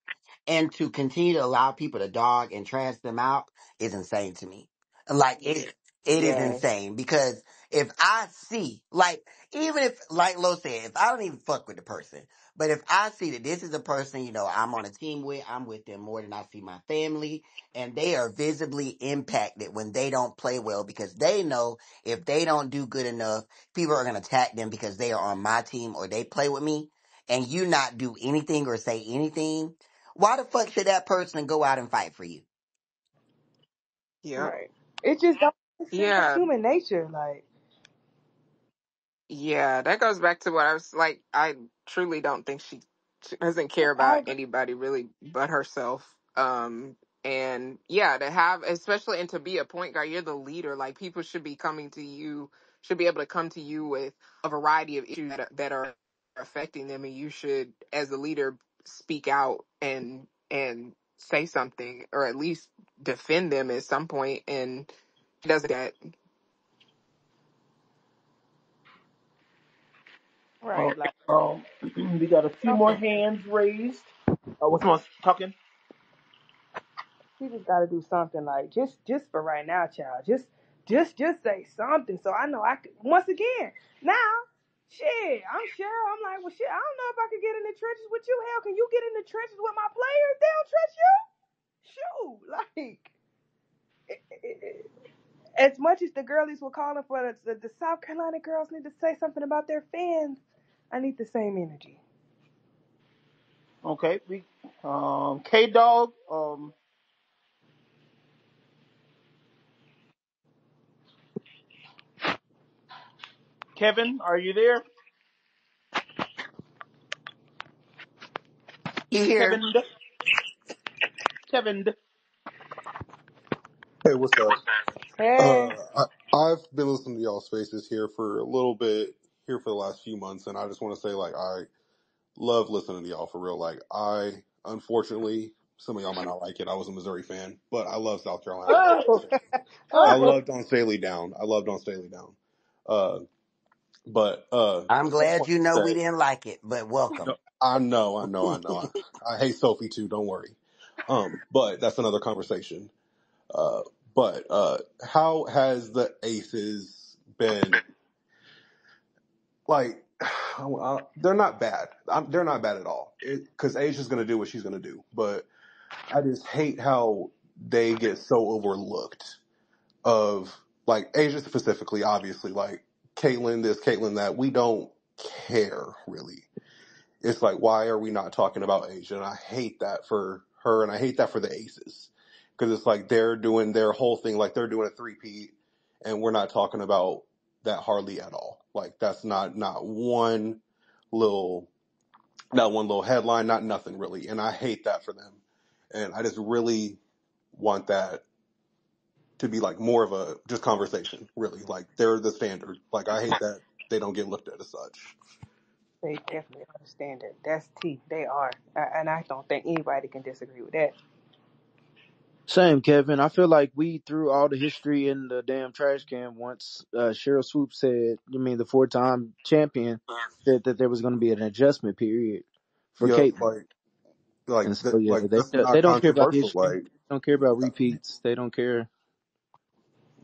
and to continue to allow people to dog and trash them out is insane to me. Like it is Yes. insane because if I see, like, even if, like Lo said, if I don't even fuck with the person, but if I see that this is a person, I'm on a team with, I'm with them more than I see my family, and they are visibly impacted when they don't play well because they know if they don't do good enough, people are going to attack them because they are on my team or they play with me, and you not do anything or say anything, why the fuck should that person go out and fight for you? Yep. Right. It just don't make sense. That's Yeah. human nature. Like, Yeah. That goes back to what I was like. I truly don't think she doesn't care I about agree. anybody really but herself. And yeah, to have, especially, and to be a point guard, you're the leader. Like, people should be coming to you, should be able to come to you with a variety of issues that are affecting them, and you should, as a leader, speak out and say something, or at least defend them at some point. And she does that. Right. Like, We got a few more something. hands raised. What's someone talking? She just got to do something. Like, just for right now, child. Just say something. So I know I could. Once again, now, shit. I'm sure. I'm like, well, shit. I don't know if I could get in the trenches with you. Hell, can you get in the trenches with my players? They don't trust you. Shoot, like. As much as the girlies were calling for the South Carolina girls need to say something about their fans, I need the same energy. Okay, we K Dog. Kevin, are you there? You hear? Kevin, Kevin. Hey, what's up? Hey. I've been listening to y'all spaces here for a little bit here for the last few months, and I just want to say, like, I love listening to y'all for real. Like, unfortunately, some of y'all might not like it. I was a Missouri fan, but I love South Carolina. I love Don Oh. Staley. I Oh. love Don Staley down. I love Don Staley down. Uh, but I'm I just glad wanted you to know we say, didn't like it, but no, welcome. I know. I hate Sophie too. Don't worry. But that's another conversation. Uh, but how has the Aces been? Like, they're not bad. They're not bad at all. Because Asia's going to do what she's going to do. But I just hate how they get so overlooked. Of like Asia specifically, obviously, like Caitlyn this, Caitlyn that. We don't care really. It's like, why are we not talking about Asia? And I hate that for her, and I hate that for the Aces, because it's like they're doing their whole thing, like they're doing a three-peat, and we're not talking about that hardly at all. Like that's not little, not one little headline, not nothing really, and I hate that for them, and I just really want that to be like more of a just conversation, really. Like they're the standard. Like I hate that they don't get looked at as such. They definitely understand it. That's T. They are. And I don't think anybody can disagree with that. Same, Kevin. I feel like we threw all the history in the damn trash can once Cheryl Swoop said, you mean the 4-time champion, said that there was going to be an adjustment period for Yep, Caitlyn. And like so, that, yeah, like that's not they don't care about controversial. history. Like They don't care about repeats. They don't care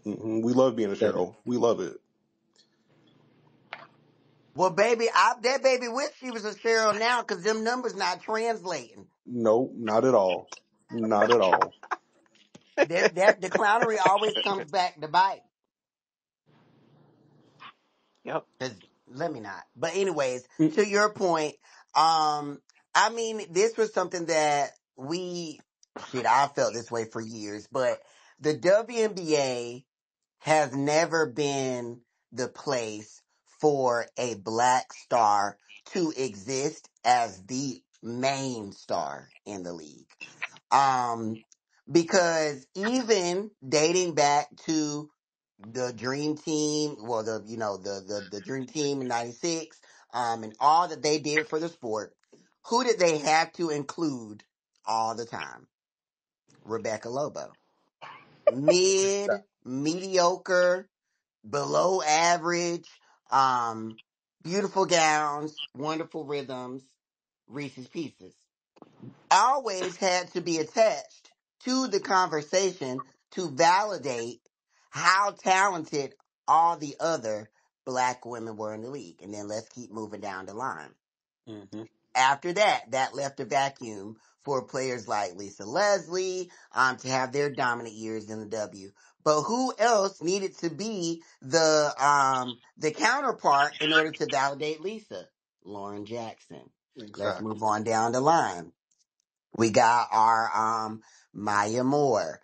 we love being a that. Cheryl. We love it. Well, baby, that baby wish she was a Cheryl now because them numbers not translating. No, not at all. Not at all. That the clownery always comes back to bite. Yep. 'Cause let me not. But anyways, Mm, to your point, I mean, this was something that I felt this way for years, but the WNBA has never been the place for a black star to exist as the main star in the league. Um, because even dating back to the Dream Team, well, the Dream Team in '96, and all that they did for the sport, who did they have to include all the time? Rebecca Lobo. Mid, mediocre, below average, um, beautiful gowns, wonderful rhythms, Reese's Pieces. Always had to be attached to the conversation to validate how talented all the other black women were in the league. And then let's keep moving down the line. mm-hmm. After that, that left a vacuum for players like Lisa Leslie to have their dominant years in the W. But who else needed to be the counterpart in order to validate Lisa? Lauren Jackson. Let's Exactly. move on down the line. We got our Maya Moore.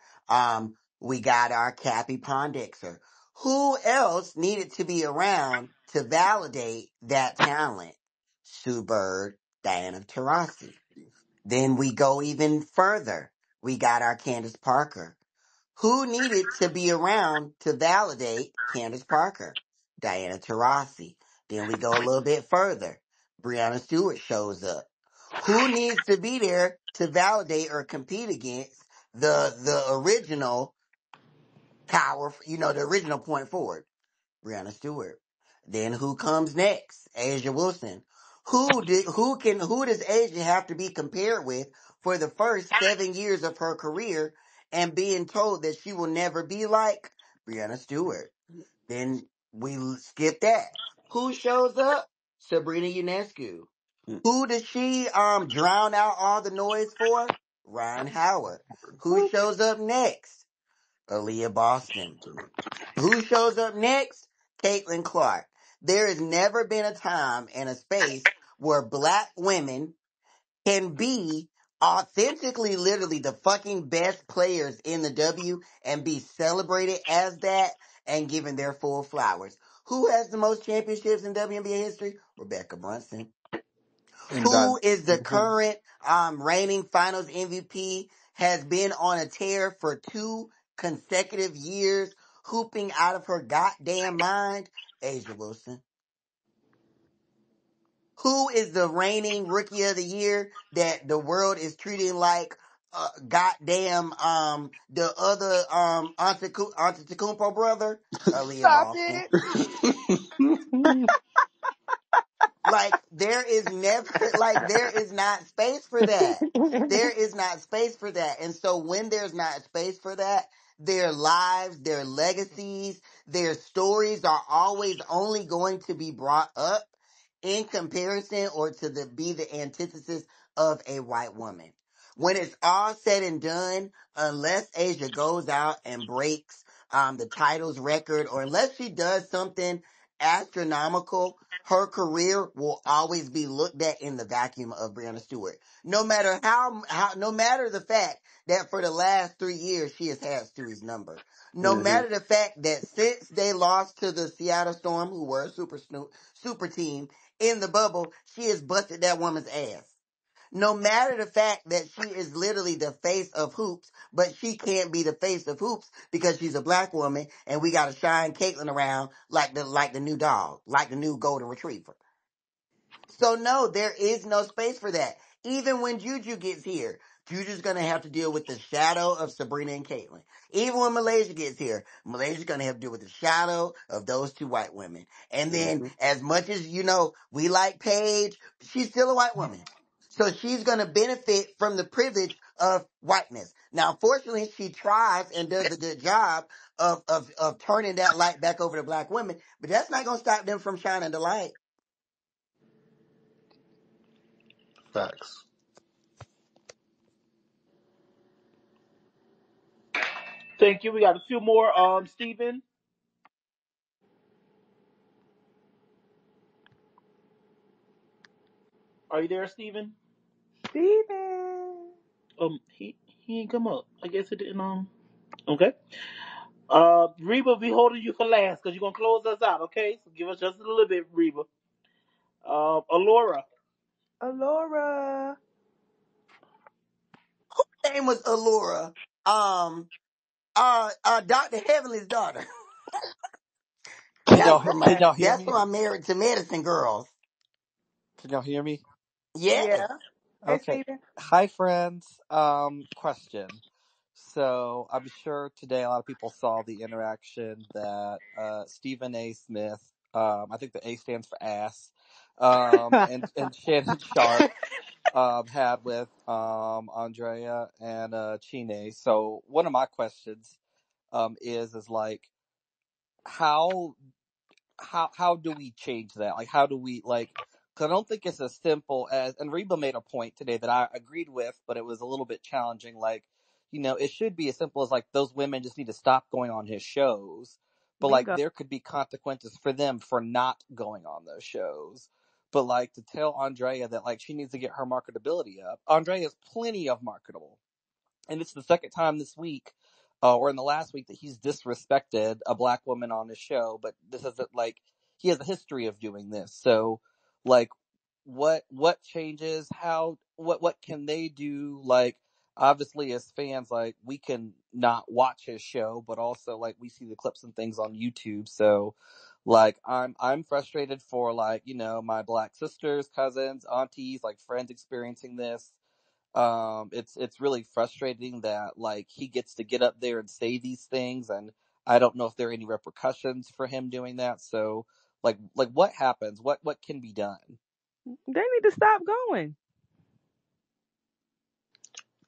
We got our Cappy Pondexter. Who else needed to be around to validate that talent? Sue Bird, Diana Taurasi. Then we go even further. We got our Candace Parker. Who needed to be around to validate Candace Parker? Diana Taurasi. Then we go a little bit further. Brianna Stewart shows up. Who needs to be there to validate or compete against the original power, the original point forward? Brianna Stewart. Then who comes next? Asia Wilson. Who does Asia have to be compared with for the first 7 years of her career and being told that she will never be like Brianna Stewart? Then we skip that. Who shows up? Sabrina Ionescu. Mm, Who does she drown out all the noise for? Ryan Howard. Who shows up next? Aaliyah Boston. Who shows up next? Caitlin Clark. There has never been a time and a space where black women can be authentically, literally the fucking best players in the W and be celebrated as that and given their full flowers. Who has the most championships in WNBA history? Rebecca Brunson. And Who God, is the mhm. current reigning Finals MVP? Has been on a tear for 2 consecutive years, hooping out of her goddamn mind. Asia Wilson. Who is the reigning Rookie of the Year that the world is treating like goddamn the other Antetokounmpo brother? Aaliyah Stop Boston. it. Like there is never like there is not space for that. There is not space for that. And so when there's not space for that, their lives, their legacies, their stories are always only going to be brought up in comparison or to be the antithesis of a white woman. When it's all said and done, unless Asia goes out and breaks the titles record, or unless she does something astronomical, her career will always be looked at in the vacuum of Brianna Stewart. No matter no matter the fact that for the last 3 years she has had Stewie's number. No Hmm. matter the fact that since they lost to the Seattle Storm, who were a super team in the bubble, she has busted that woman's ass. No matter the fact that she is literally the face of hoops, but she can't be the face of hoops because she's a black woman and we gotta shine Caitlyn around like the new dog, like the new golden retriever. So no, there is no space for that. Even when Juju gets here, Juju's gonna have to deal with the shadow of Sabrina and Caitlyn. Even when Malaysia gets here, Malaysia's gonna have to deal with the shadow of those two white women. And then Hmm. as much as, we like Paige, she's still a white woman. So she's gonna benefit from the privilege of whiteness. Now, fortunately, she tries and does a good job of turning that light back over to black women, but that's not gonna stop them from shining the light. Facts. Thank you. We got a few more. Stephen, are you there, Stephen? Steven. He ain't come up. I guess it didn't. Okay. Reba, we holding you for last because you're gonna close us out. Okay, so give us just a little bit, Reba. Alora. Alora. Name was Allura. Um, Dr. Heavenly's daughter. Can y'all can y'all hear That's me? from my Married to Medicine girls. Can y'all hear me? Yes. Yeah. Hey, Okay. Steven. Hi, friends. Question. So I'm sure today a lot of people saw the interaction that Stephen A. Smith, I think the A stands for ass, and Shannon Sharp had with Andrea and Chine. So one of my questions is like how how do we change that? Like, how do we like? Because I don't think it's as simple as. And Reba made a point today that I agreed with, but it was a little bit challenging. Like, it should be as simple as like those women just need to stop going on his shows. But like, Bingo. there could be consequences for them for not going on those shows. But like to tell Andrea that like she needs to get her marketability up. Andrea is plenty of marketable, and it's the second time this week, or in the last week, that he's disrespected a black woman on his show. But this isn't like he has a history of doing this. So, like, what changes? How what can they do? Like, obviously, as fans, like we can not watch his show, but also like we see the clips and things on YouTube. So, like, I'm frustrated for like my black sisters, cousins, aunties, like friends experiencing this. It's really frustrating that like he gets to get up there and say these things, and I don't know if there are any repercussions for him doing that. So like what happens? What can be done? They need to stop going.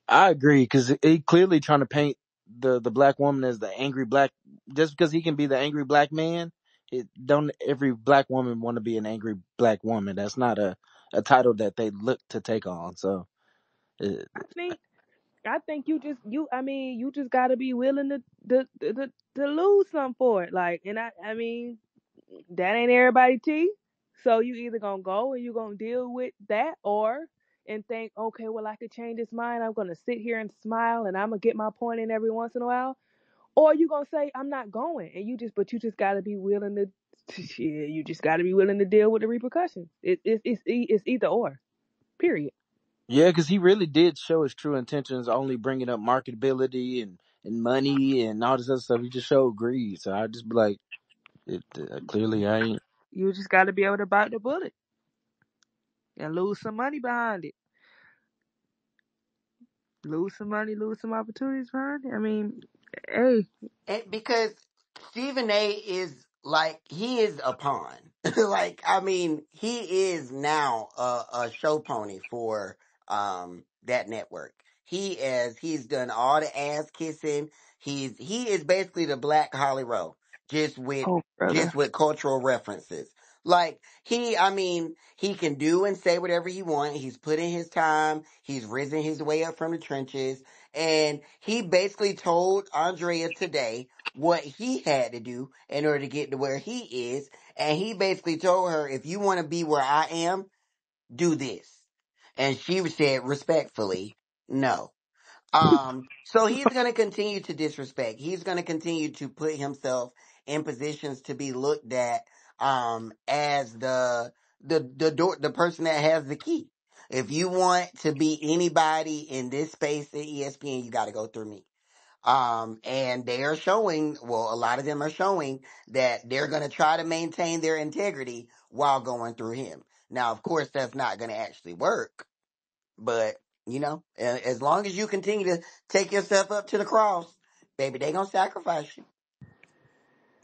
I agree because he clearly trying to paint the black woman as the angry black. Just because he can be the angry black man, it don't every black woman want to be an angry black woman. That's not a title that they look to take on. So uh, I think I think you just gotta be willing to lose some for it. Like, and I mean, that ain't everybody tea. So you either gonna go and you gonna deal with that, or and think, okay, well I could change his mind. I'm gonna sit here and smile, and I'm gonna get my point in every once in a while. Or you gonna say I'm not going, and you just gotta be willing to. Shit, you just got to be willing to deal with the repercussions. It's either or. Period. Yeah, because he really did show his true intentions, only bringing up marketability and money and all this other stuff. He just showed greed. So I just be like, clearly I ain't. You just got to be able to bite the bullet and lose some money behind it. Lose some money, lose some opportunities behind it. I mean, hey, Because Stephen A is like, he is a pawn. Like, I mean, he is now a show pony for that network. He's done all the ass kissing. He is basically the Black Holly Rowe, just with oh brother. cultural references. Like, I mean, he can do and say whatever he wants. He's put in his time. He's risen his way up from the trenches. And he basically told Andrea today what he had to do in order to get to where he is. And he basically told her, if you want to be where I am, do this. And she said respectfully, no. So he's going to continue to disrespect. He's going to continue to put himself in positions to be looked at, as the person that has the key. If you want to be anybody in this space at ESPN, you got to go through me. And they are showing, well, a lot of them are showing that they're going to try to maintain their integrity while going through him. Now, of course, that's not going to actually work, but as long as you continue to take yourself up to the cross, baby, they going to sacrifice you.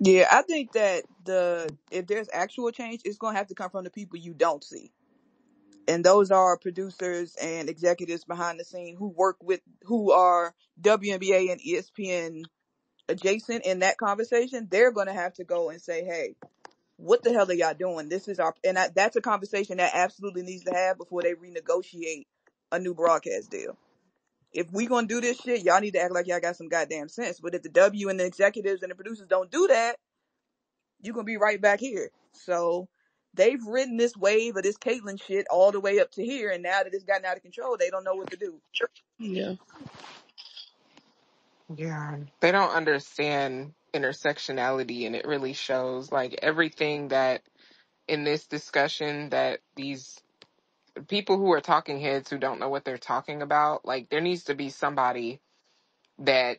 Yeah, I think that if there's actual change, it's gonna have to come from the people you don't see. And those are producers and executives behind the scene who are WNBA and ESPN adjacent in that conversation. They're going to have to go and say, hey, what the hell are y'all doing? That's a conversation that absolutely needs to have before they renegotiate a new broadcast deal. If we going to do this shit, y'all need to act like y'all got some goddamn sense. But if the W and the executives and the producers don't do that, you're going to be right back here. So they've ridden this wave of this Caitlyn shit all the way up to here, and now that it's gotten out of control, they don't know what to do. Yeah. Yeah, they don't understand intersectionality, and it really shows. Like everything that in this discussion, that these people who are talking heads who don't know what they're talking about, like there needs to be somebody that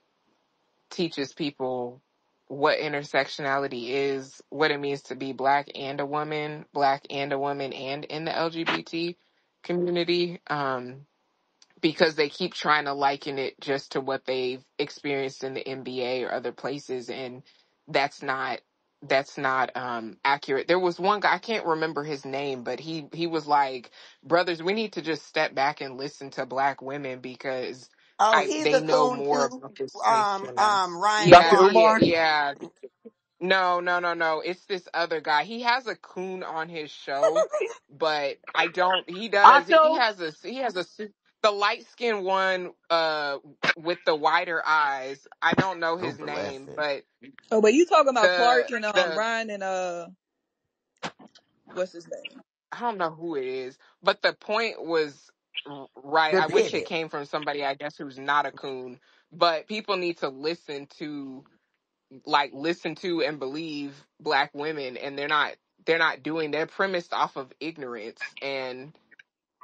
teaches people what intersectionality is, what it means to be black and a woman, and in the LGBT community. Because they keep trying to liken it just to what they've experienced in the NBA or other places, and that's not accurate. There was one guy, I can't remember his name, but he was like, brothers, we need to just step back and listen to black women because Oh, he's they a know coon more too. about this space than us. Ryan Dr. Yeah, Clark. yeah, Umar? yeah. No, no, no, no. It's this other guy. He has a coon on his show, but I don't. He does. He Acho, has a. He has a. The light skinned one, with the wider eyes. I don't know his Super name, lesson. but Oh, but you talking about the Clark and the Ryan and what's his name? I don't know who it is, but the point was right. The I wish it pivot. came from somebody, I guess, who's not a coon. But people need to listen to and believe black women, and they're not doing. They're premised off of ignorance, and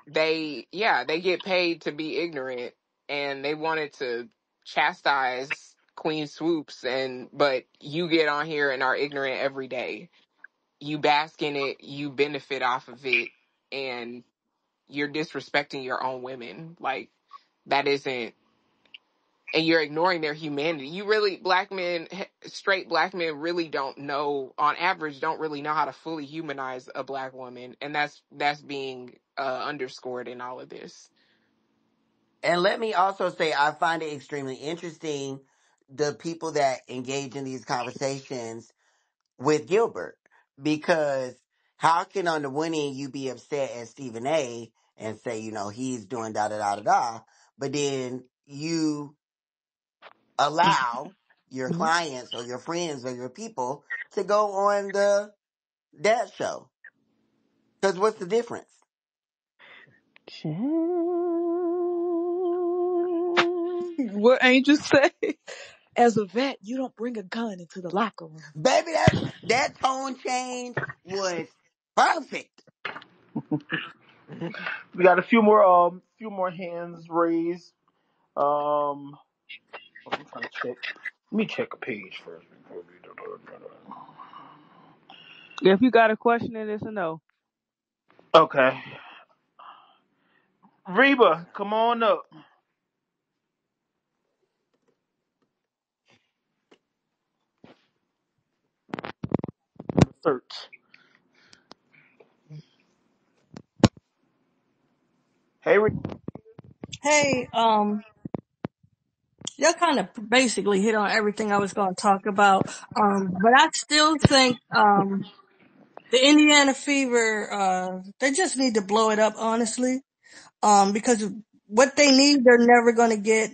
they get paid to be ignorant, and they wanted to chastise Queen Swoops, but you get on here and are ignorant every day. You bask in it, you benefit off of it, and you're disrespecting your own women. Like, that isn't, and you're ignoring their humanity. You really, straight black men really don't know, on average, don't really know how to fully humanize a black woman. And that's being underscored in all of this. And let me also say, I find it extremely interesting the people that engage in these conversations with Gilbert, because how can on the one end you be upset at Stephen A. and say, he's doing da da da da da, but then you allow your clients or your friends or your people to go on that show? Because what's the difference? What Angel say? As a vet, you don't bring a gun into the locker room. Baby, that tone change was perfect. We got a few more hands raised. I'm trying to check. Let me check a page first before we do. If you got a question, it is a no. Okay, Reba, come on up. Search. Hey, Reba. Hey, y'all kind of basically hit on everything I was going to talk about. But I still think, the Indiana Fever, they just need to blow it up, honestly. Because what they need, they're never going to get.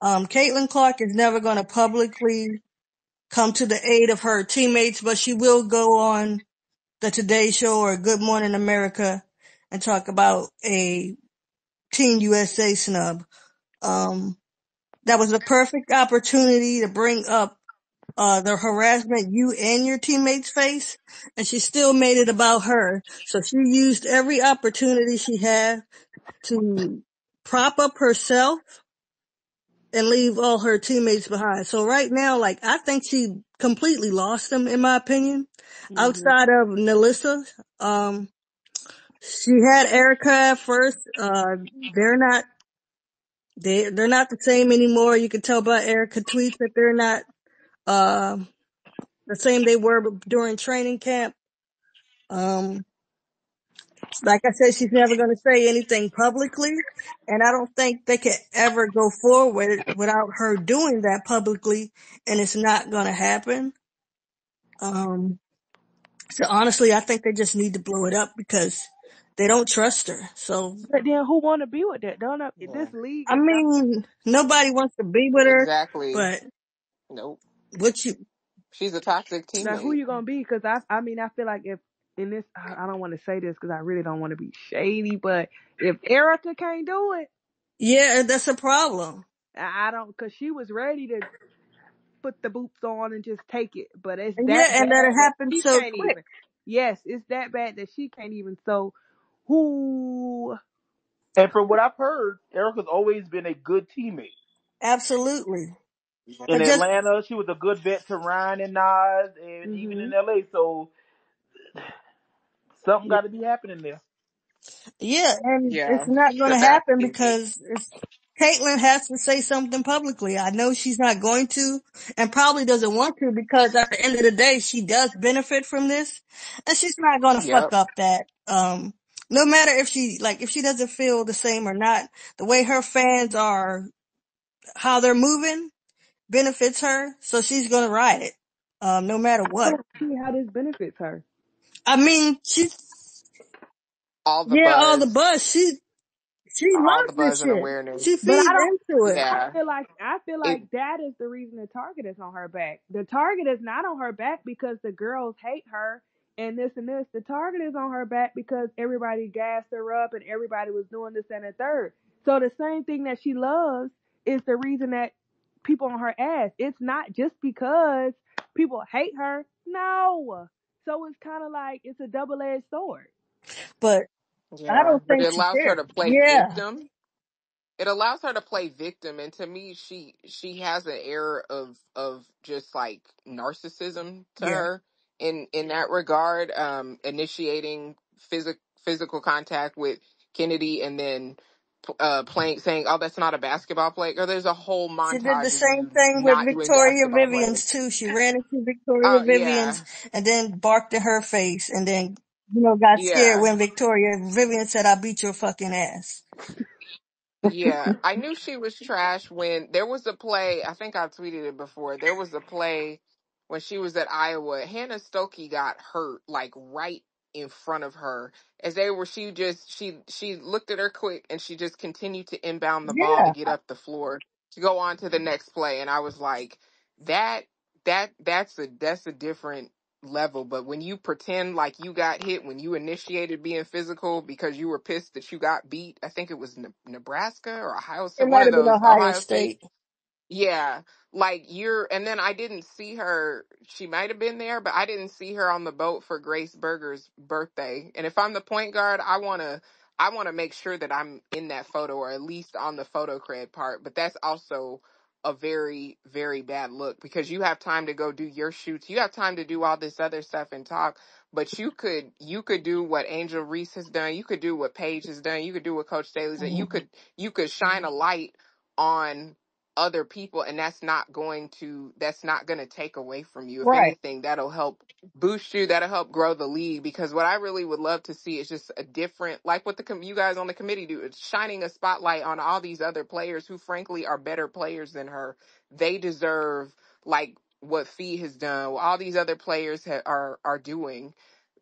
Caitlin Clark is never going to publicly come to the aid of her teammates, but she will go on the Today Show or Good Morning America and talk about a Team USA snub. Um, that was a perfect opportunity to bring up the harassment you and your teammates face, and she still made it about her. So she used every opportunity she had to prop up herself and leave all her teammates behind. So right now, like, I think she completely lost them, in my opinion. Hmm. Outside of Nelissa, um, she had Erica at first. They're not, they're not the same anymore. You can tell by Erica tweets that they're not, uh, the same they were during training camp. Um, like I said, she's never going to say anything publicly, and I don't think they could ever go forward without her doing that publicly, and it's not going to happen. Um, so honestly, I think they just need to blow it up because they don't trust her. So, But then who want to be with that? Don't know. Yeah. This league I is not. mean, nobody wants to be with her, Exactly. but Nope. what you, She's a toxic Like who teammate. you gonna be? Because I mean, I feel like if in this, I don't want to say this because I really don't want to be shady, but if Erica can't do it, yeah, that's a problem. I don't. Because she was ready to put the boots on and just take it, but it's And yeah, that and that it bad that happened she so can't quick. even. Yes, it's that bad that she can't even. So, who? And from what I've heard, Erica's always been a good teammate. Absolutely. In But just, Atlanta, she was a good vet to Ryan and Nas, and even in Mhm. LA. So something got to be happening there. yeah, and it's Yeah. not going to Because that happen teammate. because Caitlyn has to say something publicly. I know she's not going to and probably doesn't want to because at the end of the day, she does benefit from this and she's not going to fuck Yep. up that. No matter if if she doesn't feel the same or not, the way her fans are, how they're moving benefits her. So she's going to ride it. No matter I what. don't see how this benefits her. I mean, All the yeah, all the buzz. buzz. She All the loves this buzz and shit. awareness. She But feeds into it. Yeah. I feel It. like that is the reason the target is on her back. The target is not on her back because the girls hate her and this and this. The target is on her back because everybody gassed her up and everybody was doing this and the third. So the same thing that she loves is the reason that people on her ass. It's not just because people hate her. No. So it's kind of like it's a double-edged sword. But I Yeah. don't But think it she allows her cares. to play Yeah, victim. It allows her to play victim, and to me she has an air of just like narcissism to yeah. her in that regard, initiating physical contact with Kennedy and then playing saying, oh, that's not a basketball play, or there's a whole She did the montage of same you thing with not doing Victoria basketball plays. Vivian's too. She ran into Victoria Oh Vivian's yeah. and then barked in her face and then, got scared Yeah. when Victoria Vivian said, I beat your fucking ass. Yeah, I knew she was trash when there was a play. I think I tweeted it before. There was a play when she was at Iowa. Hannah Stokey got hurt like right in front of her as they were. She looked at her quick and she just continued to inbound the ball to Yeah. get up the floor to go on to the next play. And I was like, that that's a different level. But when you pretend like you got hit when you initiated being physical because you were pissed that you got beat, I think it was Nebraska or Ohio It State, one might of have been those, Ohio Ohio State. State. Yeah, like and then I didn't see her. She might have been there, but I didn't see her on the boat for Grace Berger's birthday. And if I'm the point guard, I wanna make sure that I'm in that photo or at least on the photo cred part. But that's also a very, very bad look because you have time to go do your shoots. You have time to do all this other stuff and talk. But you could do what Angel Reese has done. You could do what Paige has done. You could do what Coach Staley's done. You could shine a light on other people, and that's not going to take away from you. If Right. anything, that'll help boost you, that'll help grow the league. Because what I really would love to see is just a different, like what you guys on the committee do, it's shining a spotlight on all these other players who frankly are better players than her. They deserve, like what Fee has done, what all these other players are doing.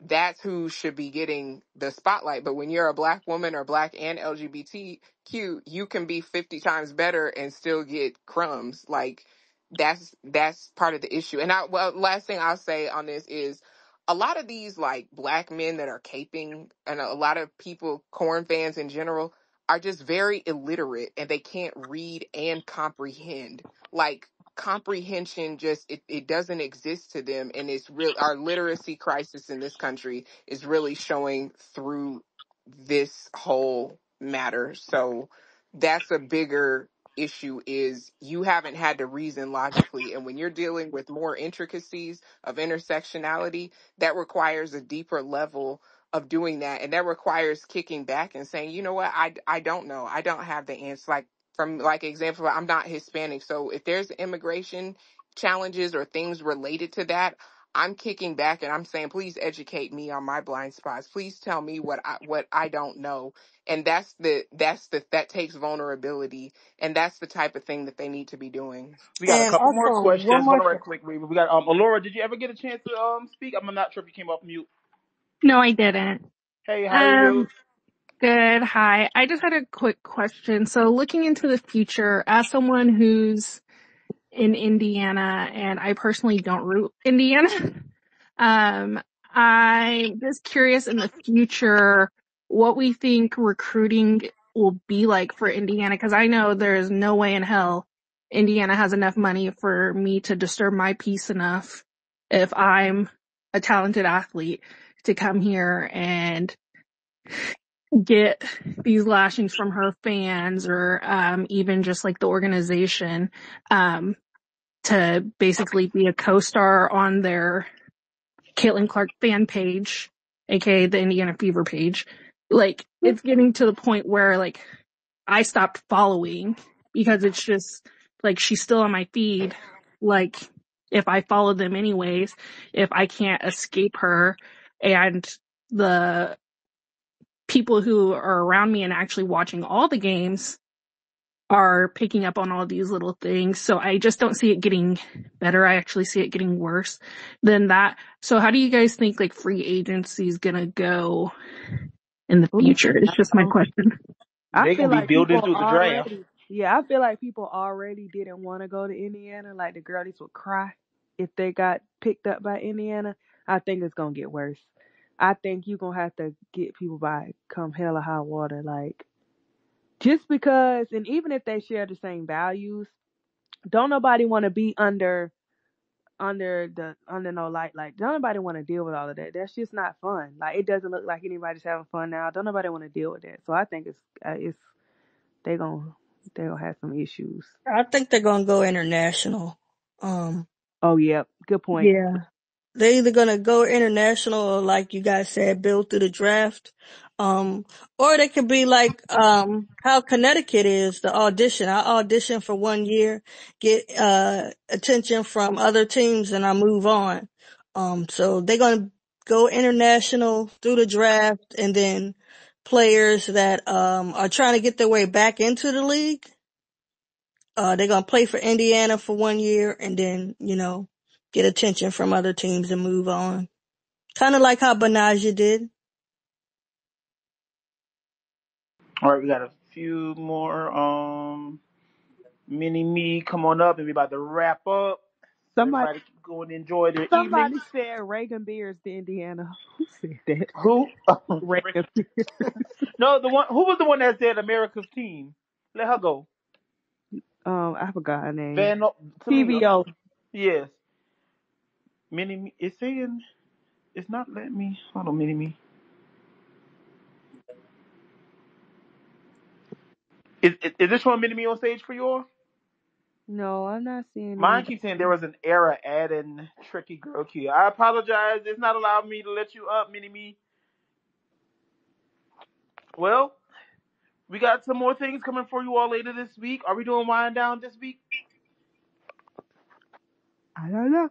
That's who should be getting the spotlight. But when you're a black woman or black and LGBTQ, you can be 50 times better and still get crumbs. Like that's part of the issue. And last thing I'll say on this is a lot of these like black men that are caping, and a lot of people, corn fans in general, are just very illiterate and they can't read and comprehend. Like comprehension just it doesn't exist to them, and it's real. Our literacy crisis in this country is really showing through this whole matter. So that's a bigger issue, is you haven't had to reason logically, and when you're dealing with more intricacies of intersectionality, that requires a deeper level of doing that, and that requires kicking back and saying, you know what, I don't know, I don't have the answer. Like, from like example, I'm not Hispanic, so if there's immigration challenges or things related to that, I'm kicking back and I'm saying, please educate me on my blind spots. Please tell me what I don't know. And that takes vulnerability, and that's the type of thing that they need to be doing. We got a And couple more also, one questions. Hold more on right thing. quick. We got Alora. Did you ever get a chance to speak? I'm not sure if you came off mute. No, I didn't. Hey, how are you? Um, Good. Hi. I just had a quick question. So looking into the future, as someone who's in Indiana, and I personally don't root Indiana, um, I'm just curious in the future what we think recruiting will be like for Indiana, because I know there's no way in hell Indiana has enough money for me to disturb my peace enough if I'm a talented athlete to come here and get these lashings from her fans, or even just like the organization, um, to basically be a co-star on their Caitlin Clark fan page, aka the Indiana Fever page. Like, it's getting to the point where like I stopped following because it's just like she's still on my feed. Like, if I follow them anyways, if I can't escape her, and the people who are around me and actually watching all the games are picking up on all these little things. So I just don't see it getting better. I actually see it getting worse than that. So how do you guys think like free agency is gonna go in the Ooh, future? It's just my um, question. I They're feel gonna be like building people through the draft. already, yeah, I feel like people already didn't want to go to Indiana. Like the girlies would cry if they got picked up by Indiana. I think it's gonna get worse. I think you're gonna have to get people by come hell or high water. Like, just because, and even if they share the same values, don't nobody want to be under no light. Like, don't nobody want to deal with all of that. That's just not fun. Like, it doesn't look like anybody's having fun now. Don't nobody want to deal with that. So I think it's they gonna they gonna have some issues. I think they're gonna go international. Um, Oh yeah, good point. yeah. They're either gonna go international or, like you guys said, build through the draft. Or they could be like, how Connecticut is, the audition. I audition for 1 year, get, attention from other teams, and I move on. So they're gonna go international through the draft, and then players that, are trying to get their way back into the league, they're gonna play for Indiana for 1 year and then, get attention from other teams and move on. Kind of like how Benaja did. All right, we got a few more. Mini Me, come on up, and we about to wrap up. So Somebody everybody can go and enjoy their evening. somebody said Reagan Beers to Indiana. Who said that? Who? Reagan Beers. No, the one. Who was the one that said America's team? Let her go. I forgot her name. Van Toledo. TVO. Yes. Mini me. It's saying it's not letting me. Hold on, mini me. Is this showing mini me on stage for you all? No, I'm not seeing Mine anybody. keeps saying there was an error adding tricky girl key. I apologize. It's not allowing me to let you up, mini me. Well, we got some more things coming for you all later this week. Are we doing wind down this week? I don't know.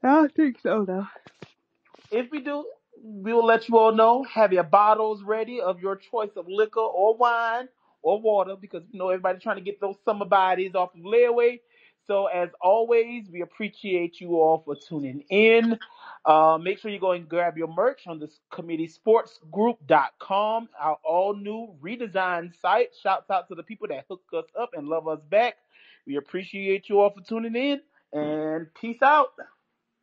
I don't think so though. If we do, we will let you all know. Have your bottles ready of your choice of liquor or wine or water because you know everybody's trying to get those summer bodies off of layaway. So as always, we appreciate you all for tuning in. Make sure you go and grab your merch on this committeesportsgroup.com, our all new redesigned site. Shouts out to the people that hook us up and love us back. We appreciate you all for tuning in and peace out.